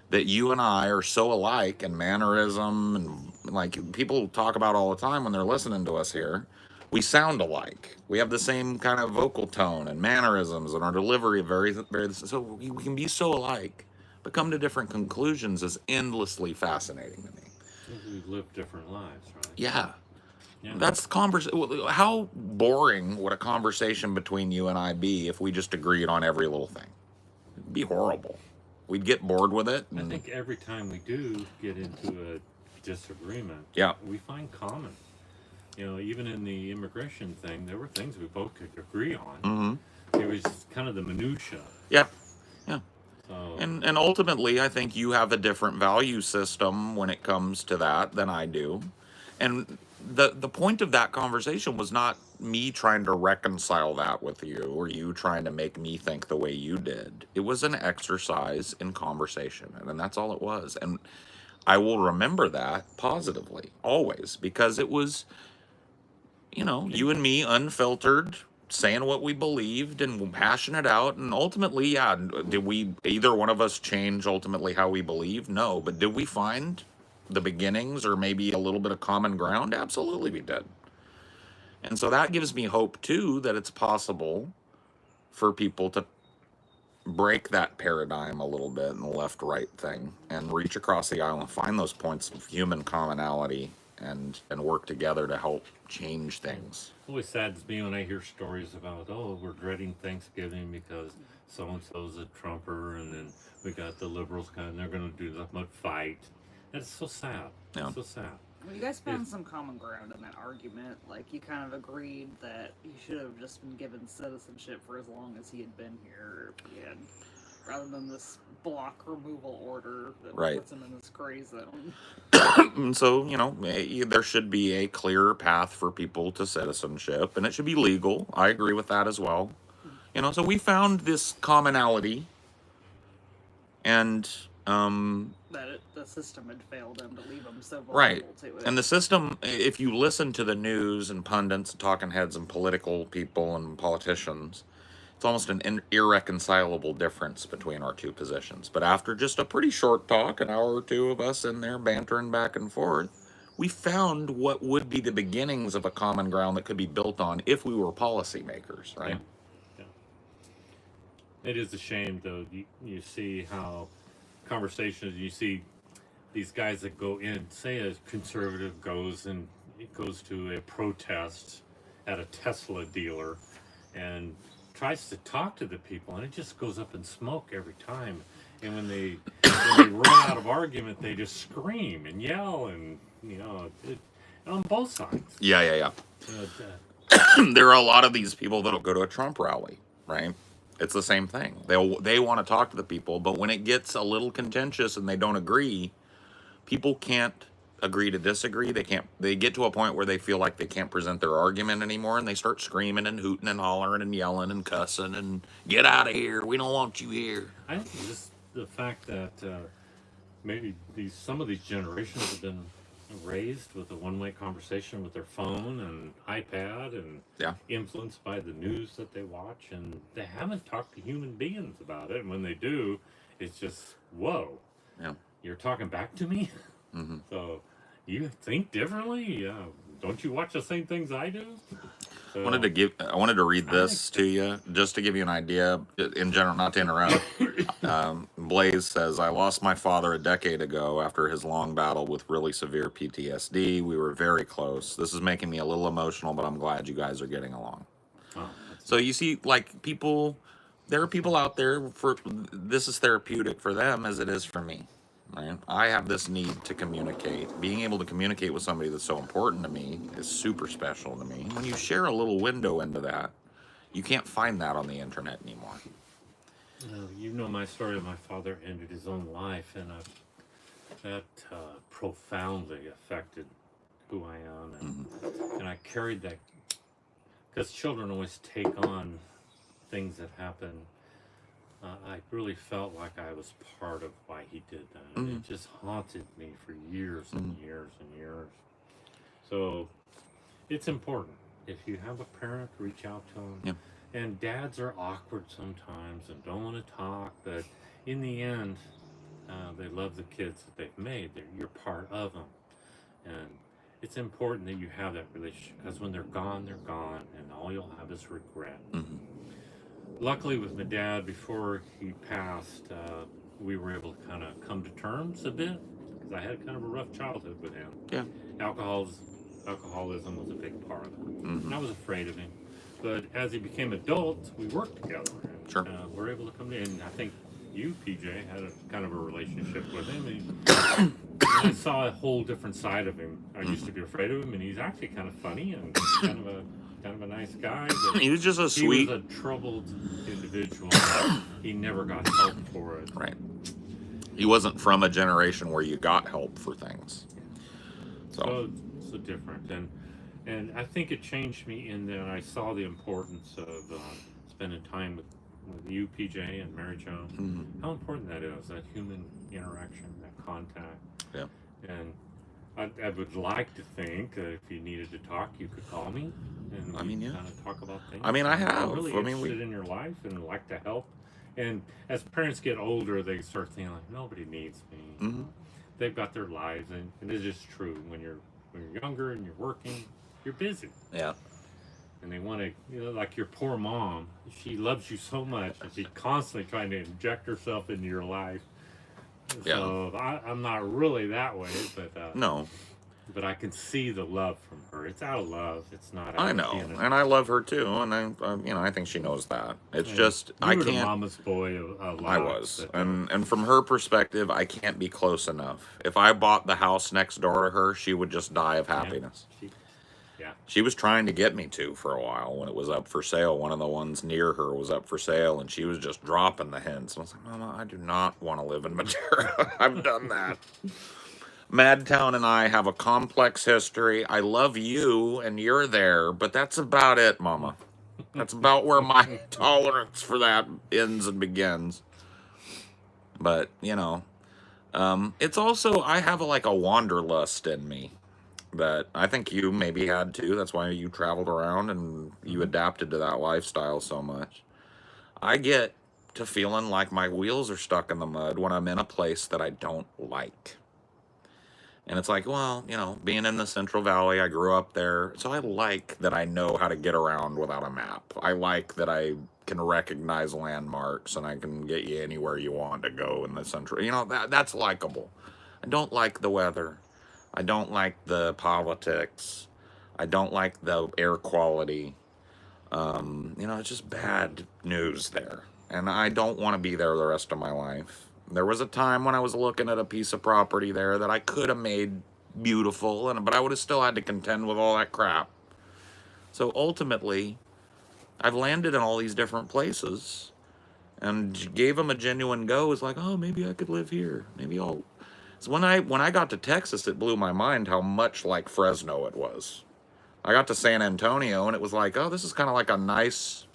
that you and I are so alike in mannerism, and like people talk about all the time when they're listening to us here. We sound alike. We have the same kind of vocal tone and mannerisms, and our delivery very, very. So we can be so alike, but come to different conclusions is endlessly fascinating to me. Because we've lived different lives, right? Yeah, Yeah. that's how boring would a conversation between you and I be if we just agreed on every little thing? It'd be horrible. We'd get bored with it. I And think every time we do get into a disagreement, yeah, we find common. You know, even in the immigration thing, there were things we both could agree on. mm-hmm. It was kind of the minutia. Yeah, yeah. So And ultimately, I think you have a different value system when it comes to that than I do. And the point of that conversation was not me trying to reconcile that with you, or you trying to make me think the way you did. It was an exercise in conversation, and that's all it was. And I will remember that positively always, because it was, you know, and you and me unfiltered, saying what we believed and hashing it out. And ultimately, yeah, did we, either one of us, change ultimately how we believe? No. But did we find the beginnings or maybe a little bit of common ground? Absolutely, we did. And so that gives me hope too, that it's possible for people to break that paradigm a little bit and the left right thing and reach across the aisle and find those points of human commonality and work together to help change things. always saddens me when I hear stories about, oh, we're dreading Thanksgiving because so and so's a Trumper, and then we got the liberals kind, they're going to do the much fight. That's so sad. Yeah. So sad. Well, you guys If, found some common ground in that argument. Like, you kind of agreed that he should have just been given citizenship for as long as he had been here, if he had, rather than this block removal order that Right. puts him in this gray zone. And so, you know, there should be a clear path for people to citizenship, and it should be legal. I agree with that as well. You know, so we found this commonality, and The system had failed him to leave him so right. vulnerable to it. And the system, if you listen to the news and pundits, and talking heads, and political people and politicians, it's almost an irreconcilable difference between our two positions. But after just a pretty short talk, an hour or two of us in there bantering back and forth, we found what would be the beginnings of a common ground that could be built on if we were policymakers, Yeah. right? Yeah. It is a shame, though. You see how conversations, you see these guys that go in, say a conservative goes and it goes to a protest at a Tesla dealer and tries to talk to the people, and it just goes up in smoke every time. And when they run out of argument, they just scream and yell, and on both sides. Yeah, yeah, Uh, yeah. There are a lot of these people that'll go to a Trump rally, right? It's the same thing. They want to talk to the people, but when it gets a little contentious and they don't agree, people can't agree to disagree. They get to a point where they feel like they can't present their argument anymore, and they start screaming and hooting and hollering and yelling and cussing and get out of here. We don't want you here. I think just the fact that maybe some of these generations have been raised with a one-way conversation with their phone and iPad and Yeah. influenced by the news that they watch, and they haven't talked to human beings about it. And when they do, it's just, whoa, Yeah. you're talking back to me? Hmm. So you think differently? Don't you watch the same things I do? So, I wanted to read this to you just to give you an idea in general, not to interrupt. Blaze says, I lost my father a decade ago after his long battle with really severe PTSD. We were very close. This is making me a little emotional, but I'm glad you guys are getting along. So you see, like, there are people out there for this is therapeutic for them as it is for me. Right? I have this need to communicate. Being able to communicate with somebody that's so important to me is super special to me. When you share a little window into that, you can't find that on the internet anymore. you know my story. My father ended his own life, and that profoundly affected who I am, and I carried that because children always take on things that happen. I really felt like I was part of why he did that. And it just haunted me for years and years and years. So it's important. If you have a parent, reach out to them. Yep. And dads are awkward sometimes and don't want to talk, but in the end, they love the kids that they've made. You're part of them. And it's important that you have that relationship, because when they're gone, and all you'll have is regret. Luckily, with my dad, before he passed, we were able to kind of come to terms a bit, because I had kind of a rough childhood with him. Yeah. Alcoholism was a big part of it. And I was afraid of him. But as he became adult, we worked together. And, Sure. we're able to come to, and I think you, PJ, had a kind of a relationship with him. And I saw a whole different side of him. I used to be afraid of him, and he's actually kind of funny and kind of a nice guy. But He was just a sweet. he was a troubled individual. He never got help for it. Right. He wasn't from a generation where you got help for things. So Different. And I think it changed me in that I saw the importance of spending time with you, PJ, and Mary Jo. How important that is, that human interaction, that contact. Yeah. And I would like to think if you needed to talk, you could call me, and kind of talk about things. I mean, I have. I'm really I mean, interested in your life and like to help. And as parents get older, they start thinking like, nobody needs me. They've got their lives, and it is just true. When you're younger and you're working, you're busy. Yeah. And they want to, like your poor mom, she loves you so much, and she's constantly trying to inject herself into your life. So I'm not really that way, but No. But I can see the love from her. It's out of love. It's not. I know, and I love her too, and I think she knows that. It's just you I were the can't. mama's boy a lot. I was, and from her perspective, I can't be close enough. If I bought the house next door to her, she would just die of happiness. She was trying to get me to for a while when it was up for sale. One of the ones near her was up for sale, and she was just dropping the hints. And I was like, Mama, I do not want to live in Madera. I've done that. Madtown and I have a complex history. I love you, and you're there, but that's about it, Mama. That's about where my tolerance for that ends and begins. But, it's also, I have a wanderlust in me that I think you maybe had too. That's why you traveled around and you adapted to that lifestyle so much. I get to feeling like my wheels are stuck in the mud when I'm in a place that I don't like. And it's like, well, being in the Central Valley, I grew up there. So I like that I know how to get around without a map. I like that I can recognize landmarks and I can get you anywhere you want to go in the Central. That's likable. I don't like the weather. I don't like the politics. I don't like the air quality. It's just bad news there. And I don't want to be there the rest of my life. There was a time when I was looking at a piece of property there that I could have made beautiful, but I would have still had to contend with all that crap. So ultimately, I've landed in all these different places and gave them a genuine go. It's like, oh, maybe I could live here. Maybe I'll. So when I got to Texas, it blew my mind how much like Fresno it was. I got to San Antonio and it was like, oh, this is kind of like a nice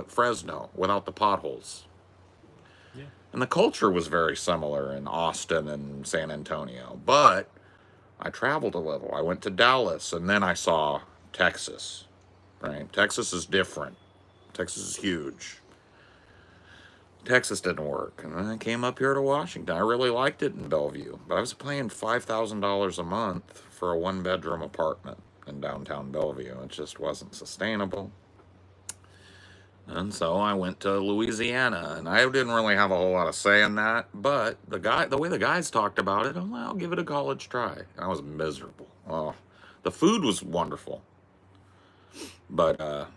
Fresno without the potholes. Yeah. And the culture was very similar in Austin and San Antonio. But I traveled a little. I went to Dallas and then I saw Texas. Right? Texas is different. Texas is huge. Texas didn't work. And then I came up here to Washington. I really liked it in Bellevue. But I was paying $5,000 a month for a 1-bedroom apartment in downtown Bellevue. It just wasn't sustainable. And so I went to Louisiana, and I didn't really have a whole lot of say in that. But the way the guys talked about it, I'm like, I'll give it a college try. And I was miserable. Oh, the food was wonderful, but the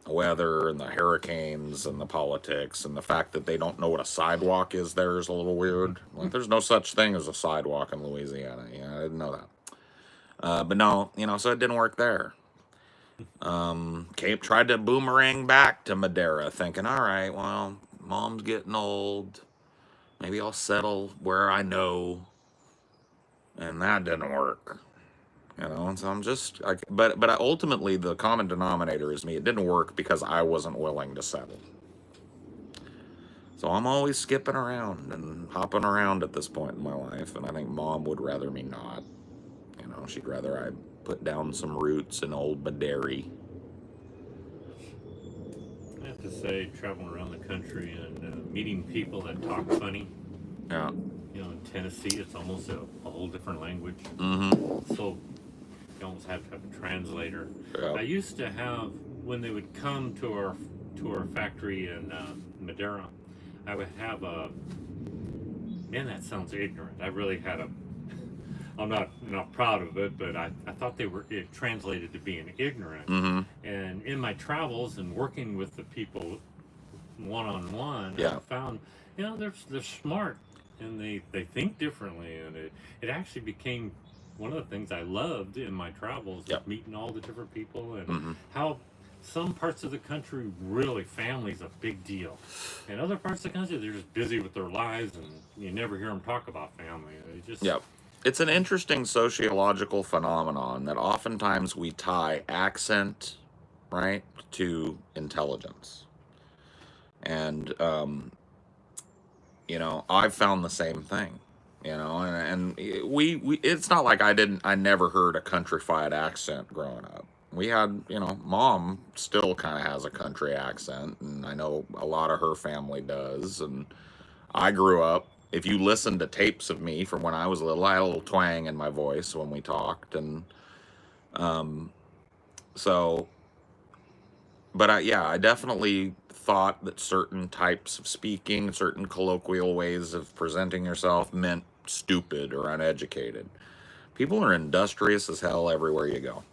weather and the hurricanes and the politics and the fact that they don't know what a sidewalk is there is a little weird. Like, there's no such thing as a sidewalk in Louisiana. Yeah, I didn't know that. But no, so it didn't work there. Tried to boomerang back to Madera, thinking, all right, well, mom's getting old. Maybe I'll settle where I know. And that didn't work. And so I'm just, but ultimately the common denominator is me. It didn't work because I wasn't willing to settle. So I'm always skipping around and hopping around at this point in my life. And I think mom would rather me not. She'd rather I put down some roots in old Madera. I have to say, traveling around the country and meeting people that talk funny. Yeah. In Tennessee, it's almost a whole different language. Mm-hmm. So you almost have to have a translator. Yeah. I used to have, when they would come to our factory in Madera, I would have man, that sounds ignorant. I really had I'm not proud of it, but I thought it translated to being ignorant. Mm-hmm. And in my travels and working with the people one-on-one, Yeah. I found, they're smart and they think differently. And it actually became one of the things I loved in my travels, Yep. meeting all the different people and Mm-hmm. how some parts of the country, really, family's a big deal. And other parts of the country, they're just busy with their lives and you never hear them talk about family. They just... Yep. It's an interesting sociological phenomenon that oftentimes we tie accent, right, to intelligence. And, I've found the same thing, and we it's not like I never heard a countrified accent growing up. We had, mom still kind of has a country accent, and I know a lot of her family does, and I grew up, if you listen to tapes of me from when I was little, I had a little twang in my voice when we talked. And so, but I definitely thought that certain types of speaking, certain colloquial ways of presenting yourself meant stupid or uneducated. People are industrious as hell everywhere you go.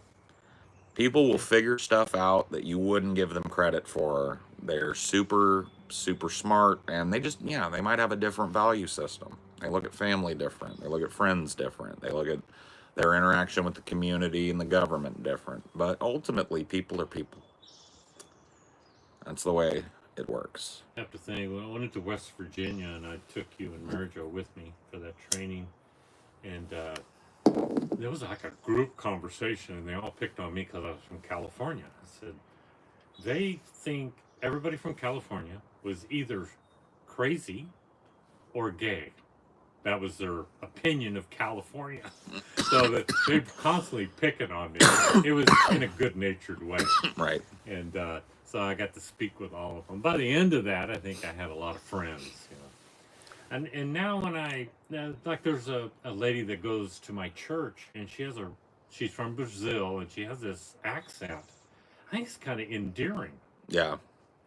People will figure stuff out that you wouldn't give them credit for. They're super, super smart, and they just, they might have a different value system. They look at family different. They look at friends different. They look at their interaction with the community and the government different. But ultimately, people are people. That's the way it works. I have to think, when I went into West Virginia and I took you and Marjo with me for that training, and there was like a group conversation, and they all picked on me because I was from California. I said, they think everybody from California was either crazy or gay. That was their opinion of California. So that they constantly picking on me. It was in a good-natured way. Right. And so I got to speak with all of them. By the end of that, I think I had a lot of friends. And now when like there's a lady that goes to my church and she's from Brazil and she has this accent. I think it's kind of endearing. Yeah.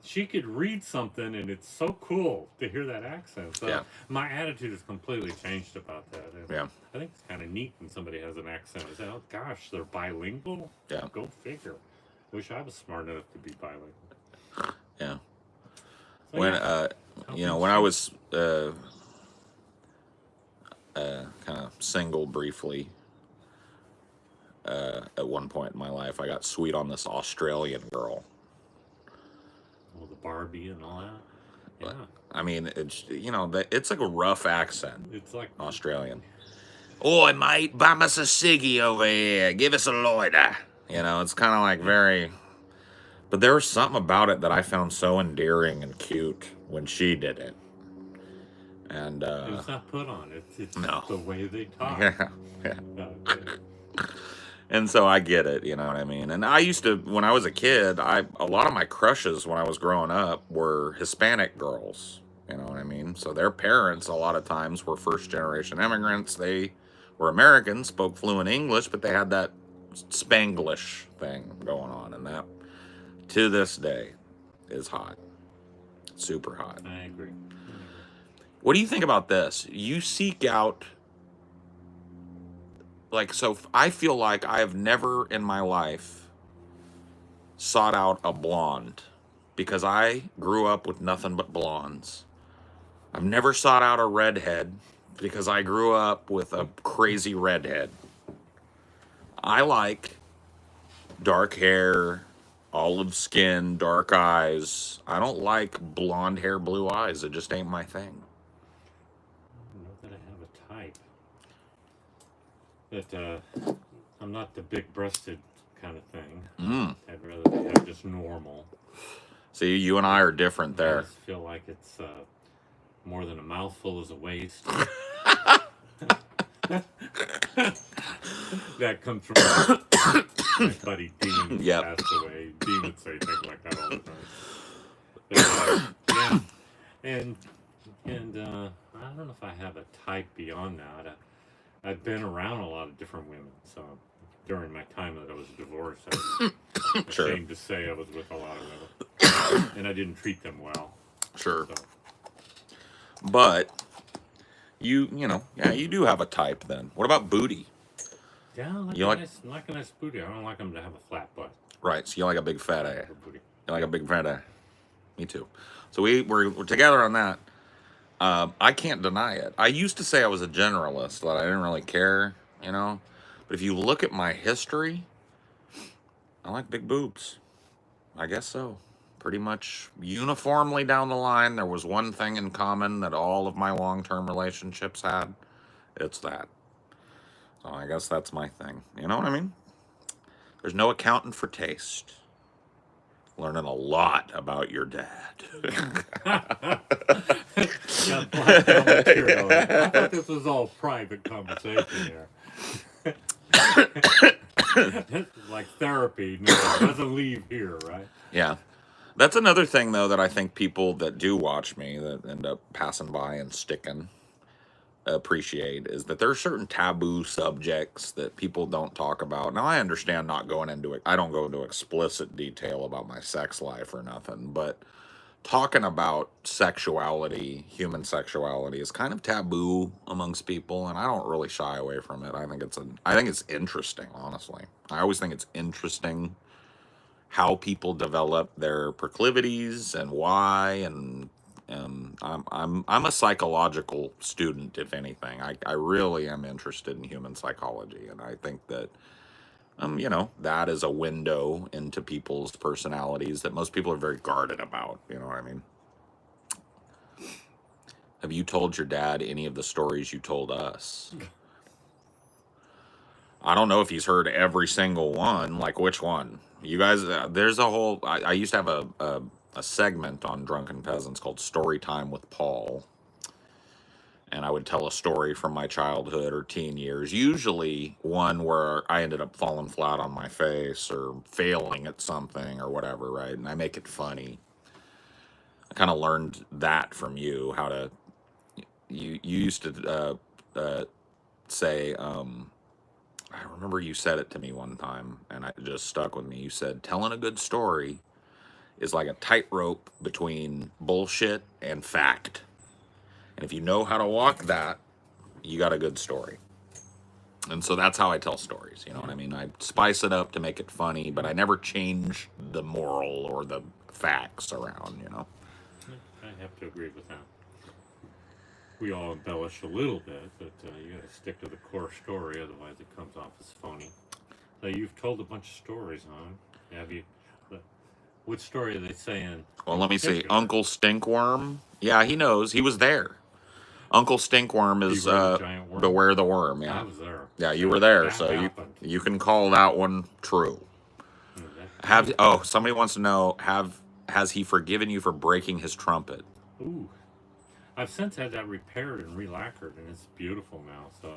She could read something and it's so cool to hear that accent. So Yeah. my attitude has completely changed about that. And Yeah. I think it's kind of neat when somebody has an accent. I say, oh gosh, they're bilingual? Yeah. Go figure. Wish I was smart enough to be bilingual. Yeah. So, When yeah, when I was kind of single briefly, at one point in my life, I got sweet on this Australian girl. oh, the Barbie and all that. Yeah. I mean, it's it's like a rough accent, It's like Australian. Oi, mate, bum us a ciggy over here. Give us a lighter. It's kind of like very. But there was something about it that I found so endearing and cute when she did it. And it's not put on. It's no. the way they talk. Yeah. Okay. And so I get it, you know what I mean? And I used to, when I was a kid, a lot of my crushes when I was growing up were Hispanic girls, you know what I mean? So their parents, a lot of times, were first generation immigrants. They were Americans, spoke fluent English, but they had that Spanglish thing going on. And that, to this day, is hot. Super hot. I agree. What do you think about this? You seek out, so I feel like I have never in my life sought out a blonde because I grew up with nothing but blondes. I've never sought out a redhead because I grew up with a crazy redhead. I like dark hair, olive skin, dark eyes. I don't like blonde hair, blue eyes. It just ain't my thing. I don't know that I have a type. That I'm not the big-breasted kind of thing. I'd rather have just normal. See, you and I are different I there. just feel like it's more than a mouthful is a waste. That comes from my buddy Dean, who passed away. Dean would say things like that all the time. But, yeah, and I don't know if I have a type beyond that. I've been around a lot of different women, so during my time that I was divorced, I was ashamed to say I was with a lot of women, and I didn't treat them well. Sure. So. But you do have a type then. What about booty? Yeah, I like a nice booty. I don't like them to have a flat butt. Right, so you like a big fat ass. Booty. You like a big fat ass. Me too. So we're together on that. I can't deny it. I used to say I was a generalist, that I didn't really care, But if you look at my history, I like big boobs. I guess so. Pretty much uniformly down the line, there was one thing in common that all of my long-term relationships had. It's that. So I guess that's my thing. You know what I mean? There's no accountant for taste. Learning a lot about your dad. Got blacked out material. I thought this was all private conversation here. Like therapy, no, it doesn't leave here, right? Yeah. That's another thing, though, that I think people that do watch me that end up passing by and sticking appreciate is that there are certain taboo subjects that people don't talk about. Now, I understand not going into it. I don't go into explicit detail about my sex life or nothing, but talking about sexuality, human sexuality, is kind of taboo amongst people, and I don't really shy away from it. I think it's interesting, honestly. I always think it's interesting how people develop their proclivities and why, and I'm a psychological student, if anything. I really am interested in human psychology, and I think that that is a window into people's personalities that most people are very guarded about. You know what I mean? Have you told your dad any of the stories you told us? I don't know if he's heard every single one. Like, which one? You guys, there's a whole. I used to have a segment on Drunken Peasants called Story Time with Paul. And I would tell a story from my childhood or teen years, usually one where I ended up falling flat on my face or failing at something or whatever, right? And I make it funny. I kind of learned that from you, how to you used to say, I remember you said it to me one time, and it just stuck with me. You said telling a good story is like a tightrope between bullshit and fact, and if you know how to walk that, you got a good story. And so that's how I tell stories. You know what I mean? I spice it up to make it funny, but I never change the moral or the facts around. You know? I have to agree with that. We all embellish a little bit, but you got to stick to the core story, otherwise it comes off as phony. So you've told a bunch of stories, huh? Have you? What story are they saying Well, in let me see. particular? Uncle Stinkworm. Yeah, he knows. He was there. Uncle Stinkworm is Beware the giant worm. beware the worm. I Yeah, was there. yeah, you were there, That so happened. you can call that one true. Have somebody wants to know has he forgiven you for breaking his trumpet? Ooh, I've since had that repaired and relacquered, and it's beautiful now. So,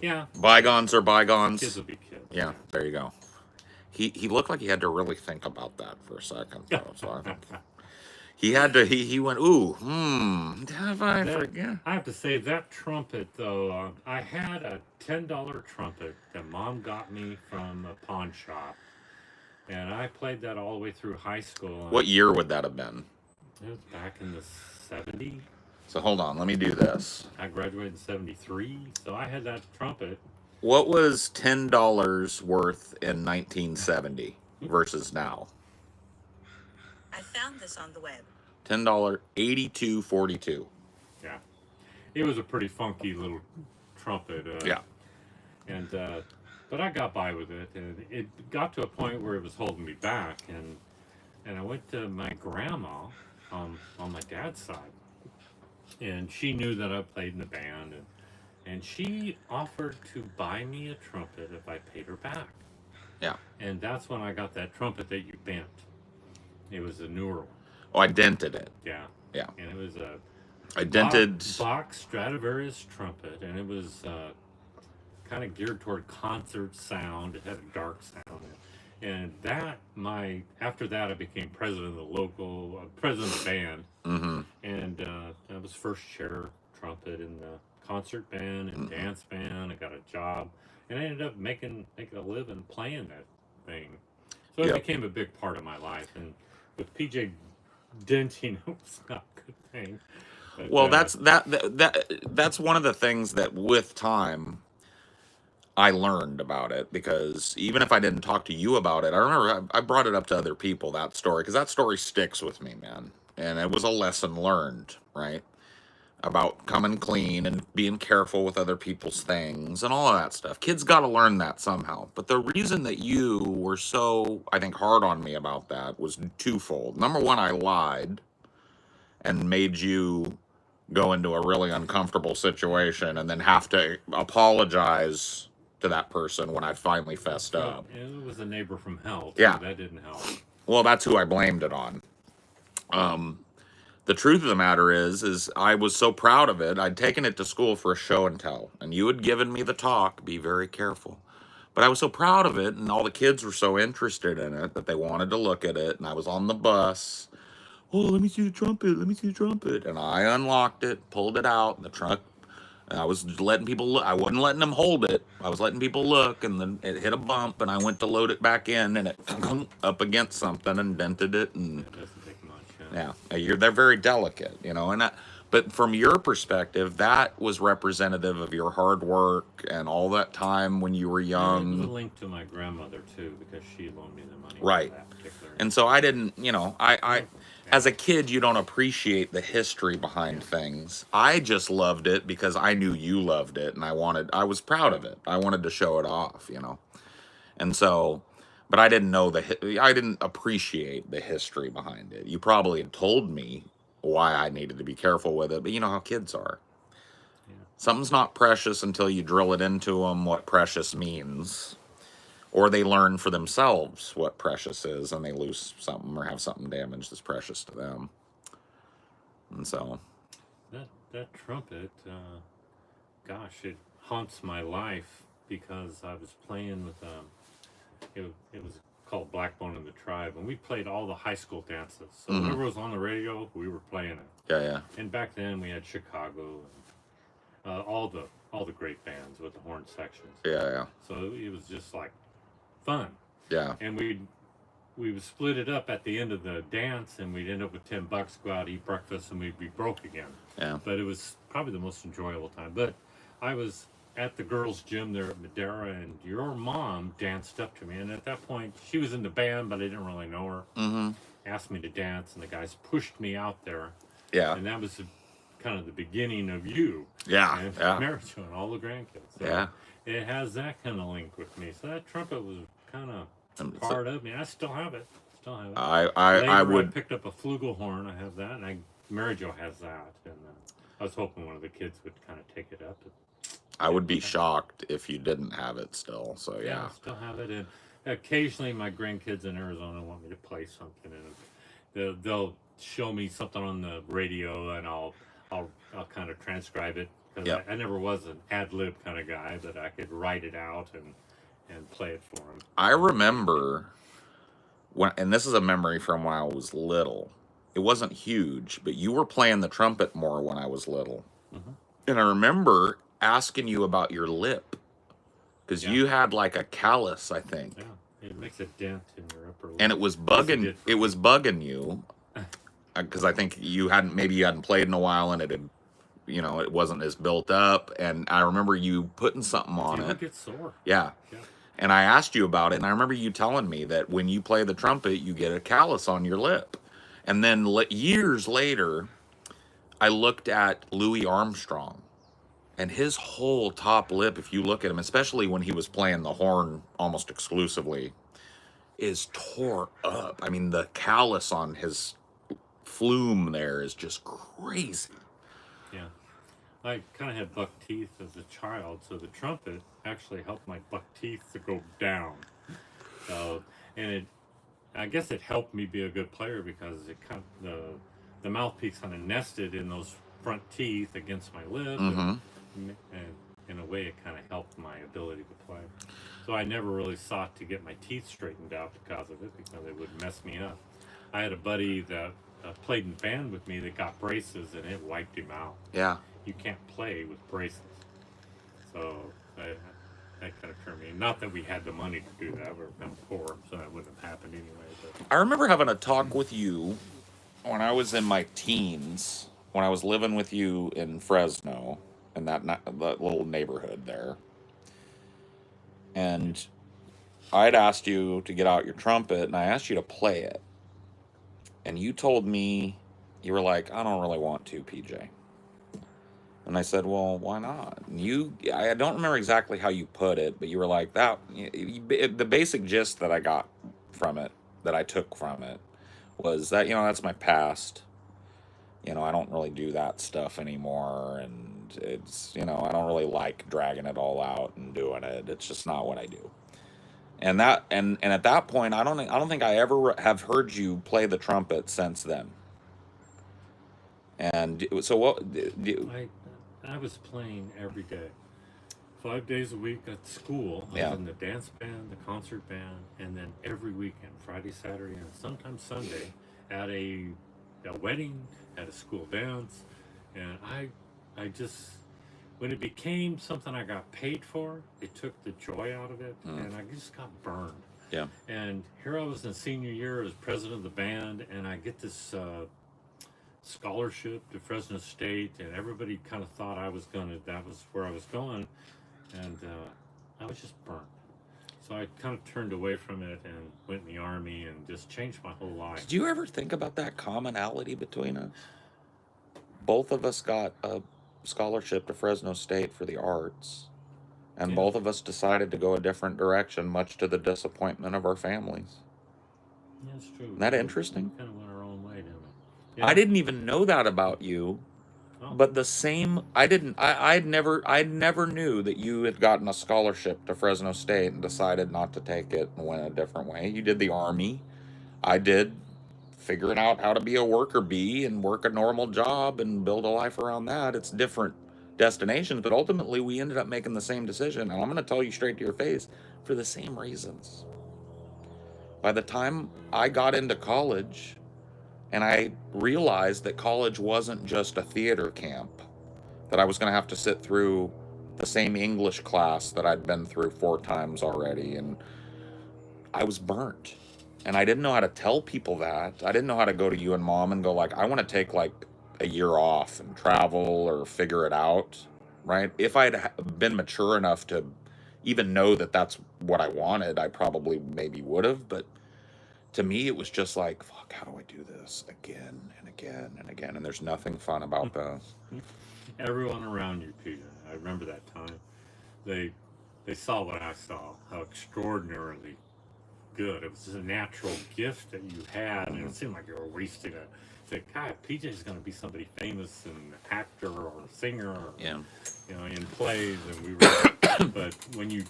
yeah, Bygones are kids bygones. will be kids. Yeah, there you go. He looked like he had to really think about that for a second, though. So I think he had to. He went, ooh, have I forget? I have to say that trumpet though. I had a $10 trumpet that Mom got me from a pawn shop, and I played that all the way through high school. What year would that have been? It was back in the '70s. So hold on, let me do this. I graduated in '73, so I had that trumpet. What was $10 worth in 1970 versus now? I found this on the web. $10, 82.42. Yeah, it was a pretty funky little trumpet. Yeah. And but I got by with it, and it got to a point where it was holding me back, and I went to my grandma on my dad's side, and she knew that I played in the band, and she offered to buy me a trumpet if I paid her back. Yeah. And that's when I got that trumpet that you bent. It was a newer one. Oh, I dented it. Yeah. Yeah. And it was a I dented. Bach Stradivarius trumpet, and it was kind of geared toward concert sound. It had a dark sound, and after that I became president of the local president of the band, and I was first chair trumpet in the concert band and dance band. I got a job, and I ended up making a living playing that thing. So it became a big part of my life, and with PJ denting, it was not a good thing. But, Well, that's one of the things that with time I learned about it, because even if I didn't talk to you about it, I remember I brought it up to other people, that story, because that story sticks with me, man. And it was a lesson learned, right? About coming clean and being careful with other people's things and all of that stuff. Kids got to learn that somehow. But the reason that you were so, I think, hard on me about that was twofold. Number one, I lied and made you go into a really uncomfortable situation and then have to apologize to that person when I finally fessed up. It was a neighbor from hell, too. Yeah. That didn't help. Well, that's who I blamed it on. The truth of the matter is I was so proud of it. I'd taken it to school for a show and tell, and you had given me the talk, be very careful. But I was so proud of it, and all the kids were so interested in it that they wanted to look at it, and I was on the bus. Oh, let me see the trumpet, let me see the trumpet. And I unlocked it, pulled it out, and the trunk, and I was letting people look. I wasn't letting them hold it. I was letting people look, and then it hit a bump, and I went to load it back in, and it up against something and dented it, and It doesn't take much. they're very delicate, you know. But from your perspective, that was representative of your hard work and all that time when you were It was a young. link to my grandmother, too, because she loaned me the money Right. for that particular. And so I didn't, you know, I as a kid, you don't appreciate the history behind things. I just loved it because I knew you loved it, and I was proud of it. I wanted to show it off, you know. And so, but I didn't know I didn't appreciate the history behind it. You probably had told me why I needed to be careful with it, but you know how kids are. Yeah. Something's not precious until you drill it into them what precious means. Or they learn for themselves what precious is, and they lose something or have something damaged that's precious to them. And so, That trumpet, gosh, it haunts my life because I was playing with it was called Blackbone and the Tribe, and we played all the high school dances. So whenever it was on the radio, we were playing it. yeah. And back then we had Chicago all the great bands with the horn sections. Yeah. So it was just like fun, Yeah. and we would split it up at the end of the dance, and we'd end up with $10, go out, eat breakfast, and we'd be broke again. Yeah. But it was probably the most enjoyable time. But I was at the girls' gym there at Madera, and your mom danced up to me. And at that point, she was in the band, but I didn't really know her. Mm-hmm. Asked me to dance, and the guys pushed me out there. Yeah. And that was kind of the beginning of you. Yeah. And Yeah. marriage and all the grandkids. So Yeah. it has that kind of link with me. So that trumpet was kind of And part of me. I still have it. I Later, would. picked up a flugelhorn. I have that, and Mary Jo has that. And I was hoping one of the kids would kind of take it up. I would be shocked if you didn't have it still. So yeah. I still have it. And occasionally, my grandkids in Arizona want me to play something, and they'll show me something on the radio, and I'll kind of transcribe it, because Yep. I never was an ad lib kind of guy, but I could write it out and play it for them. I remember and this is a memory from when I was little. It wasn't huge, but you were playing the trumpet more when I was little. Mm-hmm. And I remember asking you about your lip, because you had like a callus, I think. Yeah, it makes a dent in your upper lip. And it was bugging. It was bugging you, because I think you hadn't played in a while, and it had, it wasn't as built up. And I remember you putting something on it. It gets sore. Yeah. And I asked you about it, and I remember you telling me that when you play the trumpet, you get a callus on your lip. And then years later, I looked at Louis Armstrong, and his whole top lip, if you look at him, especially when he was playing the horn almost exclusively, is tore up. I mean, the callus on his flume there is just crazy. Yeah. I kind of had buck teeth as a child, so the trumpet actually helped my buck teeth to go down. And I guess it helped me be a good player, because it kind of, the mouthpiece kind of nested in those front teeth against my lip, Mm-hmm. and in a way, it kind of helped my ability to play. So I never really sought to get my teeth straightened out because of it, because it would mess me up. I had a buddy that played in band with me that got braces, and it wiped him out. Yeah. You can't play with braces. So that kind of turned me. Not that we had the money to do that. We were kind of poor, so that wouldn't have happened anyway. But I remember having a talk with you when I was in my teens, when I was living with you in Fresno, in that little neighborhood there. And I'd asked you to get out your trumpet, and I asked you to play it. And you told me, you were like, I don't really want to, PJ. And I said, well, why not? And I don't remember exactly how you put it, but you were like, the basic gist that I got from it, that I took from it, was that, that's my past. I don't really do that stuff anymore. And it's, I don't really like dragging it all out and doing it. It's just not what I do. And at that point, I don't think I ever have heard you play the trumpet since then. And so what? I was playing every day, 5 days a week at school. I was in the dance band, the concert band, and then every weekend, Friday, Saturday, and sometimes Sunday, at a wedding, at a school dance. And I just, when it became something I got paid for, it took the joy out of it, and I just got burned. Yeah. And here I was in senior year as president of the band, and I get this scholarship to Fresno State, and everybody kind of thought that was where I was going, and I was just burnt. So I kind of turned away from it and went in the Army and just changed my whole life. Did you ever think about that commonality between us? Both of us got a scholarship to Fresno State for the arts, and both of us decided to go a different direction, much to the disappointment of our families. Yeah, that's true. Isn't that interesting? We kind of went our own way, didn't we? Yeah. I didn't even know that about you. But the same, I never knew that you had gotten a scholarship to Fresno State and decided not to take it and went a different way. You did the Army. I did figuring out how to be a worker bee and work a normal job and build a life around that. It's different destinations, but ultimately we ended up making the same decision. And I'm going to tell you straight to your face, for the same reasons. By the time I got into college, and I realized that college wasn't just a theater camp, that I was going to have to sit through the same English class that I'd been through 4 times already. And I was burnt. And I didn't know how to tell people that. I didn't know how to go to you and mom and go like, I want to take like a year off and travel or figure it out, right? If I'd been mature enough to even know that that's what I wanted, I probably maybe would have. But to me, it was just like, fuck, how do I do this again and again and again? And there's nothing fun about this. Everyone around you, Peter. I remember that time. They they saw what I saw, how extraordinarily good. It was a natural gift that you had, and it seemed like you were wasting it. Say, God, PJ's going to be somebody famous and actor or singer, or, Yeah. in plays, and we were. But when you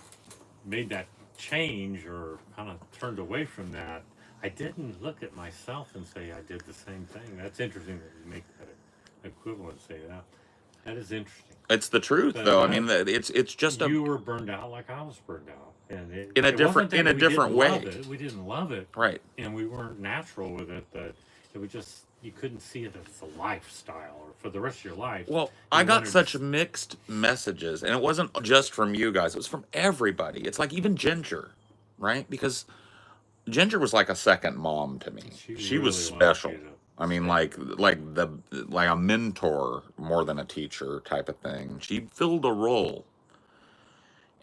made that change or kind of turned away from that, I didn't look at myself and say I did the same thing. That's interesting that you make that equivalency. That is interesting. It's the truth, But though. I mean, it's just you were burned out like I was burned out, and in a it wasn't different that in a we different didn't way, love it. We didn't love it, right? and we weren't natural with it. But it was just you couldn't see it as a lifestyle, or for the rest of your life. Well, you I got wanted such to- mixed messages, and it wasn't just from you guys, it was from everybody. It's like even Ginger, right? Because Ginger was like a second mom to me. She was really wanted special. you to I mean, like a mentor more than a teacher type of thing. She filled a role.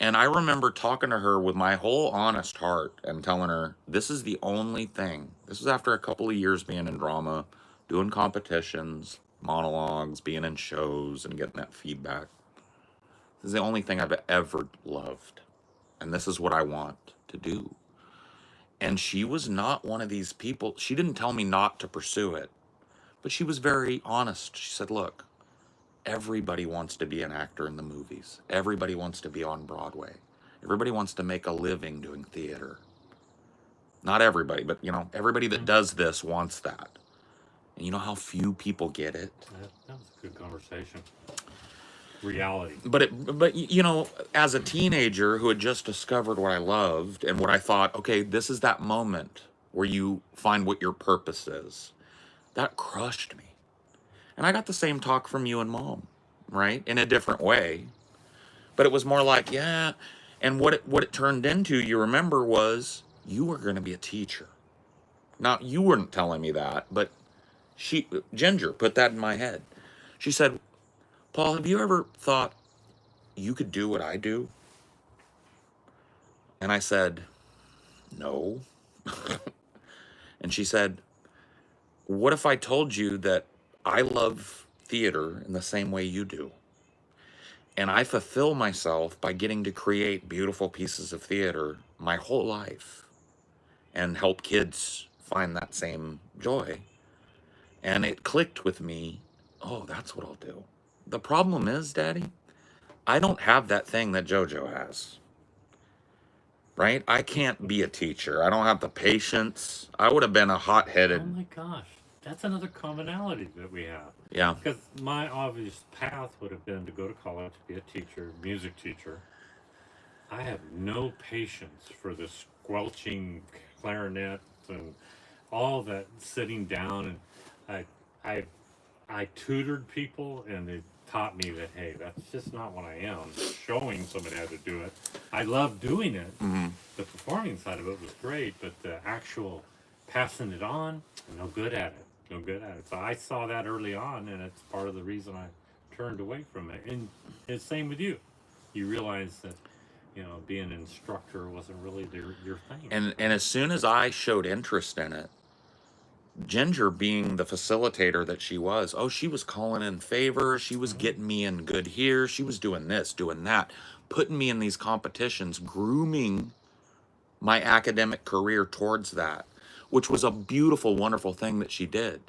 And I remember talking to her with my whole honest heart and telling her, this is the only thing. This was after a couple of years being in drama, doing competitions, monologues, being in shows, and getting that feedback. This is the only thing I've ever loved. And this is what I want to do. And she was not one of these people. She didn't tell me not to pursue it, but she was very honest. She said, look, everybody wants to be an actor in the movies. Everybody wants to be on Broadway. Everybody wants to make a living doing theater. Not everybody, but everybody that does this wants that. And you know how few people get it? That was a good conversation. Reality. But as a teenager who had just discovered what I loved and what I thought, okay, this is that moment where you find what your purpose is. That crushed me. And I got the same talk from you and mom, right? In a different way. But it was more like, yeah. And what it turned into, you remember, was you were going to be a teacher. Now, you weren't telling me that, but Ginger put that in my head. She said, Paul, have you ever thought you could do what I do? And I said, no. And she said, what if I told you that I love theater in the same way you do? And I fulfill myself by getting to create beautiful pieces of theater my whole life and help kids find that same joy. And it clicked with me, oh, that's what I'll do. The problem is, Daddy, I don't have that thing that JoJo has. Right? I can't be a teacher. I don't have the patience. I would have been a Oh hot-headed. my gosh, that's another commonality that we have. Yeah. Because my obvious path would have been to go to college, be a teacher, music teacher. I have no patience for the squelching clarinet and all that sitting down. And I tutored people, and they taught me that, hey, that's just not what I am. Showing somebody how to do it. I love doing it. Mm-hmm. The performing side of it was great, but the actual passing it on, I'm no good at it. No good at it. So I saw that early on, and it's part of the reason I turned away from it. And it's same with you. You realize that, being an instructor wasn't really your thing. And as soon as I showed interest in it, Ginger, being the facilitator that she was, she was calling in favors. She was getting me in good here. She was doing this, doing that, putting me in these competitions, grooming my academic career towards that, which was a beautiful, wonderful thing that she did.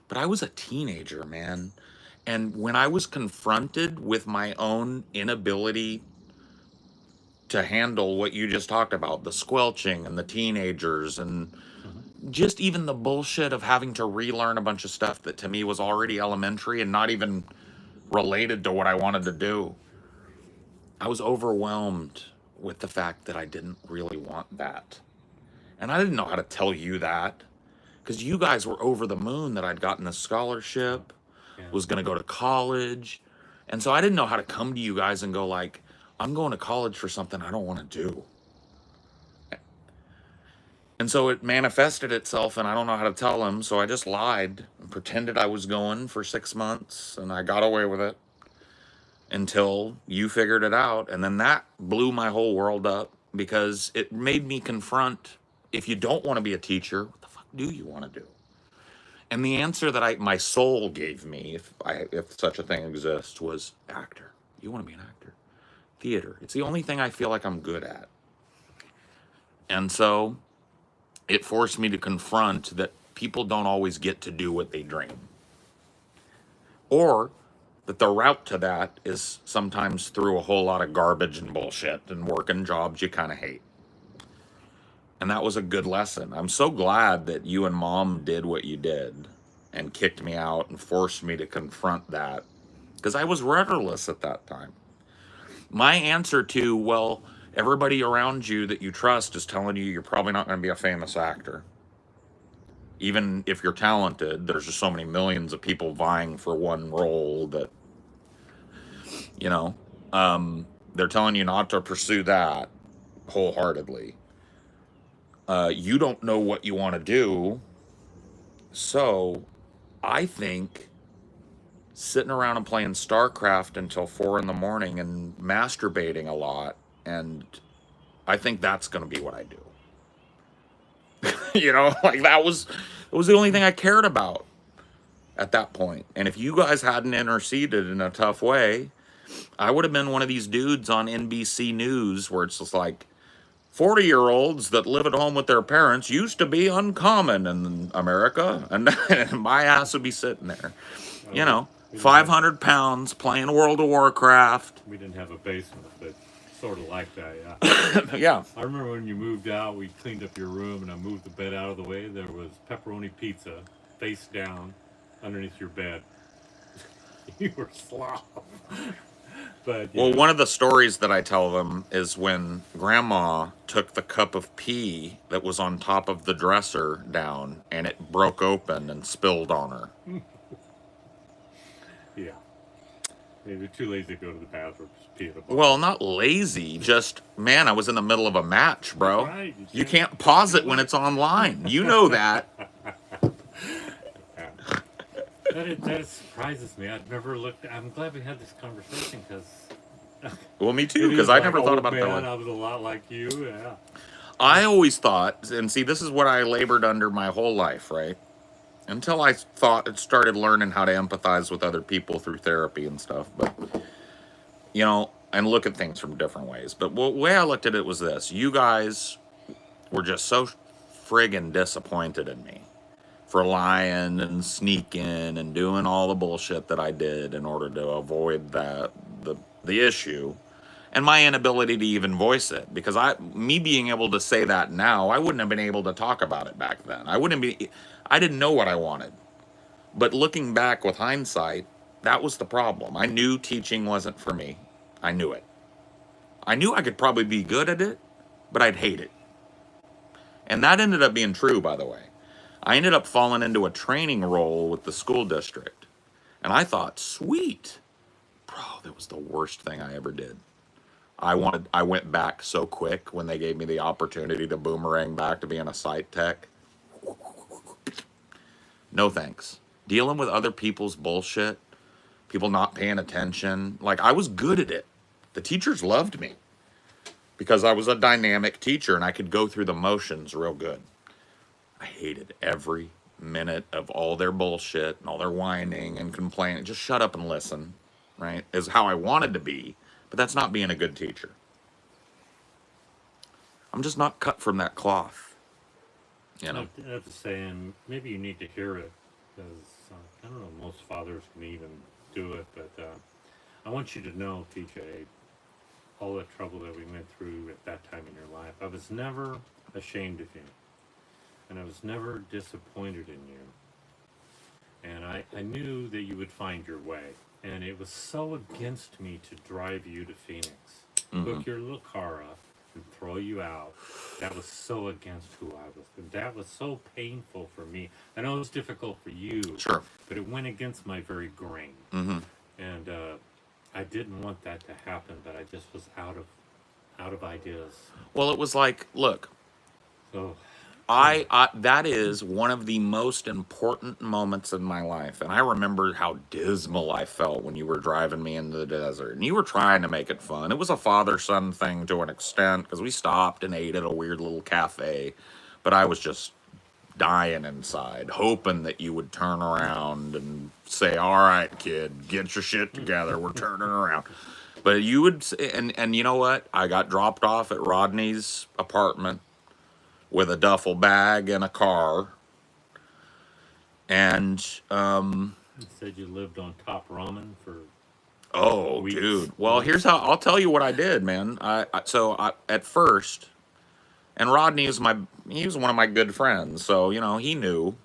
But I was a teenager, man. And when I was confronted with my own inability to handle what you just talked about, the squelching and the teenagers and just even the bullshit of having to relearn a bunch of stuff that to me was already elementary and not even related to what I wanted to do, I was overwhelmed with the fact that I didn't really want that. And I didn't know how to tell you that, because you guys were over the moon that I'd gotten a scholarship, Yeah. was going to go to college. And so I didn't know how to come to you guys and go like, I'm going to college for something I don't want to do. And so it manifested itself, and I don't know how to tell him. So I just lied and pretended I was going for 6 months, and I got away with it until you figured it out. And then that blew my whole world up because it made me confront, if you don't want to be a teacher, what the fuck do you want to do? And the answer that my soul gave me, if such a thing exists, was actor. You want to be an actor? Theater. It's the only thing I feel like I'm good at. And so it forced me to confront that people don't always get to do what they dream. Or that the route to that is sometimes through a whole lot of garbage and bullshit and working jobs you kind of hate. And that was a good lesson. I'm so glad that you and Mom did what you did and kicked me out and forced me to confront that, because I was rudderless at that time. My answer to, well, everybody around you that you trust is telling you you're probably not going to be a famous actor. Even if you're talented, there's just so many millions of people vying for one role that, you know, they're telling you not to pursue that wholeheartedly. You don't know what you want to do. So I think sitting around and playing StarCraft until 4 in the morning and masturbating a lot, and I think that's going to be what I do. You know, like it was the only thing I cared about at that point. And if you guys hadn't interceded in a tough way, I would have been one of these dudes on NBC News where it's just like 40-year-olds that live at home with their parents used to be uncommon in America, and my ass would be sitting there, you know, We didn't have 500 pounds playing World of Warcraft. we didn't have a basement, but sort of like that, yeah. Yeah. I remember when you moved out, we cleaned up your room, and I moved the bed out of the way. There was pepperoni pizza face down underneath your bed. You were slow. But yeah. Well, one of the stories that I tell them is when Grandma took the cup of pee that was on top of the dresser down, and it broke open and spilled on her. Yeah. Maybe they're too lazy to go to the bathroom, just pee at the bar. Well, not lazy, just, man, I was in the middle of a match, bro. That's right, You can't pause it when it's online. You know that. Yeah. That surprises me. I've never looked. I'm glad we had this conversation because. Well, me too, because I never thought about it that man, way. I was a lot like you. Yeah. I always thought, and see, this is what I labored under my whole life, right? Until I started learning how to empathize with other people through therapy and stuff. But, you know, and look at things from different ways. But the way I looked at it was this. You guys were just so friggin' disappointed in me for lying and sneaking and doing all the bullshit that I did in order to avoid the issue. And my inability to even voice it, because me being able to say that now, I wouldn't have been able to talk about it back then. I didn't know what I wanted. But looking back with hindsight, that was the problem. I knew teaching wasn't for me. I knew it. I knew I could probably be good at it, but I'd hate it. And that ended up being true, by the way. I ended up falling into a training role with the school district. And I thought, sweet. Bro, that was the worst thing I ever did. I went back so quick when they gave me the opportunity to boomerang back to being a site tech. No thanks. Dealing with other people's bullshit, people not paying attention. Like, I was good at it. The teachers loved me because I was a dynamic teacher and I could go through the motions real good. I hated every minute of all their bullshit and all their whining and complaining. Just shut up and listen, right? Is how I wanted to be, but that's not being a good teacher. I'm just not cut from that cloth, you know? I have to say, and maybe you need to hear it because I don't know, most fathers can even do it, but I want you to know, TJ, all the trouble that we went through at that time in your life. I was never ashamed of you, and I was never disappointed in you. And I knew that you would find your way. And it was so against me to drive you to Phoenix, hook your little car up, and throw you out. That was so against who I was. And that was so painful for me. I know it was difficult for you. Sure. But it went against my very grain. Mm-hmm. And I didn't want that to happen, but I just was out of ideas. Well, it was like, look, So anyway, I that is one of the most important moments in my life, and I remember how dismal I felt when you were driving me into the desert, and you were trying to make it fun. It was a father-son thing to an extent because we stopped and ate at a weird little cafe, but I was just dying inside, hoping that you would turn around and say, "All right, kid, get your shit together. We're turning around." But you would, and you know what? I got dropped off at Rodney's apartment with a duffel bag and a car, and you said you lived on top ramen for oh, weeks, dude. Well, here's months. how I'll tell you what I did, man. I at first, and Rodney is he was one of my good friends, so he knew.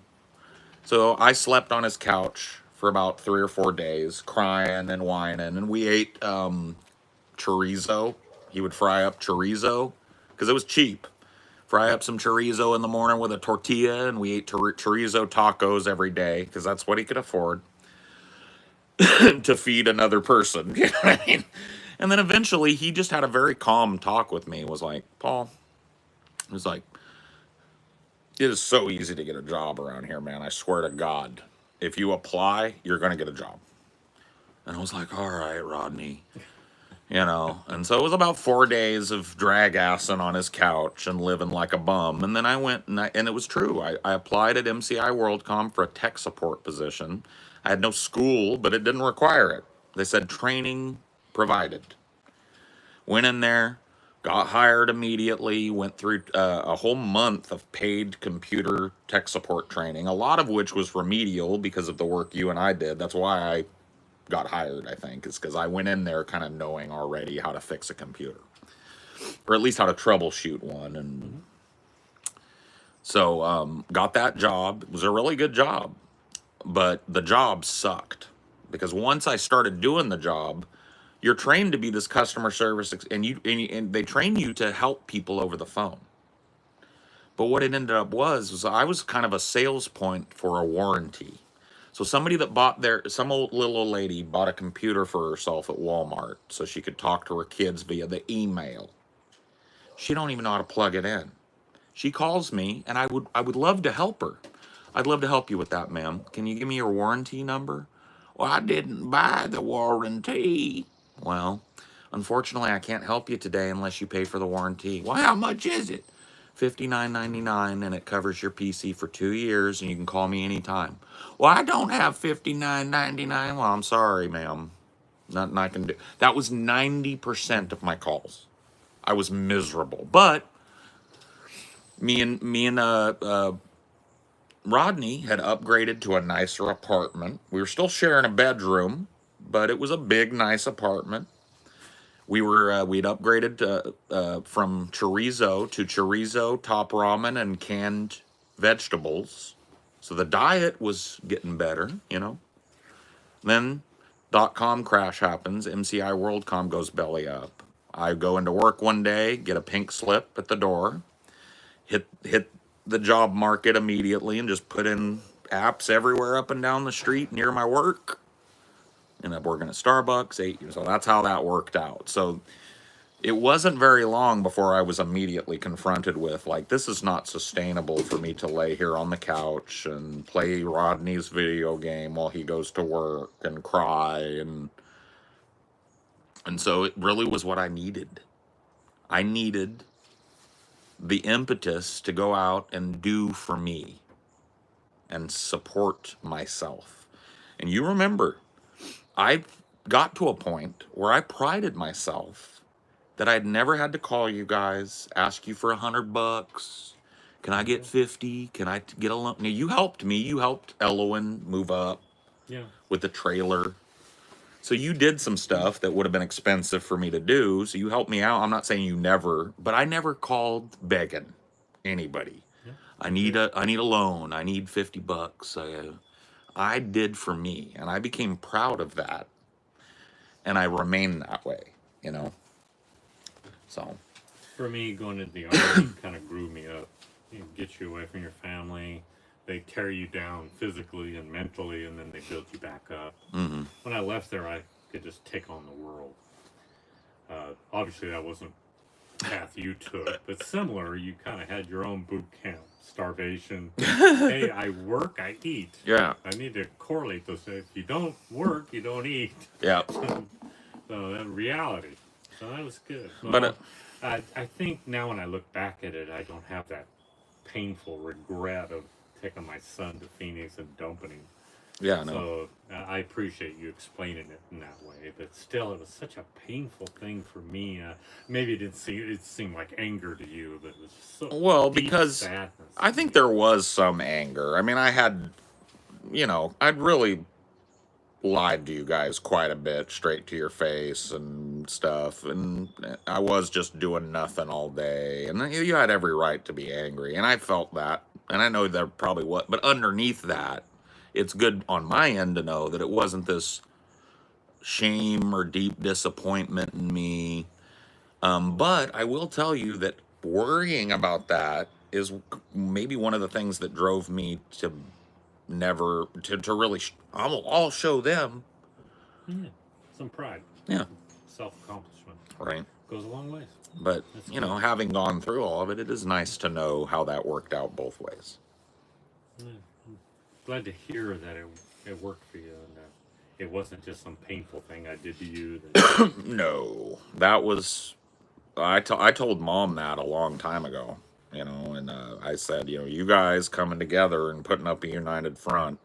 So I slept on his couch for about 3 or 4 days, crying and whining, and we ate chorizo. He would fry up chorizo because it was cheap. Fry up some chorizo in the morning with a tortilla, and we ate chorizo tacos every day because that's what he could afford to feed another person. You know what I mean? And then eventually, he just had a very calm talk with me. Was like, Paul, he was like, it is so easy to get a job around here, man. I swear to God, if you apply, you're gonna get a job. And I was like, all right, Rodney. And so it was about 4 days of drag assing on his couch and living like a bum. And then I went and it was true. I applied at MCI WorldCom for a tech support position. I had no school, but it didn't require it. They said training provided. Went in there, got hired immediately, went through a whole month of paid computer tech support training, a lot of which was remedial because of the work you and I did. That's why I got hired, I think, is because I went in there kind of knowing already how to fix a computer, or at least how to troubleshoot one. And Mm-hmm. so got that job. It was a really good job, but the job sucked because once I started doing the job, you're trained to be this customer service, and they train you to help people over the phone. But what it ended up was I was kind of a sales point for a warranty. So somebody that some old little old lady bought a computer for herself at Walmart so she could talk to her kids via the email. She don't even know how to plug it in. She calls me, and I would love to help her. I'd love to help you with that, ma'am. Can you give me your warranty number? Well, I didn't buy the warranty. Well, unfortunately, I can't help you today unless you pay for the warranty. Well, how much is it? $59.99, and it covers your PC for 2 years, and you can call me anytime. Well, I don't have $59.99. Well, I'm sorry, ma'am. Nothing I can do. That was 90% of my calls. I was miserable, but me and Rodney had upgraded to a nicer apartment. We were still sharing a bedroom, but it was a big, nice apartment. We'd upgraded from chorizo to chorizo, top ramen, and canned vegetables. So the diet was getting better. Then .com crash happens. MCI WorldCom goes belly up. I go into work one day, get a pink slip at the door, hit the job market immediately, and just put in apps everywhere up and down the street near my work. Ended up working at Starbucks 8 years. So that's how that worked out. So it wasn't very long before I was immediately confronted with, like, this is not sustainable for me to lay here on the couch and play Rodney's video game while he goes to work and cry. And so it really was what I needed. I needed the impetus to go out and do for me and support myself. And you remember, I got to a point where I prided myself that I'd never had to call you guys, ask you for $100. Can I get 50? Can I get a loan? Now, you helped me. You helped Elwin move up Yeah. with the trailer. So you did some stuff that would have been expensive for me to do. So you helped me out. I'm not saying you never, but I never called begging anybody. Yeah. I need a loan. I need $50. I did for me, and I became proud of that, and I remain that way. So For me, going into the army kind of grew me up. Get you away from your family. They tear you down physically and mentally, and then they build you back up. hmm When I left there, I could just take on the world. Obviously, that wasn't the path you took, but similar. You kind of had your own boot camp, starvation. Hey, I work, I eat. Yeah. I need to correlate those. If you don't work, you don't eat. Yeah. So that reality. So that was good. But Well, I think now when I look back at it, I don't have that painful regret of taking my son to Phoenix and dumping him. yeah, no. So I appreciate you explaining it in that way, but still, it was such a painful thing for me. Maybe it seemed like anger to you, but it was so Well, deep because sadness. I think there was some anger. I mean, I had, I'd really lied to you guys quite a bit, straight to your face and stuff. And I was just doing nothing all day. And you had every right to be angry. And I felt that. And I know there probably was. But underneath that, it's good on my end to know that it wasn't this shame or deep disappointment in me. But I will tell you that worrying about that is maybe one of the things that drove me to never to really I'll show them. Yeah, some pride, Yeah, self accomplishment right. goes a long ways. But That's good. having gone through all of it, it is nice to know how that worked out both ways. Yeah, I'm glad to hear that it worked for you, and it wasn't just some painful thing I did to you. That No, that was I told Mom that a long time ago. And I said, you guys coming together and putting up a united front.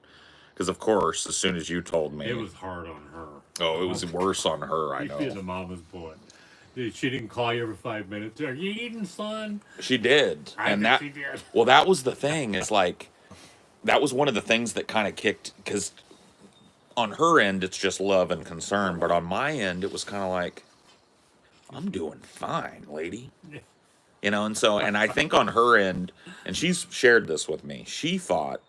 Because of course, as soon as you told me, it was hard on her. oh, it was worse on her. I You being know. a mama's boy. Dude, she didn't call you every 5 minutes. Are you eating, son? She did, I and bet that she did. well, that was the thing. It's like that was one of the things that kind of kicked because on her end it's just love and concern, but on my end it was kind of like I'm doing fine, lady. And I think on her end, and she's shared this with me, she thought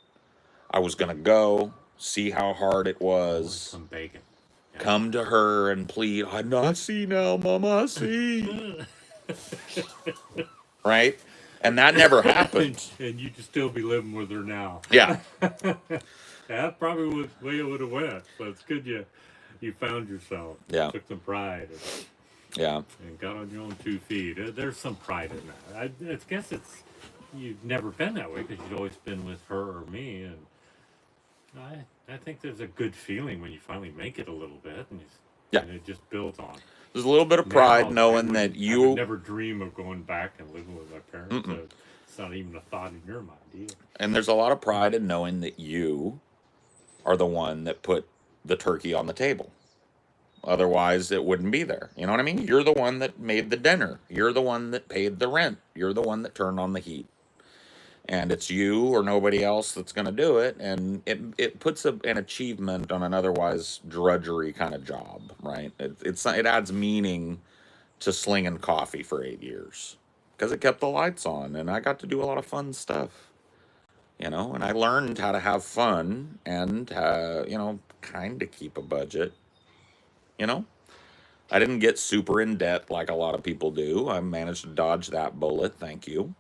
I was gonna go see how hard it was, Some bacon. Yeah. come to her and plead, I see now, Mama, I see. Right? And that never happened. And you could still be living with her now. Yeah. That probably was the way it would have went. But it's good you found yourself. Yeah. Took some pride Yeah. and got on your own 2 feet. There's some pride in that. I guess you've never been that way because you've always been with her or me. And I think there's a good feeling when you finally make it a little bit. Yeah. And it just builds on. There's a little bit of pride Now, knowing that I you would never dream of going back and living with my parents. Mm-mm. It's not even a thought in your mind either. and there's a lot of pride in knowing that you are the one that put the turkey on the table. Otherwise, it wouldn't be there. You know what I mean? You're the one that made the dinner. You're the one that paid the rent. You're the one that turned on the heat. And it's you or nobody else that's going to do it. And it puts an achievement on an otherwise drudgery kind of job, right? It adds meaning to slinging coffee for 8 years because it kept the lights on and I got to do a lot of fun stuff, and I learned how to have fun and, kind of keep a budget, you know? I didn't get super in debt like a lot of people do. I managed to dodge that bullet, thank you.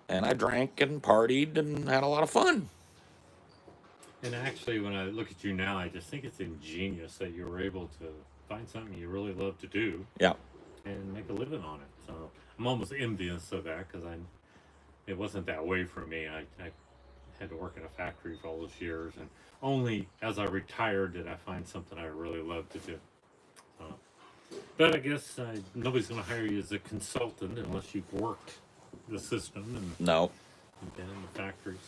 And I drank and partied and had a lot of fun. And actually, when I look at you now, I just think it's ingenious that you were able to find something you really love to do Yeah. and make a living on it. So I'm almost envious of that because it wasn't that way for me. I had to work in a factory for all those years, and only as I retired did I find something I really loved to do. But I guess nobody's going to hire you as a consultant unless you've worked the system and No. been in the factories.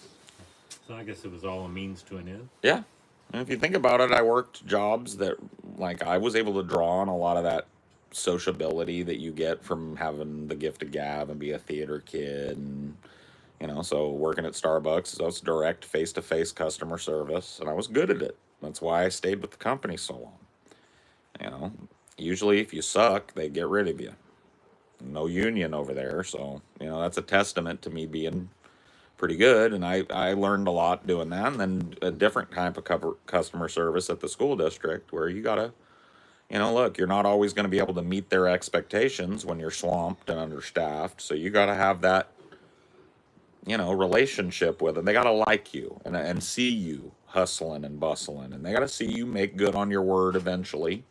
So I guess it was all a means to an end. Yeah. And if you think about it, I worked jobs that, like, I was able to draw on a lot of that sociability that you get from having the gift of gab and be a theater kid. And, so working at Starbucks, I was direct face-to-face customer service, and I was good at it. That's why I stayed with the company so long. Usually if you suck, they get rid of you. No union over there, so, that's a testament to me being pretty good, and I learned a lot doing that. And then a different type of customer service at the school district where you gotta, look, you're not always going to be able to meet their expectations when you're swamped and understaffed, so you gotta have that relationship with them. They gotta like you and see you hustling and bustling, and they got to see you make good on your word eventually.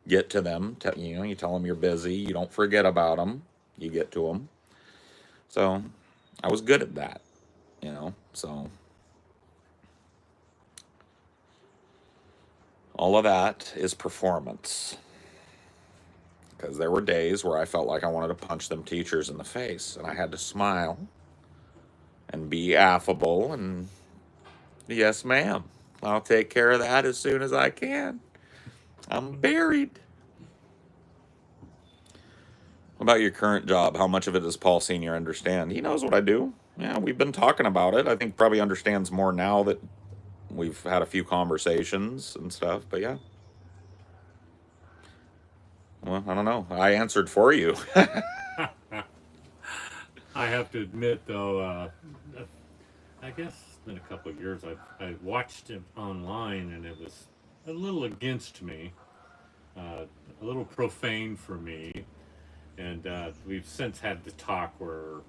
Get to them. You tell them you're busy. You don't forget about them. You get to them. So I was good at that. So all of that is performance. Because there were days where I felt like I wanted to punch them teachers in the face, and I had to smile and be affable and, yes, ma'am, I'll take care of that as soon as I can. I'm buried. What about your current job? How much of it does Paul Sr. understand? He knows what I do. Yeah, we've been talking about it. I think probably understands more now that we've had a few conversations and stuff, but yeah. Well, I don't know. I answered for you. I have to admit, though, I guess it's been a couple of years. I watched it online, and it was a little against me, a little profane for me, and we've since had the talk where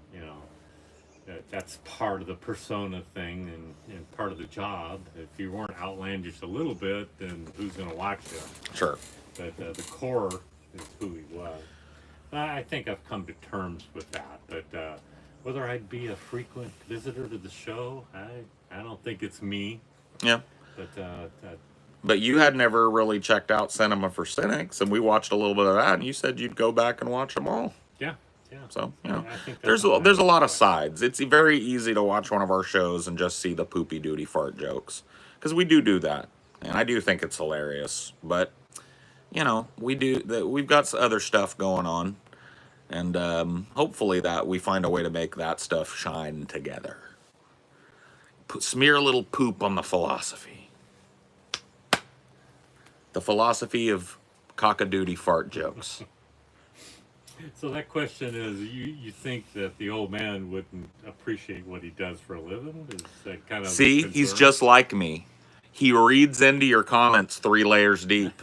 that's part of the persona thing and part of the job. If you weren't outlandish a little bit, then who's going to watch you? Sure. But the core is who he was. I think I've come to terms with that. But whether I'd be a frequent visitor to the show, I don't think it's me. Yeah. But But you had never really checked out Cinema for Cynics, and we watched a little bit of that, and you said you'd go back and watch them all. yeah, yeah. So, I think there's a lot of sides. It's very easy to watch one of our shows and just see the poopy duty fart jokes, because we do that, and I do think it's hilarious. But we've got other stuff going on, and hopefully that we find a way to make that stuff shine together. Smear a little poop on the philosophy. The philosophy of cock-a-doodle fart jokes. So that question is, you think that the old man wouldn't appreciate what he does for a living? Is that kind of See, he's just like me. He reads into your comments 3 layers deep.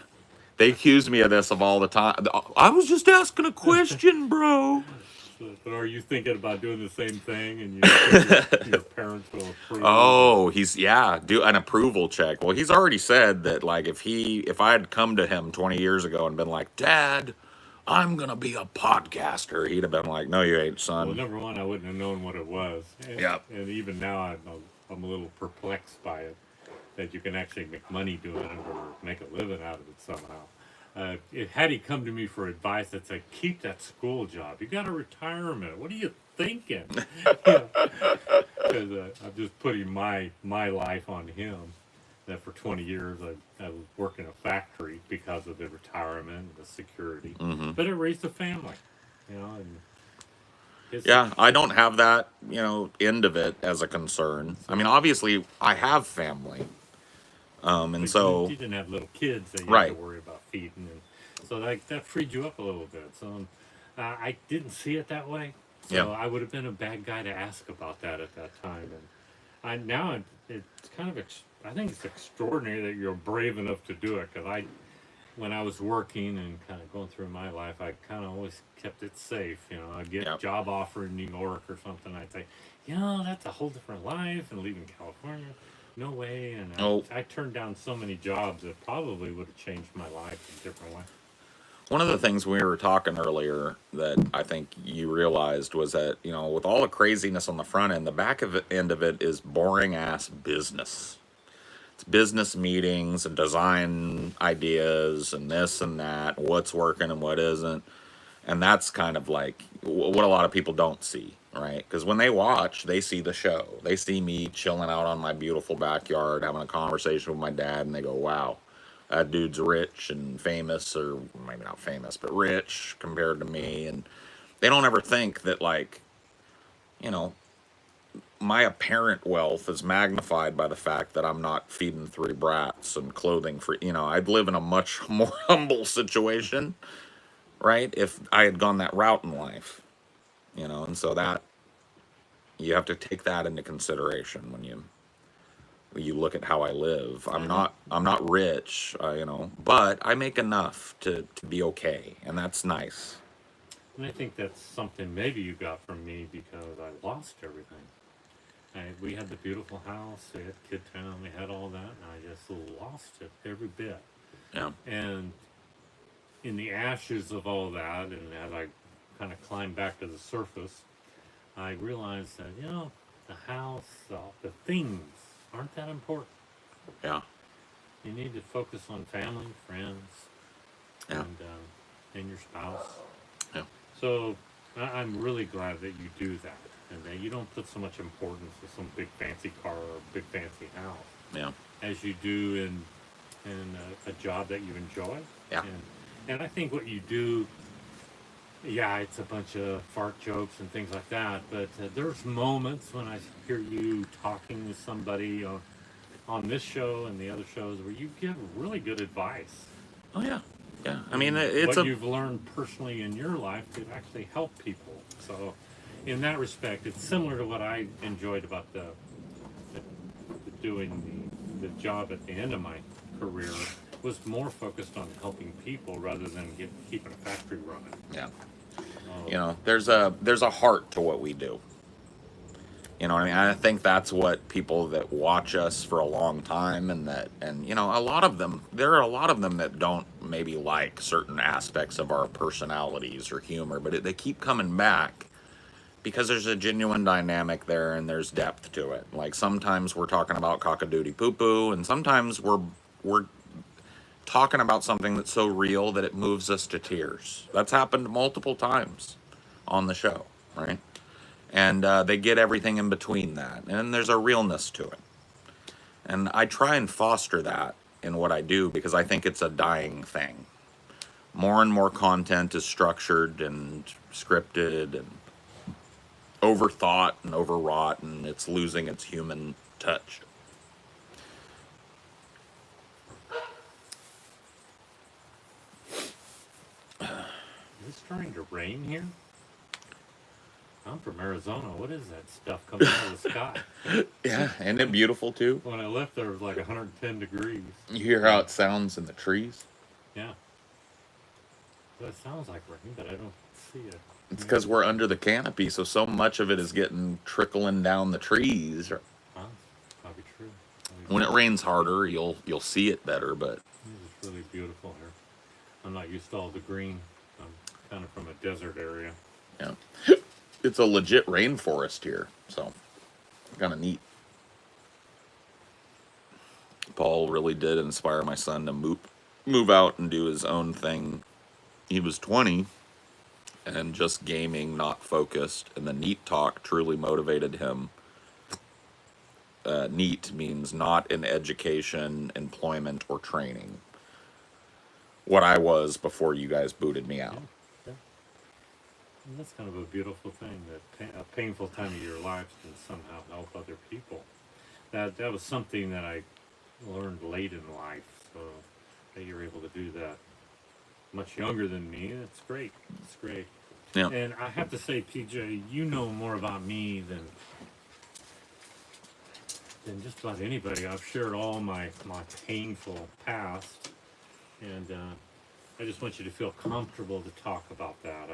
They accuse me of this all the time. I was just asking a question, bro. But are you thinking about doing the same thing, and you think your parents will approve? Oh, do an approval check. Well, he's already said that, like, if I had come to him 20 years ago and been like, Dad, I'm gonna be a podcaster, he'd have been like, no, you ain't, son. Well, number one, I wouldn't have known what it was. Yep. And even now, I'm a little perplexed by it, that you can actually make money doing it or make a living out of it somehow. Had he come to me for advice that said, keep that school job, you got a retirement, what are you thinking? Because I'm just putting my life on him, that for 20 years I worked in a factory because of the retirement and the security. Mm-hmm. But it raised a family, and yeah, I don't have that, end of it as a concern. I mean, obviously, I have family. And so you didn't have little kids that you right. had to worry about feeding, and so that freed you up a little bit. So I didn't see it that way. So I would have been a bad guy to ask about that at that time. And it's kind of I think it's extraordinary that you're brave enough to do it. Because when I was working and kind of going through my life, I kind of always kept it safe. I'd get a job offer in New York or something. I'd say, that's a whole different life, and leaving California. No way, and I turned down so many jobs that probably would have changed my life in a different way. One of the things we were talking earlier that I think you realized was that, with all the craziness on the front end, the end of it is boring ass business. It's business meetings and design ideas and this and that, what's working and what isn't. And that's kind of like what a lot of people don't see, right? Because when they watch, they see the show. They see me chilling out on my beautiful backyard, having a conversation with my dad, and they go, wow, that dude's rich and famous, or maybe not famous, but rich compared to me. And they don't ever think that, like, my apparent wealth is magnified by the fact that I'm not feeding 3 brats and clothing for, I'd live in a much more humble situation, right, if I had gone that route in life, and so that you have to take that into consideration when you look at how I live. I'm not rich, but I make enough to be okay, and that's nice. And I think that's something maybe you got from me because I lost everything. We had the beautiful house, we had Kid Town, we had all that, and I just lost it every bit. Yeah. And in the ashes of all that, and as I kind of climbed back to the surface, I realized that, the house, the things aren't that important. Yeah. You need to focus on family, friends, Yeah. and your spouse. Yeah. So I'm really glad that you do that, and that you don't put so much importance to some big fancy car or big fancy house Yeah. as you do in a job that you enjoy. Yeah. And I think what you do, yeah, it's a bunch of fart jokes and things like that, but there's moments when I hear you talking with somebody on this show and the other shows where you give really good advice. Oh yeah. Yeah. I mean, And it's what a you've learned personally in your life to actually help people. So, in that respect, it's similar to what I enjoyed about the doing the job at the end of my career was more focused on helping people rather than keeping a factory running. yeah. Um, There's a heart to what we do. You know what I mean? I think that's what people that watch us for a long time, and a lot of them, there are a lot of them that don't maybe like certain aspects of our personalities or humor, but they keep coming back because there's a genuine dynamic there and there's depth to it. Like sometimes we're talking about cockadoodie poo poo, and sometimes we're talking about something that's so real that it moves us to tears. That's happened multiple times on the show, right? And they get everything in between that, and there's a realness to it. And I try and foster that in what I do because I think it's a dying thing. More and more content is structured and scripted and overthought and overwrought, and it's losing its human touch. it's starting to rain here. I'm from Arizona. What is that stuff coming out of the sky? Yeah, isn't it beautiful too? When I left, there was like 110 degrees. You hear how it sounds in the trees? Yeah. That sounds like rain, but I don't see it. It's because we're under the canopy, so much of it is getting trickling down the trees. Huh? Probably true. When it rains harder, you'll see it better. But It's really beautiful here. I'm not used to all the green. I'm kind of from a desert area. yeah, it's a legit rainforest here, so kind of neat. Paul really did inspire my son to move out and do his own thing. He was 20 and just gaming, not focused, and the NEAT talk truly motivated him. NEAT means not in education, employment, or training. What I was before you guys booted me Yeah. out. Yeah. And that's kind of a beautiful thing that a painful time of your life can somehow help other people. That was something that I learned late in life. So that you're able to do that much younger than me, it's great. It's great. Yeah. And I have to say, PJ, you know more about me than just about anybody. I've shared all my painful past, and I just want you to feel comfortable to talk about that.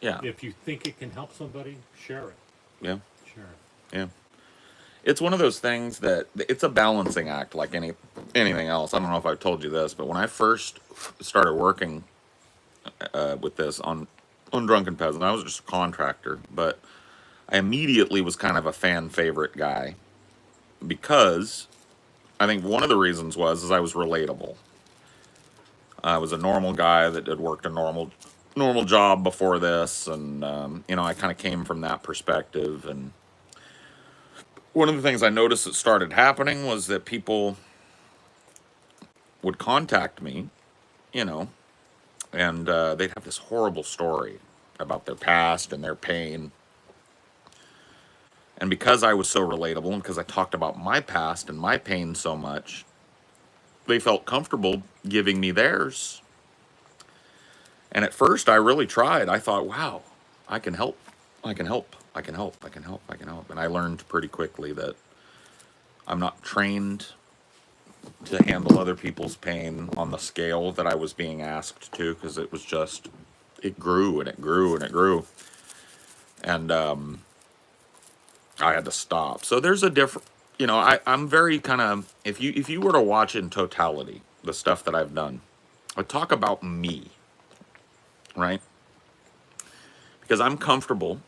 Yeah. If you think it can help somebody, share it. Yeah. Share it. Yeah. It's one of those things that it's a balancing act like anything else. I don't know if I've told you this, but when I first started working with this on Drunken Peasant, I was just a contractor, but I immediately was kind of a fan favorite guy because I think one of the reasons is I was relatable. I was a normal guy that had worked a normal job before this, and I kind of came from that perspective. And one of the things I noticed that started happening was that people would contact me, and they'd have this horrible story about their past and their pain. And because I was so relatable and because I talked about my past and my pain so much, they felt comfortable giving me theirs. And at first I really tried. I thought, wow, I can help. I can help. I can help. I can help. I can help. And I learned pretty quickly that I'm not trained to handle other people's pain on the scale that I was being asked to, because it grew and it grew and it grew. And I had to stop. So there's a different, I'm very kind of, if you were to watch in totality the stuff that I've done, I talk about me, right? Because I'm comfortable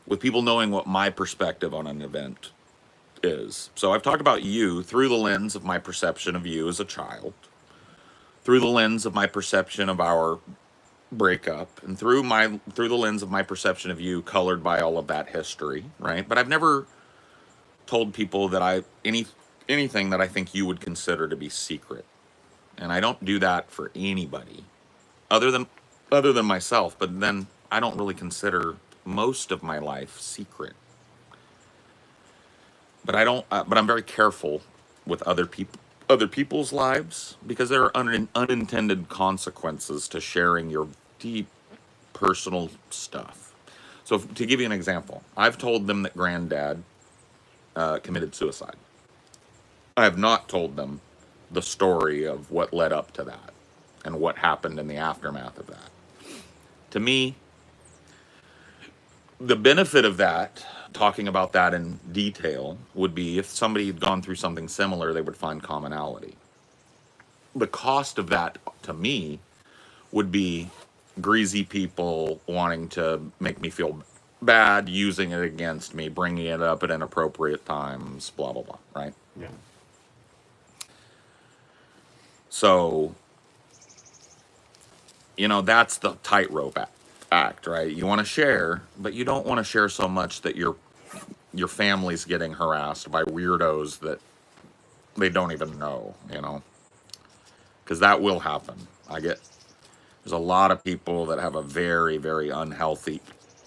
with people knowing what my perspective on an event is. So I've talked about you through the lens of my perception of you as a child, through the lens of my perception of our breakup, and through the lens of my perception of you colored by all of that history, right? But I've never told people that anything that I think you would consider to be secret. And I don't do that for anybody other than myself, but then I don't really consider most of my life secret. But I don't but I'm very careful with other people's lives because there are unintended consequences to sharing your deep personal stuff. So to give you an example, I've told them that granddad committed suicide. I have not told them the story of what led up to that and what happened in the aftermath of that. To me, the benefit of that, talking about that in detail, would be if somebody had gone through something similar, they would find commonality. The cost of that, to me, would be greasy people wanting to make me feel bad, using it against me, bringing it up at inappropriate times, blah, blah, blah, right? Yeah. So, that's the tightrope act, right? You want to share, but you don't want to share so much that your family's getting harassed by weirdos that they don't even know, because that will happen. There's a lot of people that have a very, very unhealthy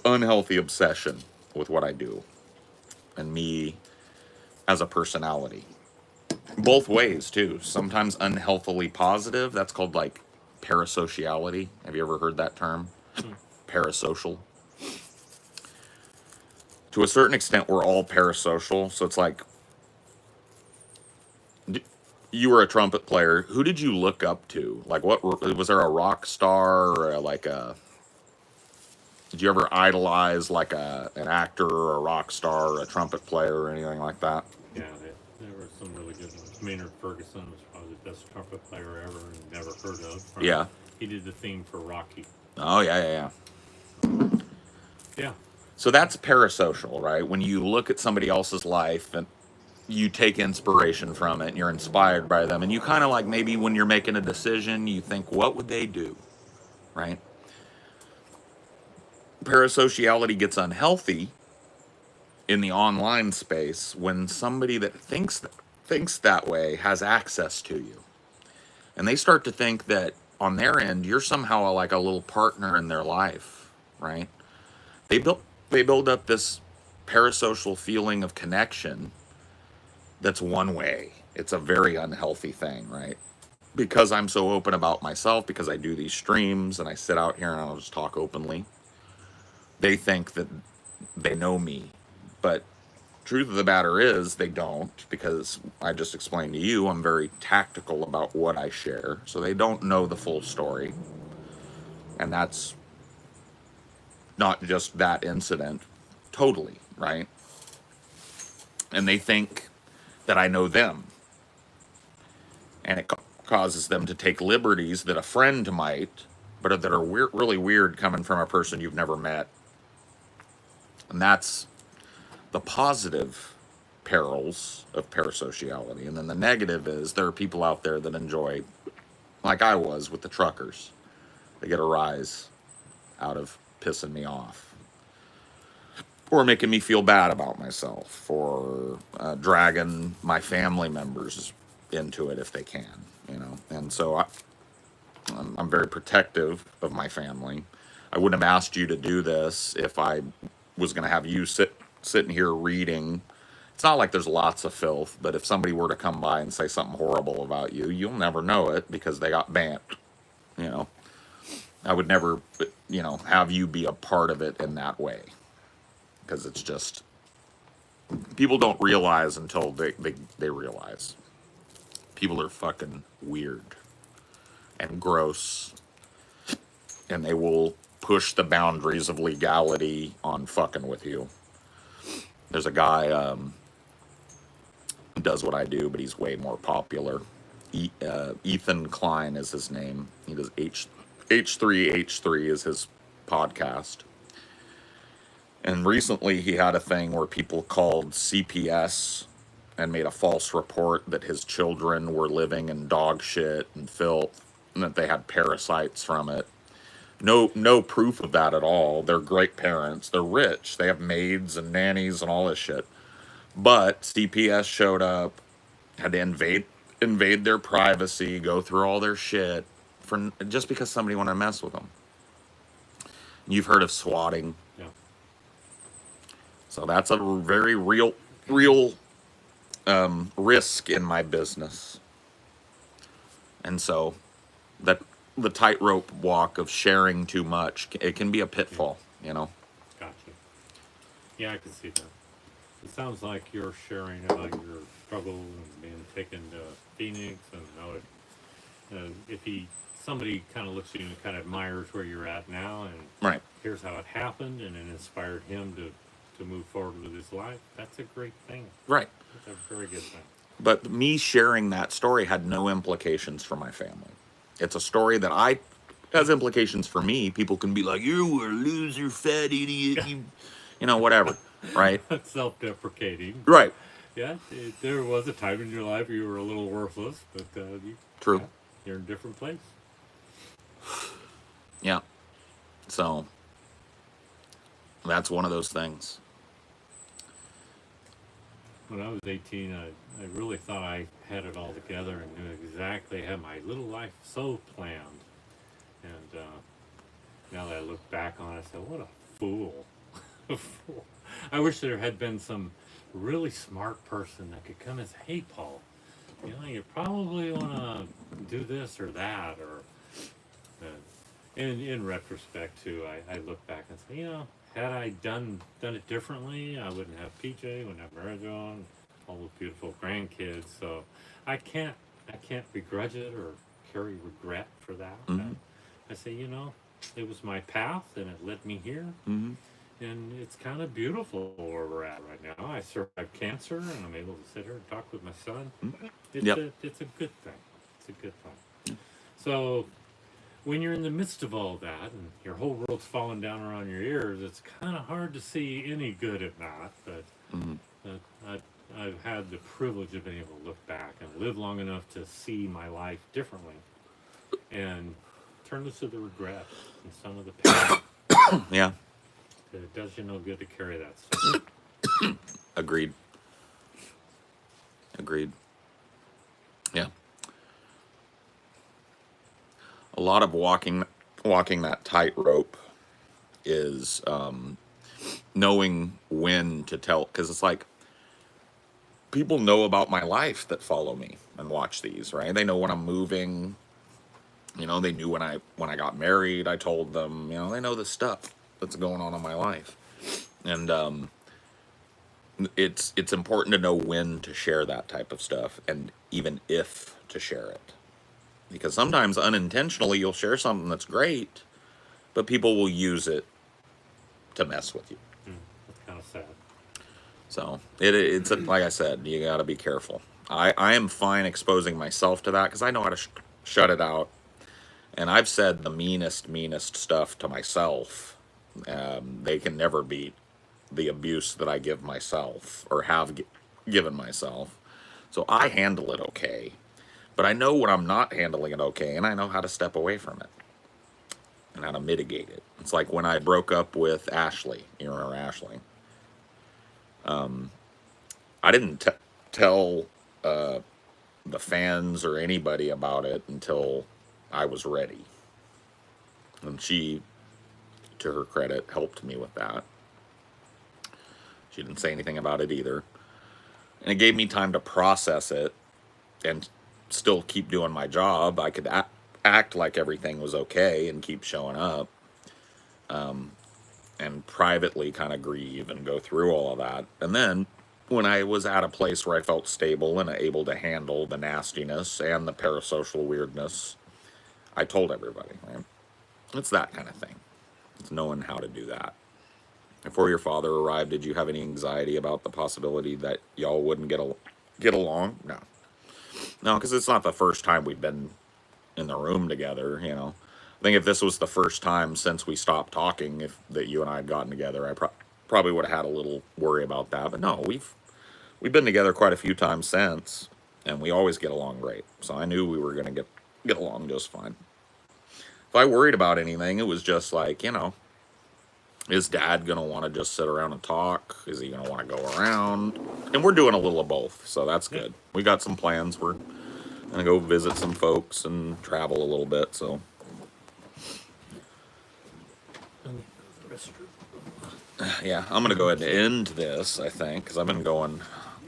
obsession with what I do and me as a personality. Both ways too. Sometimes unhealthily positive. That's called like parasociality. Have you ever heard that term? Parasocial. To a certain extent, we're all parasocial. So it's like, you were a trumpet player. Who did you look up to? Like, what was there a rock star or did you ever idolize like an actor or a rock star or a trumpet player or anything like that? Yeah, there were some really good ones. Maynard Ferguson was probably the best trumpet player ever and never heard of. Yeah. He did the theme for Rocky. Oh, yeah. Yeah. So that's parasocial, right? When you look at somebody else's life and you take inspiration from it and you're inspired by them, and you kind of like, maybe when you're making a decision, you think, what would they do, right? Parasociality gets unhealthy in the online space when somebody that thinks that way has access to you, and they start to think that on their end you're somehow like a little partner in their life, right? They build up this parasocial feeling of connection that's one way. It's a very unhealthy thing, right? Because I'm so open about myself, because I do these streams and I sit out here and I'll just talk openly, they think that they know me. But truth of the matter is they don't, because I just explained to you I'm very tactical about what I share. So they don't know the full story. And that's not just that incident, totally, right? And they think that I know them. And it causes them to take liberties that a friend might, but that are really weird coming from a person you've never met. And that's the positive perils of parasociality. And then the negative is there are people out there that enjoy, like I was with the truckers. They get a rise out of pissing me off, or making me feel bad about myself, or dragging my family members into it if they can, And so I'm very protective of my family. I wouldn't have asked you to do this if I was going to have you sitting here reading. It's not like there's lots of filth, but if somebody were to come by and say something horrible about you, you'll never know it because they got banned. I would never, have you be a part of it in that way, because it's just, people don't realize until they realize. People are fucking weird and gross, and they will push the boundaries of legality on fucking with you. There's a guy who does what I do, but he's way more popular. Ethan Klein is his name. He does H3H3 is his podcast. And recently he had a thing where people called CPS and made a false report that his children were living in dog shit and filth and that they had parasites from it. No proof of that at all. They're great parents. They're rich. They have maids and nannies and all this shit. But CPS showed up, had to invade their privacy, go through all their shit for just because somebody wanted to mess with them. You've heard of swatting. Yeah. So that's a very real risk in my business. And so that the tightrope walk of sharing too much, it can be a pitfall, you know. Gotcha. Yeah, I can see that. It sounds like you're sharing about your struggle and being taken to Phoenix, and how it, if somebody kind of looks at you and kind of admires where you're at now, and Right. here's how it happened, and it inspired him to move forward with his life. That's a great thing. Right. That's a very good thing. But me sharing that story had no implications for my family. It's a story that has implications for me. People can be like, "You were a loser, fat idiot," you know, whatever, right? Self-deprecating. Right. Yeah, there was a time in your life you were a little worthless, but True. yeah, you're in a different place. Yeah. So that's one of those things. When I was 18, I really thought I had it all together and knew exactly, had my little life so planned. And now that I look back on it, I said, what a fool. A fool. I wish there had been some really smart person that could come and say, hey, Paul, you know, you probably want to do this or that. Or in retrospect, too, I look back and say, you know, had I done it differently, I wouldn't have PJ, wouldn't have Marijo, all those beautiful grandkids. So I can't begrudge it or carry regret for that. Mm-hmm. I say, you know, it was my path and it led me here. Mm-hmm. And it's kind of beautiful where we're at right now. I survived cancer and I'm able to sit here and talk with my son. It's Yep. it's a good thing. It's a good thing. So when you're in the midst of all that and your whole world's falling down around your ears, it's kind of hard to see any good at that. But Mm-hmm. I've had the privilege of being able to look back and live long enough to see my life differently and turn this to the regret and some of the pain. Yeah. It does you no good to carry that stuff. Agreed. Yeah. A lot of walking that tightrope is knowing when to tell, because it's like people know about my life that follow me and watch these, right? They know when I'm moving. You know, they knew when I got married. I told them. You know, they know the stuff that's going on in my life, and it's important to know when to share that type of stuff, and even if to share it, because sometimes unintentionally you'll share something that's great, but people will use it to mess with you. That's kind of sad. So it's like I said, you got to be careful. I am fine exposing myself to that because I know how to shut it out. And I've said the meanest stuff to myself. They can never beat the abuse that I give myself or have given myself. So I handle it okay. But I know when I'm not handling it okay, and I know how to step away from it and how to mitigate it. It's like when I broke up with Ashley. You remember Ashley? I didn't tell the fans or anybody about it until I was ready. And she, to her credit, helped me with that. She didn't say anything about it either. And it gave me time to process it and still keep doing my job. I could act like everything was okay and keep showing up. And privately kind of grieve and go through all of that. And then when I was at a place where I felt stable and able to handle the nastiness and the parasocial weirdness, I told everybody, right? It's that kind of thing. It's knowing how to do that. before your father arrived, did you have any anxiety about the possibility that y'all wouldn't get along? No, no, because it's not the first time we've been in the room together. You know, I think if this was the first time since we stopped talking, if that you and I had gotten together, I probably would have had a little worry about that. But no, we've been together quite a few times since, and we always get along great. So I knew we were gonna get along just fine. If I worried about anything, it was just like, is dad gonna want to just sit around and talk? Is he gonna want to go around? And we're doing a little of both, so that's Yeah. good. We got some plans. We're gonna go visit some folks and travel a little bit. So yeah, I'm gonna go ahead and end this, I think, because I've been going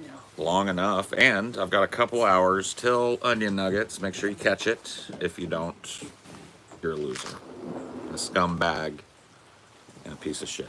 Yeah. long enough, and I've got a couple hours till Onion Nuggets. Make sure you catch it. If you don't, you're a loser, a scumbag, and a piece of shit.